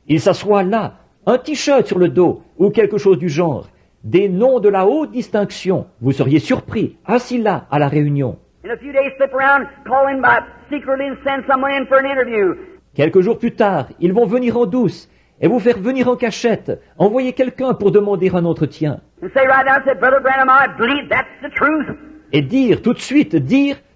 Ils s'assoient là, un t-shirt sur le dos ou quelque chose du genre. Des noms de la haute distinction. Vous seriez surpris, assis là à la réunion. In a few days, slip around, call in by secretly and send someone in for an interview. Quelques jours plus tard, ils vont venir en douce et vous faire venir en cachette, envoyer quelqu'un pour demander un entretien. And say right now, say, Brother Branham, I believe that's the truth. Et dire tout de suite,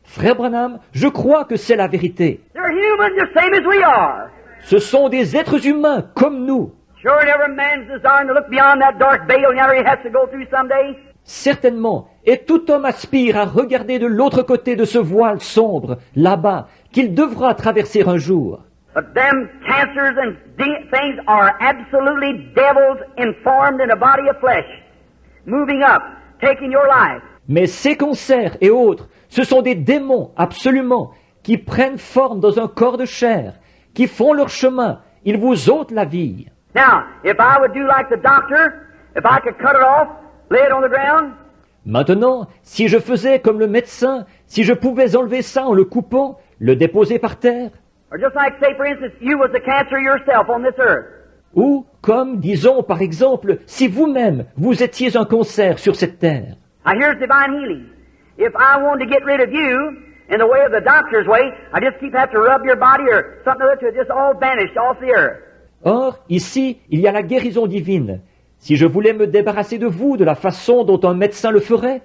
Frère Branham, je crois que c'est la vérité. They're human, the same as we are. Ce sont des êtres humains comme nous. Sure, and every man's desiring to look beyond that dark veil yonder he has to go through someday. Certainement, et tout homme aspire à regarder de l'autre côté de ce voile sombre, là-bas, qu'il devra traverser un jour. But them cancers and things are absolutely devils informed in a body of flesh, moving up, taking your life. Mais ces cancers et autres, ce sont des démons, absolument, qui prennent forme dans un corps de chair, qui font leur chemin, ils vous ôtent la vie. Now, if I would do like the doctor, if I could cut it off, lay it on the ground, Maintenant, si je faisais comme le médecin, si je pouvais enlever ça en le coupant, le déposer par terre, or just like, say, for instance, you was the cancer yourself on this earth, ou comme, disons, par exemple, si vous-même, vous étiez un cancer sur cette terre. now here's divine healing. If I wanted to get rid of you, in the way of the doctor's way, I just keep have to rub your body or something or other till it just all vanished off the earth. Or, ici, il y a la guérison divine. Si je voulais me débarrasser de vous de la façon dont un médecin le ferait,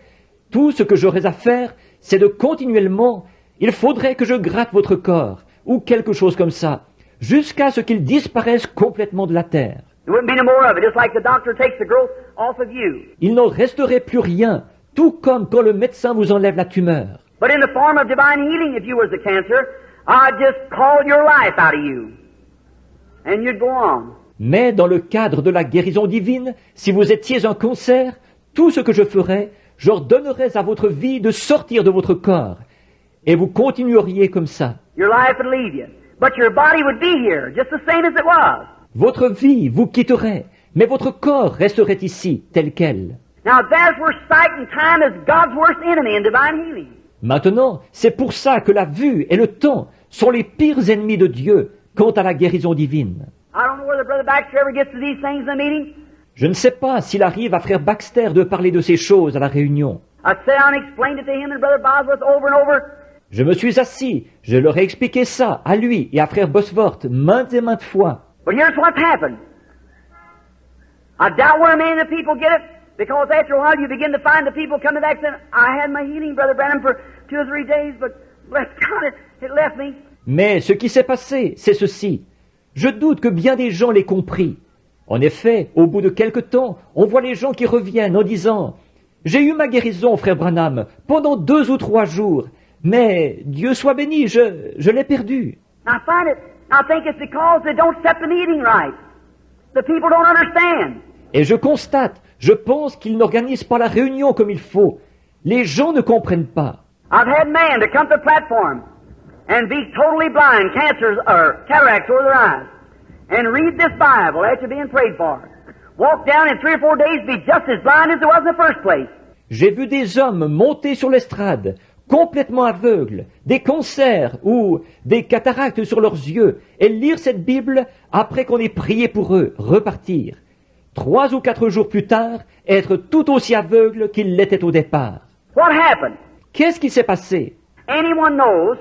tout ce que j'aurais à faire, c'est de continuellement, il faudrait que je gratte votre corps, ou quelque chose comme ça, jusqu'à ce qu'il disparaisse complètement de la terre. There wouldn't be no more of it, just like the doctor takes the growth off of you. Il n'en resterait plus rien, tout comme quand le médecin vous enlève la tumeur. But in the form of divine healing, if you was the cancer, I'd just call your life out of you. And you'd go on. Mais dans le cadre de la guérison divine, si vous étiez un cancer, tout ce que je ferais, j'ordonnerais à votre vie de sortir de votre corps. Et vous continueriez comme ça. Your life would leave you. But your body would be here, just the same as it was. Votre vie vous quitterait, mais votre corps resterait ici, tel quel. Now there's where sight and time is God's worst enemy in divine healing. Maintenant, c'est pour ça que la vue et le temps sont les pires ennemis de Dieu quant à la guérison divine. I don't know whether Brother Baxter ever gets to these things in the meeting. Je ne sais pas s'il arrive à frère Baxter de parler de ces choses à la réunion. I sat down and explained it to him and Brother Bosworth over and over. Je me suis assis, je leur ai expliqué ça à lui et à frère Bosworth maintes et maintes fois. But here's what's happened. I doubt where many of the people get it, because after a while you begin to find the people coming back saying, I had my healing, Brother Branham, for 2 or 3 days, but bless God, it left me. Mais ce qui s'est passé, c'est ceci. Je doute que bien des gens l'aient compris. En effet, au bout de quelque temps, on voit les gens qui reviennent en disant « J'ai eu ma guérison, frère Branham, pendant 2 ou 3 jours, mais Dieu soit béni, je l'ai perdu. » I think it's because they don't set the meeting right. The people don't understand. Et je constate, je pense qu'ils n'organisent pas la réunion comme il faut. Les gens ne comprennent pas. I've had men to come to the platform and be totally blind, cancers or cataracts over their eyes, and read this Bible after being prayed for. Walk down in 3 or 4 days, be just as blind as they was in the first place. J'ai vu des hommes monter sur l'estrade, complètement aveugles, des cancers ou des cataractes sur leurs yeux, et lire cette Bible après qu'on ait prié pour eux, repartir. 3 ou 4 jours plus tard, être tout aussi aveugles qu'ils l'étaient au départ. What happened? Qu'est-ce qui s'est passé? Anyone knows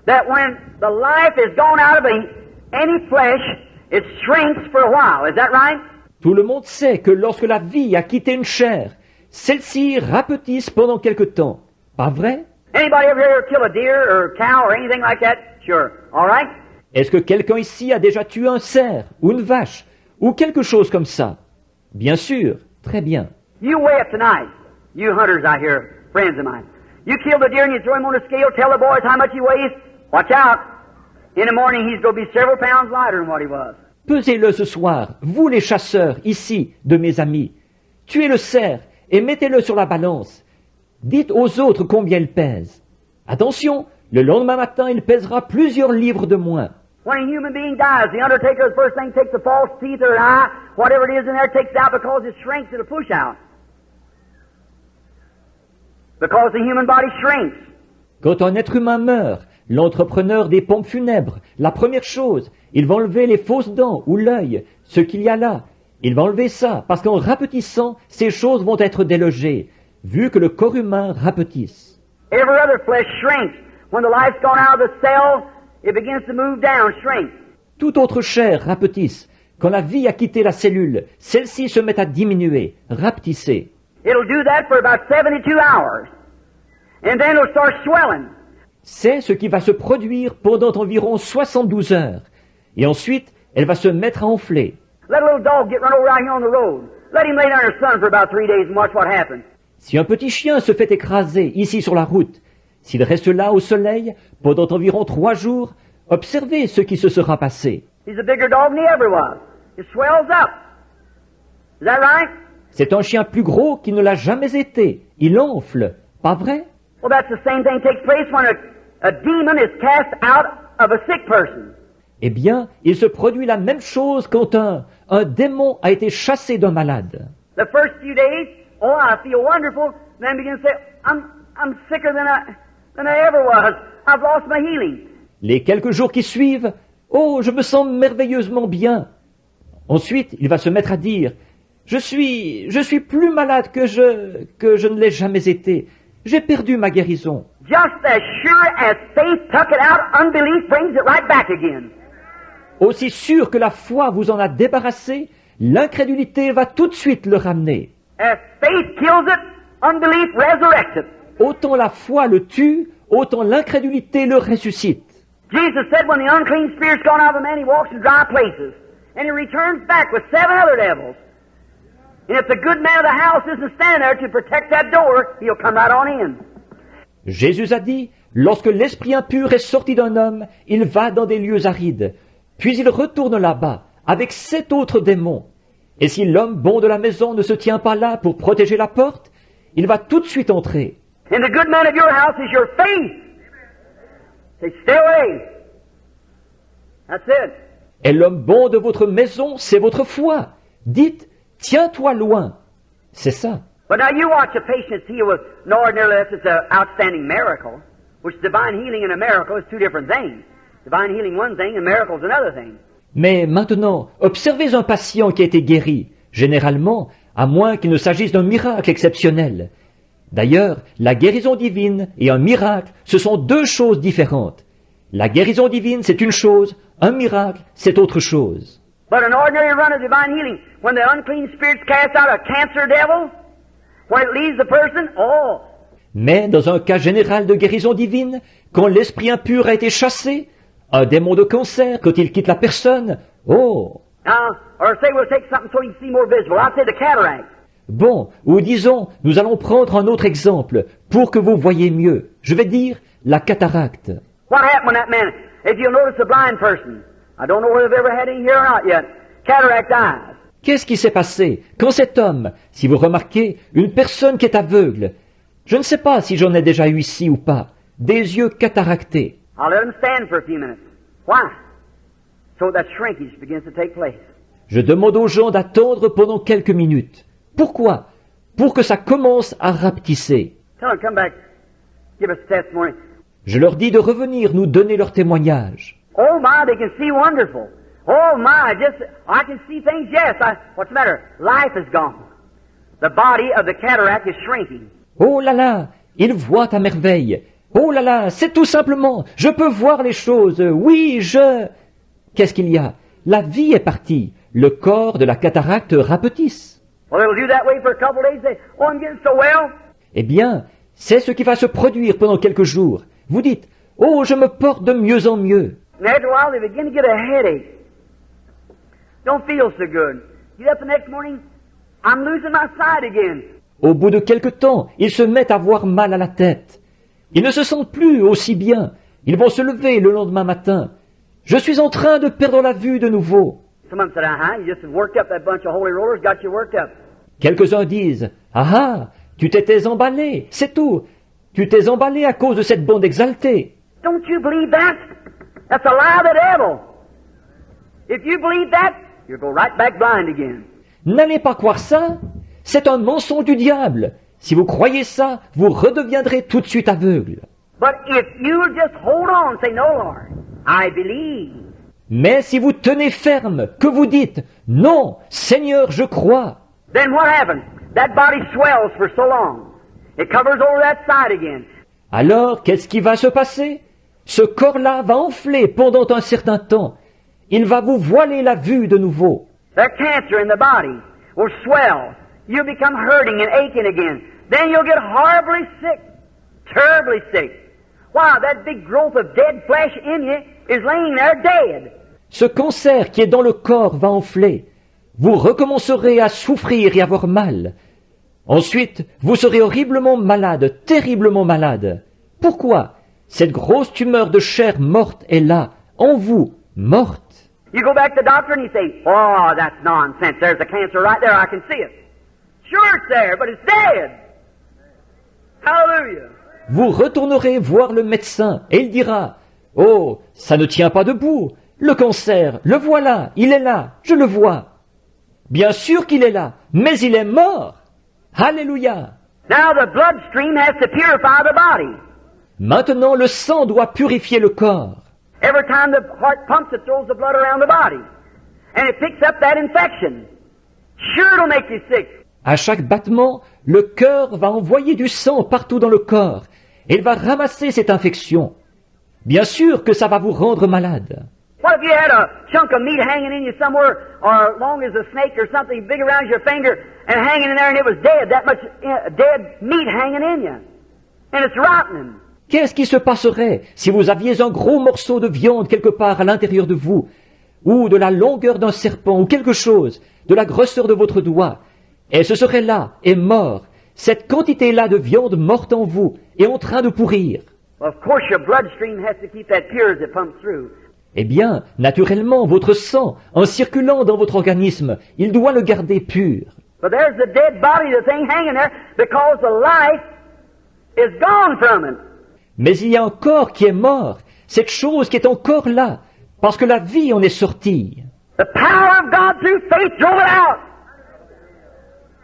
that when the life is gone out of any flesh, it shrinks for a while. Is that right? Tout le monde sait que lorsque la vie a quitté une chair, celle-ci rapetisse pendant quelque temps. Pas vrai? Anybody ever here kill a deer or a cow or anything like that? Sure. All right? Est-ce que quelqu'un ici a déjà tué un cerf ou une vache ou quelque chose comme ça? Bien sûr. Très bien. You weigh up tonight. You hunters out here, friends of mine. You kill the deer and you throw him on a scale, tell the boys how much he weighs. Watch out. In the morning he's going to be several pounds lighter than what he was. Pesez-le ce soir, vous les chasseurs, ici, de mes amis. Tuez le cerf et mettez-le sur la balance. Dites aux autres combien il pèse. Attention, le lendemain matin, il pèsera plusieurs livres de moins. When a human being dies, the undertaker, the first thing, takes the false teeth or an eye, whatever it is in there, takes it out because it shrinks, it'll push out. Because the human body shrinks. Quand un être humain meurt, l'entrepreneur des pompes funèbres, la première chose, il va enlever les fausses dents ou l'œil, ce qu'il y a là. Il va enlever ça, parce qu'en rapetissant, ces choses vont être délogées, vu que le corps humain rapetisse. Every other flesh shrinks. When the life's gone out of the cell, it begins to move down, shrink. Toute autre chair rapetisse. Quand la vie a quitté la cellule, celle-ci se met à diminuer, rapetisser. It'll do that for about 72 hours. And then it'll start swelling. C'est ce qui va se produire pendant environ 72 heures. Et ensuite, elle va se mettre à enfler. Let a little dog get run over out here on the road. Let him lay down in the sun for about 3 days and watch what happens. Si un petit chien se fait écraser ici sur la route, s'il reste là au soleil pendant environ 3 jours, observez ce qui se sera passé. He's a bigger dog than he ever was. It swells up. Is that right? C'est un chien plus gros qu'il ne l'a jamais été. Il enfle. Pas vrai? Well, that's the same thing takes place when a demon is cast out of a sick person. Eh bien, il se produit la même chose quand un démon a été chassé d'un malade. The first few days, oh, I feel wonderful. Then begin to say, I'm sicker than I ever was. I've lost my healing. Les quelques jours qui suivent, oh, je me sens merveilleusement bien. Ensuite, il va se mettre à dire, je suis plus malade que je ne l'ai jamais été. J'ai perdu ma guérison. Just as sure as faith took it out, unbelief brings it right back again. Aussi sûr que la foi vous en a débarrassé, l'incrédulité va tout de suite le ramener. As faith kills it, unbelief resurrects it. Autant la foi le tue, autant l'incrédulité le ressuscite. Jesus said when the unclean spirit's gone out of a man, he walks in dry places. And he returns back with 7 other devils. And if the good man of the house isn't standing there to protect that door, he'll come right on in. Jésus a dit, lorsque l'esprit impur est sorti d'un homme, il va dans des lieux arides. Puis il retourne là-bas, avec 7 autres démons. Et si l'homme bon de la maison ne se tient pas là pour protéger la porte, il va tout de suite entrer. And the good man of your house is your faith. Say, stay away. That's it. Et l'homme bon de votre maison, c'est votre foi. Dites, tiens-toi loin. C'est ça. But now you watch a patient healed with an ordinary unless it's an outstanding miracle, which divine healing and a miracle is 2 different things. Divine healing one thing and miracle is another thing. Mais maintenant, observez un patient qui a été guéri, généralement, à moins qu'il ne s'agisse d'un miracle exceptionnel. D'ailleurs, la guérison divine et un miracle, ce sont 2 choses différentes. La guérison divine, c'est une chose, un miracle, c'est autre chose. But an ordinary run of divine healing, when the unclean spirits cast out a cancer devil, when it leaves the person, oh. Mais dans un cas général de guérison divine, quand l'esprit impur a été chassé, un démon de cancer, quand il quitte la personne, oh. Now, or say we'll take something so you can see more visible. I'll say the cataract. Bon, ou disons, nous allons prendre un autre exemple, pour que vous voyez mieux. Je vais dire la cataracte. What happened when that man, if you'll notice a blind person, I don't know whether they've ever had any here or not yet, cataract eyes. Qu'est-ce qui s'est passé quand cet homme, si vous remarquez, une personne qui est aveugle, je ne sais pas si j'en ai déjà eu ici ou pas, des yeux cataractés. I'll let them stand for a few minutes. Why? So that shrinkage begins to take place. Je demande aux gens d'attendre pendant quelques minutes. Pourquoi? Pour que ça commence à rapetisser. Tell them, come back, give us a testimony. Je leur dis de revenir nous donner leur témoignage. Oh my, they can see wonderful. Oh my, I can see things, yes. What's the matter? Life is gone. The body of the cataract is shrinking. Oh là là, ils voient à merveille. Oh là là, c'est tout simplement, je peux voir les choses. Oui, Qu'est-ce qu'il y a? La vie est partie. Le corps de la cataracte rapetisse. Well, it'll do that way for a couple of days. Say, oh, I'm getting so well. Eh bien, c'est ce qui va se produire pendant quelques jours. Vous dites, oh, je me porte de mieux en mieux. And after a while, they begin to get a headache. Don't feel so good. Get up the next morning, I'm losing my sight again. Au bout de quelque temps, ils se mettent à avoir mal à la tête. Ils ne se sentent plus aussi bien. Ils vont se lever le lendemain matin. Je suis en train de perdre la vue de nouveau. Someone said, you just worked up that bunch of holy rollers, got you worked up. Quelques-uns disent, tu t'étais emballé, c'est tout. Tu t'es emballé à cause de cette bande exaltée. Don't you believe that? That's a lie of the devil. If you believe that, you'll go right back blind again. N'allez pas croire ça. C'est un mensonge du diable. Si vous croyez ça, vous redeviendrez tout de suite aveugle. But if you'll just hold on and say, no, Lord, I believe. Mais si vous tenez ferme, que vous dites, non, Seigneur, je crois. Then what happens? That body swells for so long. It covers over that side again. Alors, qu'est-ce qui va se passer? Ce corps-là va enfler pendant un certain temps. Il va vous voiler la vue de nouveau. That cancer in the body will swell. You'll become hurting and aching again. Then you'll get horribly sick, terribly sick. Wow, that big growth of dead flesh in you is laying there dead. Ce cancer qui est dans le corps va enfler. Vous recommencerez à souffrir et avoir mal. Ensuite, vous serez horriblement malade, terriblement malade. Pourquoi? Cette grosse tumeur de chair morte est là, en vous, morte. You go back to the doctor and you say, oh, that's nonsense. There's a cancer right there. I can see it. Sure it's there, but it's dead. Hallelujah. Vous retournerez voir le médecin et il dira, oh, ça ne tient pas debout. Le cancer, le voilà, il est là, je le vois. Bien sûr qu'il est là, mais il est mort. Alléluia. Now the bloodstream has to purify the body. Maintenant, le sang doit purifier le corps. Every time the heart pumps, it throws the blood around the body. And it picks up that infection. Sure it'll make you sick. À chaque battement, le cœur va envoyer du sang partout dans le corps. et il va ramasser cette infection. Bien sûr que ça va vous rendre malade. What if you had a chunk of meat hanging in you somewhere, or long as a snake or something big around your finger, and hanging in there and it was dead, that much dead meat hanging in you, and it's rotting. Qu'est-ce qui se passerait si vous aviez un gros morceau de viande quelque part à l'intérieur de vous, ou de la longueur d'un serpent, ou quelque chose, de la grosseur de votre doigt, et ce serait là, et mort, cette quantité-là de viande morte en vous, et en train de pourrir? Well, of course your bloodstream has to keep that pure as it pumps through. Eh bien, naturellement, votre sang, en circulant dans votre organisme, il doit le garder pur. But there's the dead body, the thing hanging there, because the life is gone from it. Mais il y a un corps qui est mort, cette chose qui est encore là, parce que la vie en est sortie. The power of God through faith drove it out.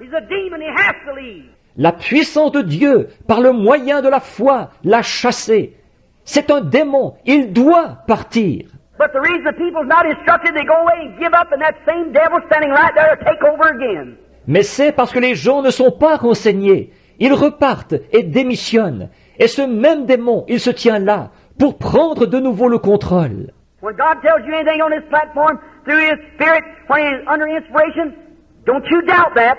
He's a demon, he has to leave. La puissance de Dieu, par le moyen de la foi, l'a chassé. C'est un démon, il doit partir. But the reason the people's not instructed, they go away and give up, and that same devil standing right there to take over again. Mais c'est parce que les gens ne sont pas renseignés. Ils repartent et démissionnent. Et ce même démon, il se tient là, pour prendre de nouveau le contrôle. When God tells you anything on this platform, through His Spirit, when He's under inspiration, don't you doubt that,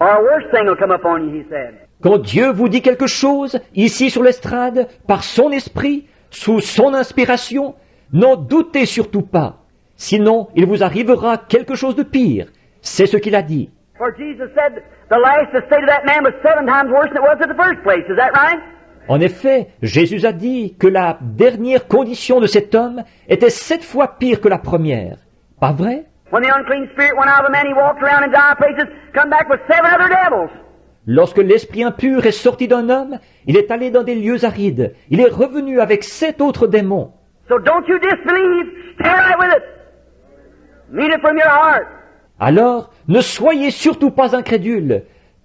or a worse thing will come upon you, He said. Quand Dieu vous dit quelque chose, ici sur l'estrade, par son esprit, sous son inspiration, n'en doutez surtout pas. Sinon, il vous arrivera quelque chose de pire. C'est ce qu'il a dit. For Jesus said the last state of that man was 7 times worse than it was at the first place. Is that right? En effet, Jésus a dit que la dernière condition de cet homme était 7 fois pire que la première. Pas vrai? When the unclean spirit went out of a man, he walked around in dire places, come back with 7 other devils. Lorsque l'esprit impur est sorti d'un homme, il est allé dans des lieux arides. Il est revenu avec 7 autres démons. So don't you disbelieve, stay right with it. Mean it from your heart. Alors, ne soyez surtout pas incrédules.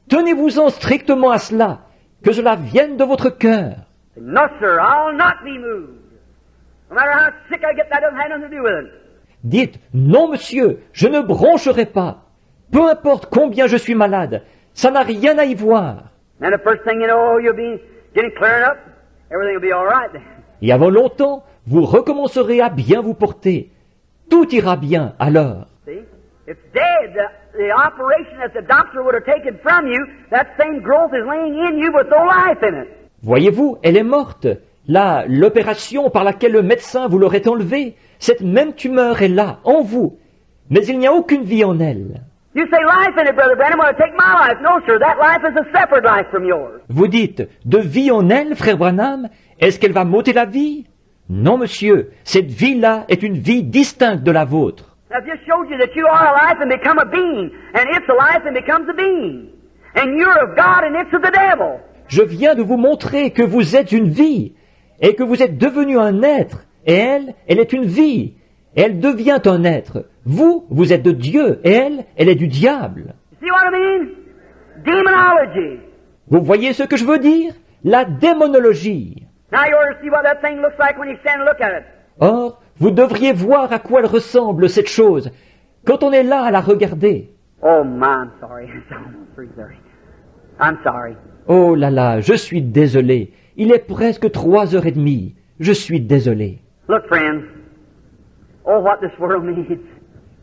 Tenez-vous-en strictement à cela, que cela vienne de votre cœur. No, sir, I'll not be moved. No matter how sick I get, that doesn't have nothing to do with it. Dites, non monsieur, je ne broncherai pas. Peu importe combien je suis malade, ça n'a rien à y voir. And the first thing you know, you'll be getting cleared up. Everything will be all right then. Et avant longtemps, vous recommencerez à bien vous porter. Tout ira bien alors. See? It's dead. The operation that the doctor would have taken from you, that same growth is laying in you with no life in it. Voyez-vous, elle est morte. Là, l'opération par laquelle le médecin vous l'aurait enlevée, cette même tumeur est là, en vous. Mais il n'y a aucune vie en elle. You say life in it, Brother Branham, want to take my life. No, sir, that life is a separate life from yours. Vous dites, de vie en elle, frère Branham, est-ce qu'elle va m'ôter la vie? Non, monsieur, cette vie-là est une vie distincte de la vôtre. I've just showed you that you are alive and become a being, and it's alive and becomes a being. And you're of God and it's of the devil. Je viens de vous montrer que vous êtes une vie, et que vous êtes devenu un être, et elle est une vie, et elle devient un être. Vous, vous êtes de Dieu, et elle est du diable. You see what I mean? Demonology. Vous voyez ce que je veux dire? La démonologie. Now you ought to see what that thing looks like when you stand and look at it. Or, vous devriez voir à quoi elle ressemble, cette chose, quand on est là à la regarder. Oh, my, I'm sorry. It's almost 3:30. I'm sorry. Oh là là, je suis désolé. Il est presque 3h30. Je suis désolé. Look, friends. Oh, what this world needs.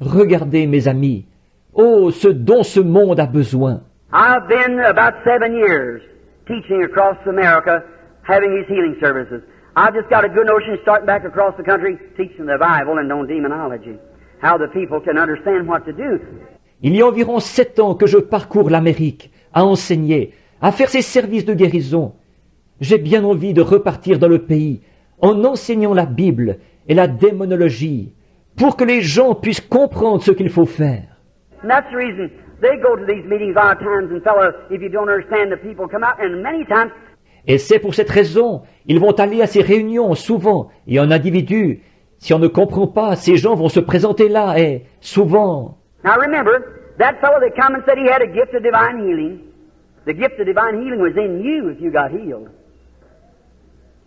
Regardez, mes amis. Oh, ce dont ce monde a besoin. I've been about 7 years teaching across America, having these healing services. I've just got a good notion starting back across the country, teaching the Bible and on demonology. How the people can understand what to do. Il y a environ 7 ans que je parcours l'Amérique, à enseigner, à faire ces services de guérison. J'ai bien envie de repartir dans le pays, en enseignant la Bible et la démonologie, pour que les gens puissent comprendre ce qu'il faut faire. And that's the reason they go to these meetings a lot of times, and fellow, if you don't understand, the people come out, and many times. Et c'est pour cette raison, ils vont aller à ces réunions souvent, et un individu, si on ne comprend pas, ces gens vont se présenter là, et souvent... Now remember, that fellow that come and said he had a gift of divine healing, the gift of divine healing was in you if you got healed.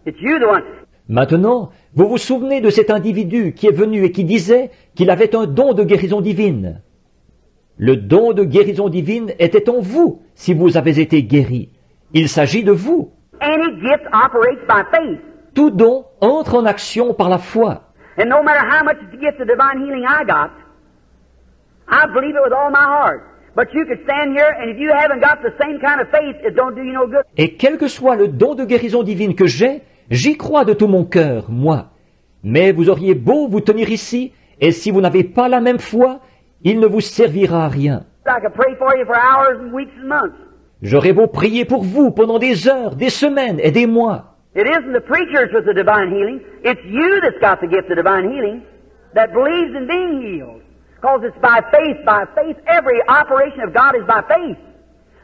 It's you the one. Maintenant, vous vous souvenez de cet individu qui est venu et qui disait qu'il avait un don de guérison divine. Le don de guérison divine était en vous si vous avez été guéri. Il s'agit de vous. Any gift operates by faith. Tout don entre en action par la foi. And no matter how much the gift of divine healing I got, I believe it with all my heart. But you could stand here, and if you haven't got the same kind of faith, it don't do you no good. Et quel que soit le don de guérison divine que j'ai, j'y crois de tout mon cœur, moi. Mais vous auriez beau vous tenir ici, et si vous n'avez pas la même foi, il ne vous servira à rien. I could pray for you for hours and weeks and months. J'aurais beau prier pour vous pendant des heures, des semaines et des mois. It isn't the preachers with the divine healing. It's you that's got the gift of divine healing that believes in being healed. Because it's by faith. By faith, every operation of God is by faith.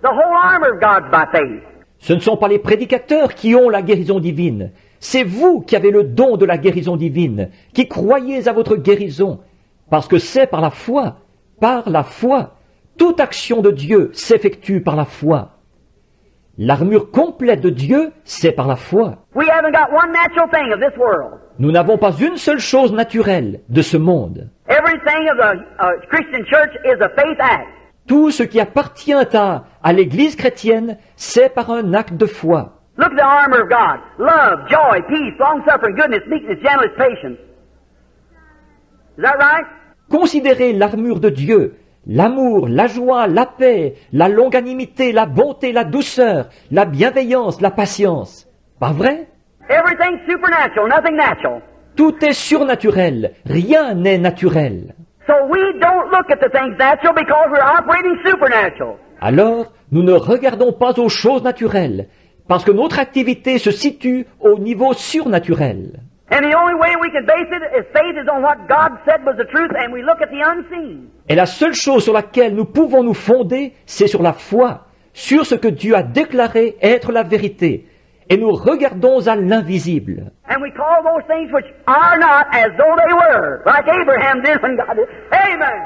The whole armor of God's by faith. Ce ne sont pas les prédicateurs qui ont la guérison divine. C'est vous qui avez le don de la guérison divine, qui croyez à votre guérison, parce que c'est par la foi. Par la foi. Toute action de Dieu s'effectue par la foi. L'armure complète de Dieu, c'est par la foi. We haven't got one natural thing of this world. Nous n'avons pas une seule chose naturelle de ce monde. Everything of the Christian church is a faith act. Tout ce qui appartient à l'Église chrétienne, c'est par un acte de foi. Look at the armor of God. Love, joy, peace, long-suffering, goodness, meekness, gentleness, patience. Is that right? Considérez l'armure de Dieu, l'amour, la joie, la paix, la longanimité, la bonté, la douceur, la bienveillance, la patience. Pas vrai? Everything's supernatural, nothing natural. Tout est surnaturel, rien n'est naturel. So we don't look at the things natural because we're operating supernatural. Alors, nous ne regardons pas aux choses naturelles, parce que notre activité se situe au niveau surnaturel. And the only way we can base it is faith is on what God said was the truth, and we look at the unseen. Et la seule chose sur laquelle nous pouvons nous fonder, c'est sur la foi, sur ce que Dieu a déclaré être la vérité. Et nous regardons à l'invisible. And we call those things which are not as though they were, like Abraham did when God did. Amen.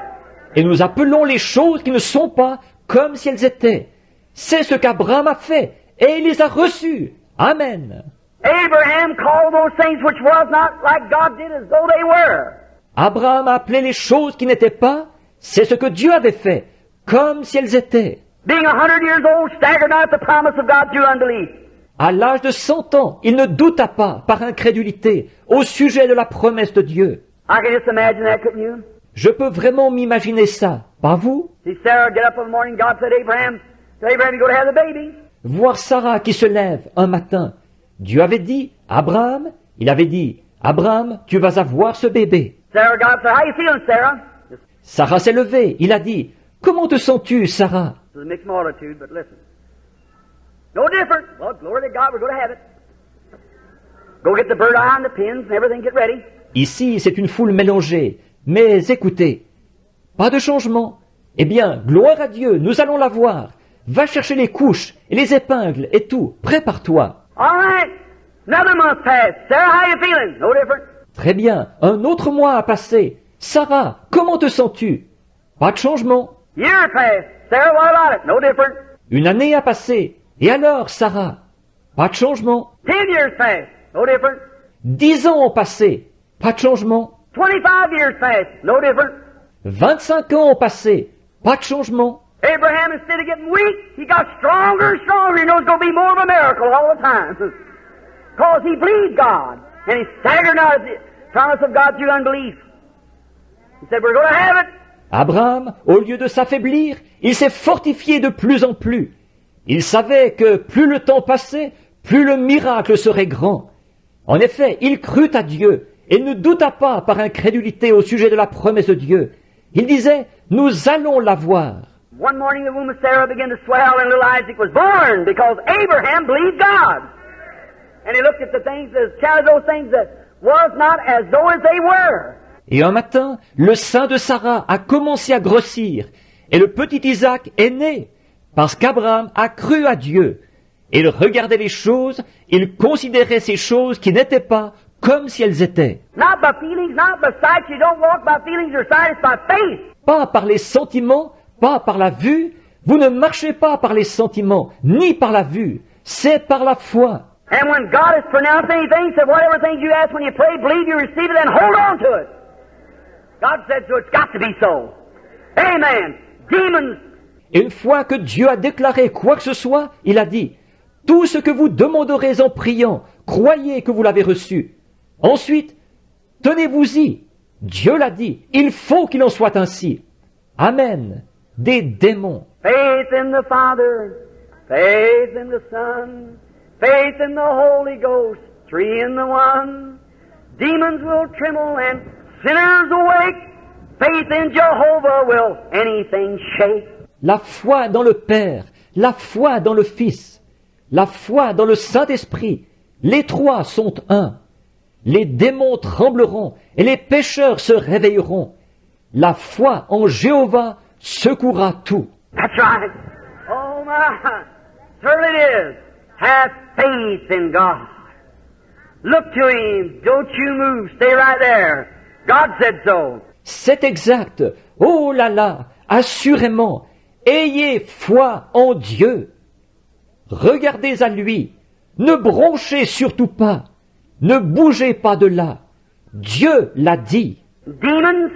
Et nous appelons les choses qui ne sont pas comme si elles étaient. C'est ce qu'Abraham a fait, et il les a reçues. Amen. Abraham called those things which was not like God did as though they were. Abraham a appelé les choses qui n'étaient pas, c'est ce que Dieu avait fait, comme si elles étaient. Being 100 years old, staggered not at the promise of God through unbelief. À l'âge de 100 ans, il ne douta pas, par incrédulité, au sujet de la promesse de Dieu. I can just imagine that, couldn't you? Je peux vraiment m'imaginer ça, pas vous? See Sarah get up in the morning, God said, Abraham, you're going to have the baby. Voir Sarah qui se lève un matin. Dieu avait dit, Abraham, il avait dit, Abraham, tu vas avoir ce bébé. Sarah, God said, how you feeling, Sarah? Sarah s'est levée, il a dit, comment te sens-tu, Sarah? It's a mixed multitude, but listen. No different. Well, glory to God, we're going to have it. Go get the bird eye and the pins and everything, get ready. Ici, c'est une foule mélangée. Mais écoutez, pas de changement. Eh bien, gloire à Dieu, nous allons la voir. Va chercher les couches et les épingles et tout. Prépare-toi. All right. Another month passed. Sarah, how you feeling? No different. Très bien. Un autre mois a passé. Sarah, comment te sens-tu? Pas de changement. Year passed. Sarah, what about it? No different. Une année a passé. Et alors, Sarah? Pas de changement. 10 years passed. No different. 10 ans ont passé. Pas de changement. 25 years passed. No different. 25 ans ont passé. Pas de changement. Abraham, instead of getting weak, he got stronger and stronger. He knows it's going to be more of a miracle all the time. Because he believed God. And he staggered not at the promise of God through unbelief. He said, we're going to have it. Abraham, au lieu de s'affaiblir, il s'est fortifié de plus en plus. Il savait que plus le temps passait, plus le miracle serait grand. En effet, il crut à Dieu et ne douta pas par incrédulité au sujet de la promesse de Dieu. Il disait, nous allons la voir. One morning the womb of Sarah began to swell and little Isaac was born because Abraham believed God. And he looked at the things, counted those things that was not as though as they were. Et un matin, le sein de Sarah a commencé à grossir et le petit Isaac est né parce qu'Abraham a cru à Dieu. Il regardait les choses, il considérait ces choses qui n'étaient pas comme si elles étaient. Not by feelings, not by sight. You don't walk by feelings or sight, it's by faith. Pas par les sentiments, pas par la vue. Vous ne marchez pas par les sentiments, ni par la vue. C'est par la foi. And when God has pronounced anything, said whatever things you ask when you pray, believe you receive it and hold on to it. God said so, it's got to be so. Amen. Demons. Et une fois que Dieu a déclaré quoi que ce soit, il a dit, Tout ce que vous demanderez en priant, croyez que vous l'avez reçu. Ensuite, tenez-vous-y. Dieu l'a dit, il faut qu'il en soit ainsi. Amen. Des démons. Faith in the Father, faith in the Son, faith in the Holy Ghost, three in the one. Demons will tremble and sinners awake. Faith in Jehovah will anything shake. La foi dans le Père, la foi dans le Fils, la foi dans le Saint-Esprit, les trois sont un. Les démons trembleront et les pécheurs se réveilleront. La foi en Jéhovah secourra tout. That's right. Oh my, certainly it is. Have faith in God. Look to Him. Don't you move. Stay right there. God said so. C'est exact. Oh là là, assurément. Ayez foi en Dieu. Regardez à lui. Ne bronchez surtout pas. Ne bougez pas de là. Dieu l'a dit. Demons,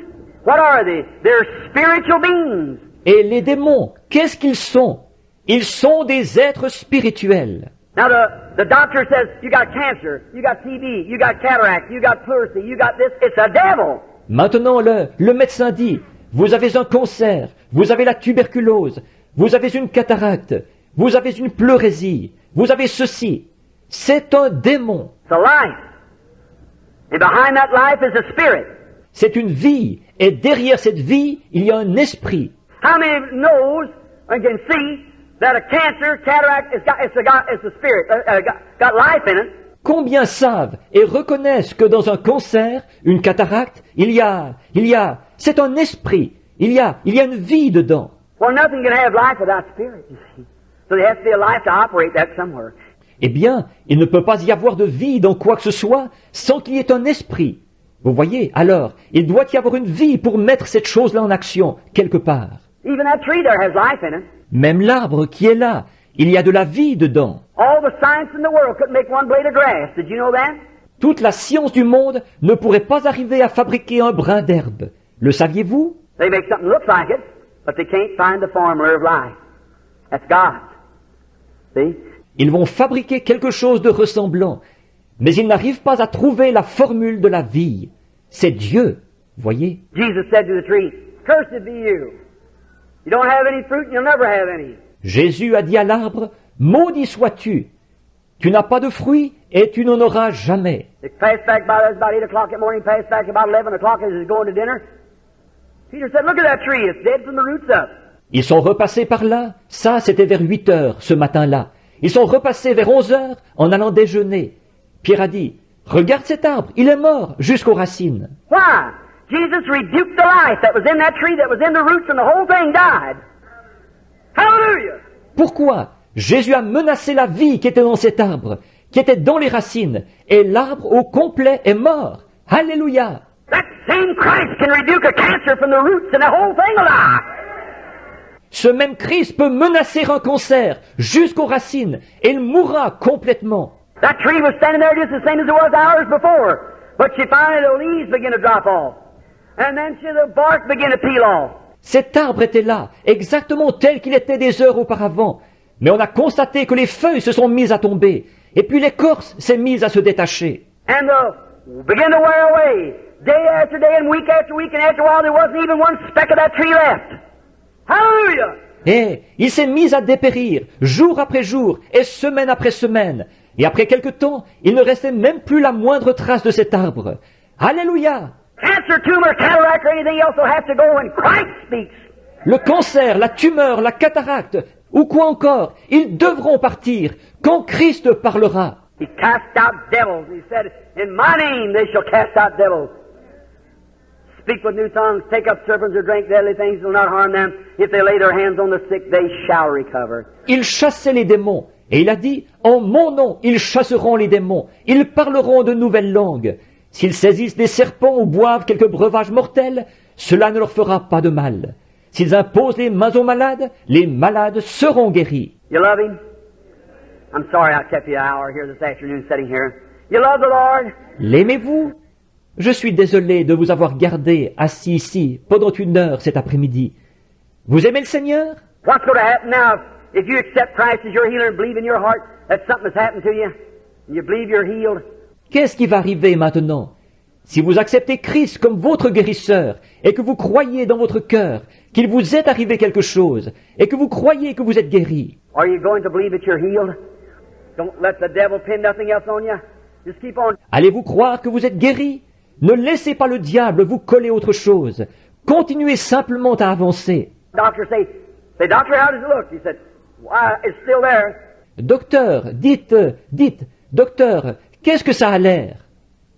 what are they? They're spiritual beings. Et les démons, qu'est-ce qu'ils sont? Ils sont des êtres spirituels. Now the doctor says, you got cancer, you got TB, you got cataract, you got pleurisy, you got this. It's a devil. Maintenant, le médecin dit, vous avez un cancer, vous avez la tuberculose, vous avez une cataracte, vous avez une pleurésie, vous avez ceci. C'est un démon. It's a life. And behind that life is a spirit. C'est une vie. Et derrière cette vie, il y a un esprit. How many knows and can see that a cancer, cataract, it's a spirit, got life in it? Combien savent et reconnaissent que dans un cancer, une cataracte, c'est un esprit. Il y a une vie dedans. Well, nothing can have life without spirit, you see. So there has to be a life to operate that somewhere. Eh bien, il ne peut pas y avoir de vie dans quoi que ce soit sans qu'il y ait un esprit. Vous voyez, alors, il doit y avoir une vie pour mettre cette chose-là en action, quelque part. Even that tree there has life in it. Même l'arbre qui est là, il y a de la vie dedans. All the science in the world couldn't make one blade of grass. Did you know that? Toute la science du monde ne pourrait pas arriver à fabriquer un brin d'herbe. Le saviez-vous? They make something look like it, but they can't find the formula of life. That's God. See? Ils vont fabriquer quelque chose de ressemblant, mais ils n'arrivent pas à trouver la formule de la vie. C'est Dieu, voyez. Jesus said to the tree, "Cursed be you. You don't have any fruit, and you'll never have any." Jésus a dit à l'arbre, maudit sois-tu. Tu n'as pas de fruits et tu n'en auras jamais. It passed back by us about 8 o'clock that morning, passed back about 11 o'clock as he was going to dinner. Peter said, "Look at that tree, it's dead from the roots up." Ils sont repassés par là, ça c'était vers 8 heures ce matin-là. Ils sont repassés vers 11 heures en allant déjeuner. Pierre a dit, regarde cet arbre, il est mort jusqu'aux racines. Why? Jesus rebuked the life that was in that tree, that was in the roots, and the whole thing died. Hallelujah! Pourquoi? Jésus a menacé la vie qui était dans cet arbre, qui était dans les racines, et l'arbre au complet est mort. Alléluia! That same Christ can rebuke a cancer from the roots, and the whole thing will die. Ce même Christ peut menacer un cancer jusqu'aux racines, et il mourra complètement. That tree was standing there just the same as it was hours before, but she finally the leaves began to drop off, and then the bark began to peel off. Cet arbre était là, exactement tel qu'il était des heures auparavant, mais on a constaté que les feuilles se sont mises à tomber, et puis l'écorce s'est mise à se détacher. And began to wear away, day after day and week, and after a while there wasn't even one speck of that tree left. Hallelujah! Et il s'est mis à dépérir, jour après jour, et semaine après semaine. Et après quelque temps, il ne restait même plus la moindre trace de cet arbre. Alléluia! Cancer, tumor, cataract, or anything else will have to go when Christ speaks. Le cancer, la tumeur, la cataracte, ou quoi encore, ils devront partir quand Christ parlera. He cast out devils. He said, "In my name they shall cast out devils. Speak with new tongues, take up serpents or drink deadly things, will not harm them. If they lay their hands on the sick, they shall recover." Il chassait les démons, et il a dit, en mon nom, ils chasseront les démons, ils parleront de nouvelles langues. S'ils saisissent des serpents ou boivent quelques breuvages mortels, cela ne leur fera pas de mal. S'ils imposent les mains aux malades, les malades seront guéris. You love Him? I'm sorry I kept you an hour here this afternoon sitting here. You love the Lord? L'aimez-vous? Je suis désolé de vous avoir gardé assis ici pendant 1 heure cet après-midi. Vous aimez le Seigneur? What's going to happen now If you accept Christ as your healer and believe in your heart that something has happened to you, and you believe you're healed, Qu'est-ce qui va arriver maintenant? Si vous acceptez Christ comme votre guérisseur et que vous croyez dans votre cœur qu'il vous est arrivé quelque chose et que vous croyez que vous êtes guéri, are you going to believe that you're healed? Don't let the devil pin nothing else on you. Just keep on. allez-vous croire que vous êtes guéri? Ne laissez pas le diable vous coller autre chose. Continuez simplement à avancer. Doctor say, doctor, how does it look? He said, why, it's still there. Docteur, dites, docteur, qu'est-ce que ça a l'air?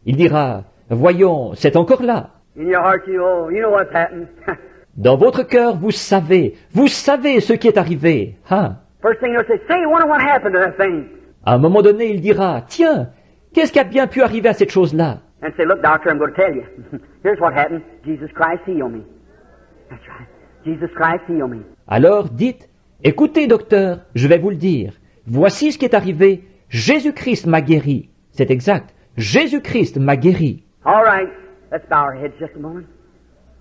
Il dira, voyons, c'est encore là. In your heart, you know what's happened. Dans votre cœur, vous savez ce qui est arrivé. Hein? First thing he'll say, wonder what happened to that thing. À un moment donné, il dira, tiens, qu'est-ce qui a bien pu arriver à cette chose-là? And say, look, doctor, I'm going to tell you. Here's what happened. Jesus Christ healed me. That's right. Jesus Christ healed me. Alors dites, écoutez, docteur, je vais vous le dire. Voici ce qui est arrivé. Jésus-Christ m'a guéri. C'est exact. Jésus-Christ m'a guéri. All right. Let's bow our heads just a moment.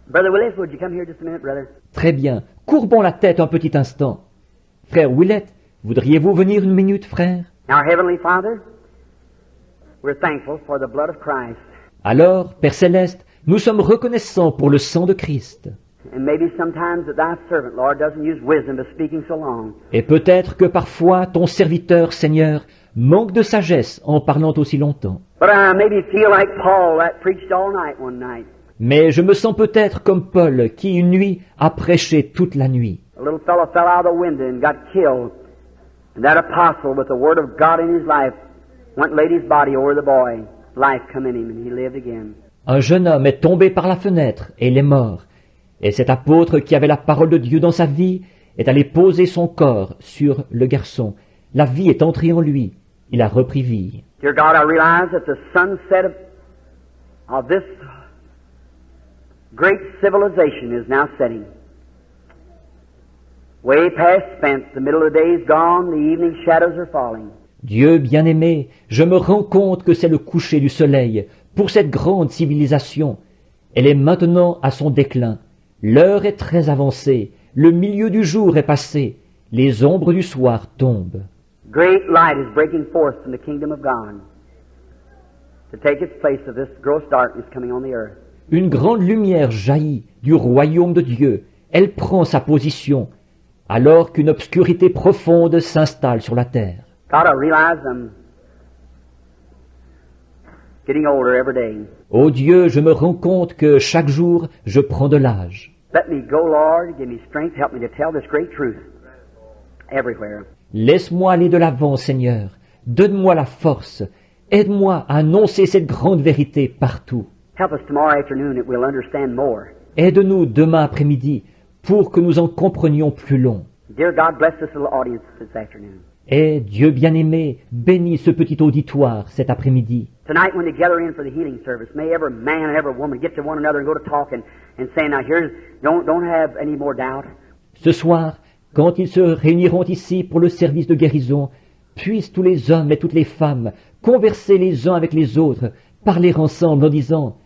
Brother Willis, would you come here just a minute, brother? Très bien. Courbons la tête un petit instant. Frère Willett, voudriez-vous venir une minute, frère? Our Heavenly Father, we're thankful for the blood of Christ. Alors, Père Céleste, nous sommes reconnaissants pour le sang de Christ. And maybe sometimes that thy servant, Lord, doesn't use wisdom by speaking so long. Et peut-être que parfois ton serviteur, Seigneur, manque de sagesse en parlant aussi longtemps. But I maybe feel like Paul that preached all night one night. Mais je me sens peut-être comme Paul qui une nuit a prêché toute la nuit. A little fellow fell out of the window and got killed. And that apostle with the word of God in his life went and laid his body over the boy. Life come in him and he lived again. Un jeune homme est tombé par la fenêtre et il est mort. Et cet apôtre qui avait la parole de Dieu dans sa vie est allé poser son corps sur le garçon. La vie est entrée en lui. Il a repris vie. Dear God, I realize that the sunset of this great civilization is now setting. Way past spent, the middle of the day is gone, the evening shadows are falling. Dieu bien-aimé, je me rends compte que c'est le coucher du soleil pour cette grande civilisation. Elle est maintenant à son déclin. L'heure est très avancée, le milieu du jour est passé, les ombres du soir tombent. Great light is breaking forth from the kingdom of God to take its place of this gross darkness coming on the earth. Une grande lumière jaillit du royaume de Dieu. Elle prend sa position, alors qu'une obscurité profonde s'installe sur la terre. God, I realize I'm getting older every day. Ô Dieu, je me rends compte que chaque jour, je prends de l'âge. Let me go, Lord, give me strength, help me to tell this great truth everywhere. Laisse-moi aller de l'avant, Seigneur. Donne-moi la force. Aide-moi à annoncer cette grande vérité partout. Help us tomorrow afternoon that we'll understand more. Aide-nous demain après-midi pour que nous en comprenions plus long. Dear God, bless this little audience this afternoon. Et Dieu bien-aimé, bénis ce petit auditoire cet après-midi. Tonight when they gather in for the healing service, may every man and every woman get to one another and go to talk and say, now here's, don't have any more doubt. Ce soir, quand ils se réuniront ici pour le service de guérison, puissent tous les hommes et toutes les femmes converser les uns avec les autres, parler ensemble en disant,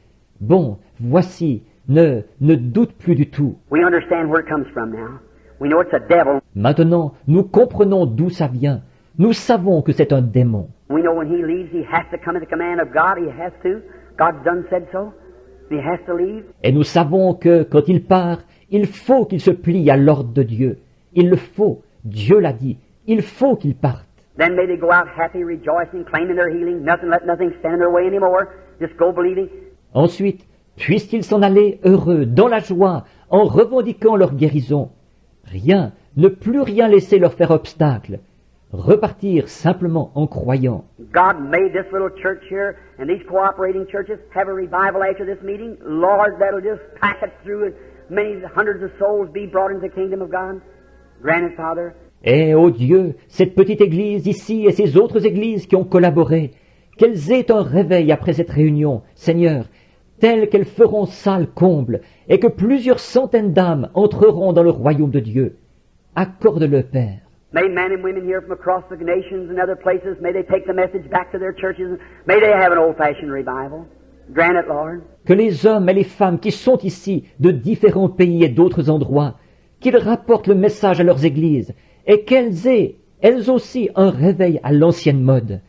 bon, voici, ne doute plus du tout. We understand where it comes from now. We know it's a devil. Maintenant, nous comprenons d'où ça vient. Nous savons que c'est un démon. We know when he leaves, he has to come at the command of God. He has to. God's done said so. He has to leave. Et nous savons que quand il part, il faut qu'il se plie à l'ordre de Dieu. Il le faut. Dieu l'a dit. Il faut qu'il parte. Then may they go out happy, rejoicing, claiming their healing. Let nothing stand in their way anymore. Just go believing. Ensuite, puissent-ils s'en aller heureux, dans la joie, en revendiquant leur guérison. Rien, ne plus rien laisser leur faire obstacle. Repartir simplement en croyant. God made this little church here and these cooperating churches have a revival after this meeting. Lord, that'll just pack it through and many hundreds of souls be brought into the kingdom of God. Grant it, Father. Et, ô Dieu, cette petite église ici et ces autres églises qui ont collaboré, qu'elles aient un réveil après cette réunion, Seigneur, tel qu'elles feront salle comble, et que plusieurs centaines d'âmes entreront dans le royaume de Dieu. Accorde-le, Père. May men and women here from across the nations and other places, may they take the message back to their churches. May they have an old-fashioned revival. Grant it, Lord. Que les hommes et les femmes qui sont ici de différents pays et d'autres endroits, qu'ils rapportent le message à leurs églises et qu'elles aient, elles aussi, un réveil à l'ancienne mode.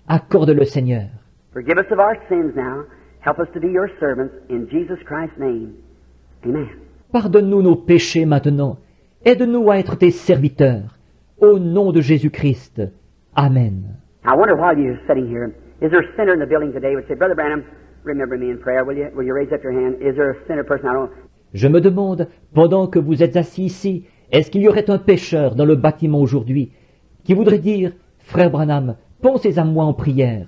Accorde-le, Seigneur. Forgive us of our sins now. Help us to be your servants in Jesus Christ's name. Amen. Pardonne-nous nos péchés maintenant. Aide-nous à être tes serviteurs. Au nom de Jésus-Christ. Amen. I wonder while you're sitting here, is there a sinner in the building today who would say, Brother Branham, remember me in prayer, will you? Will you raise up your hand? Is there a sinner person? I don't. Je me demande, pendant que vous êtes assis ici, est-ce qu'il y aurait un pécheur dans le bâtiment aujourd'hui qui voudrait dire, Frère Branham, pensez à moi en prière.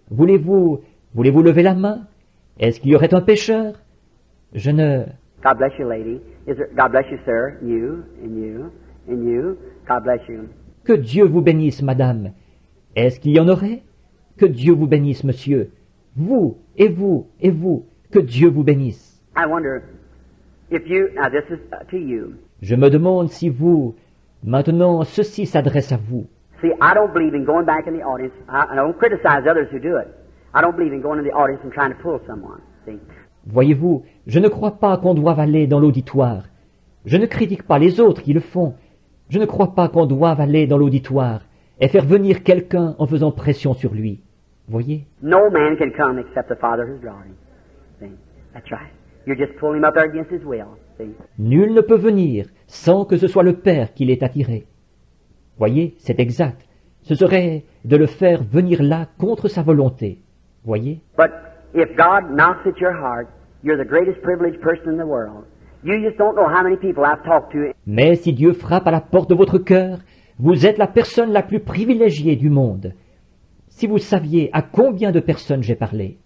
Voulez-vous lever la main? Est-ce qu'il y aurait un pécheur? Je ne... God bless you, lady. God bless you, sir. You, and you, and you. God bless you. Que Dieu vous bénisse, madame. Est-ce qu'il y en aurait? Que Dieu vous bénisse, monsieur. Vous, et vous, et vous. Que Dieu vous bénisse. I wonder if you, now this is to you. Je me demande si vous, maintenant, ceci s'adresse à vous. See, I don't believe in going back in the audience. I don't criticize others who do it. I don't believe in going in the audience and trying to pull someone. See? Voyez-vous, je ne crois pas qu'on doive aller dans l'auditoire. Je ne critique pas les autres qui le font. Je ne crois pas qu'on doive aller dans l'auditoire et faire venir quelqu'un en faisant pression sur lui. Voyez? No man can come except the Father who's drawing him. See? That's right. You're just pulling him up there against his will. See? Nul ne peut venir sans que ce soit le Père qui l'ait attiré. Voyez, c'est exact. Ce serait de le faire venir là contre sa volonté. Voyez? But if God knocks at your heart, you're the greatest privileged person in the world. You just don't know how many people I've talked to. Mais si Dieu frappe à la porte de votre cœur, vous êtes la personne la plus privilégiée du monde. Si vous saviez à combien de personnes j'ai parlé.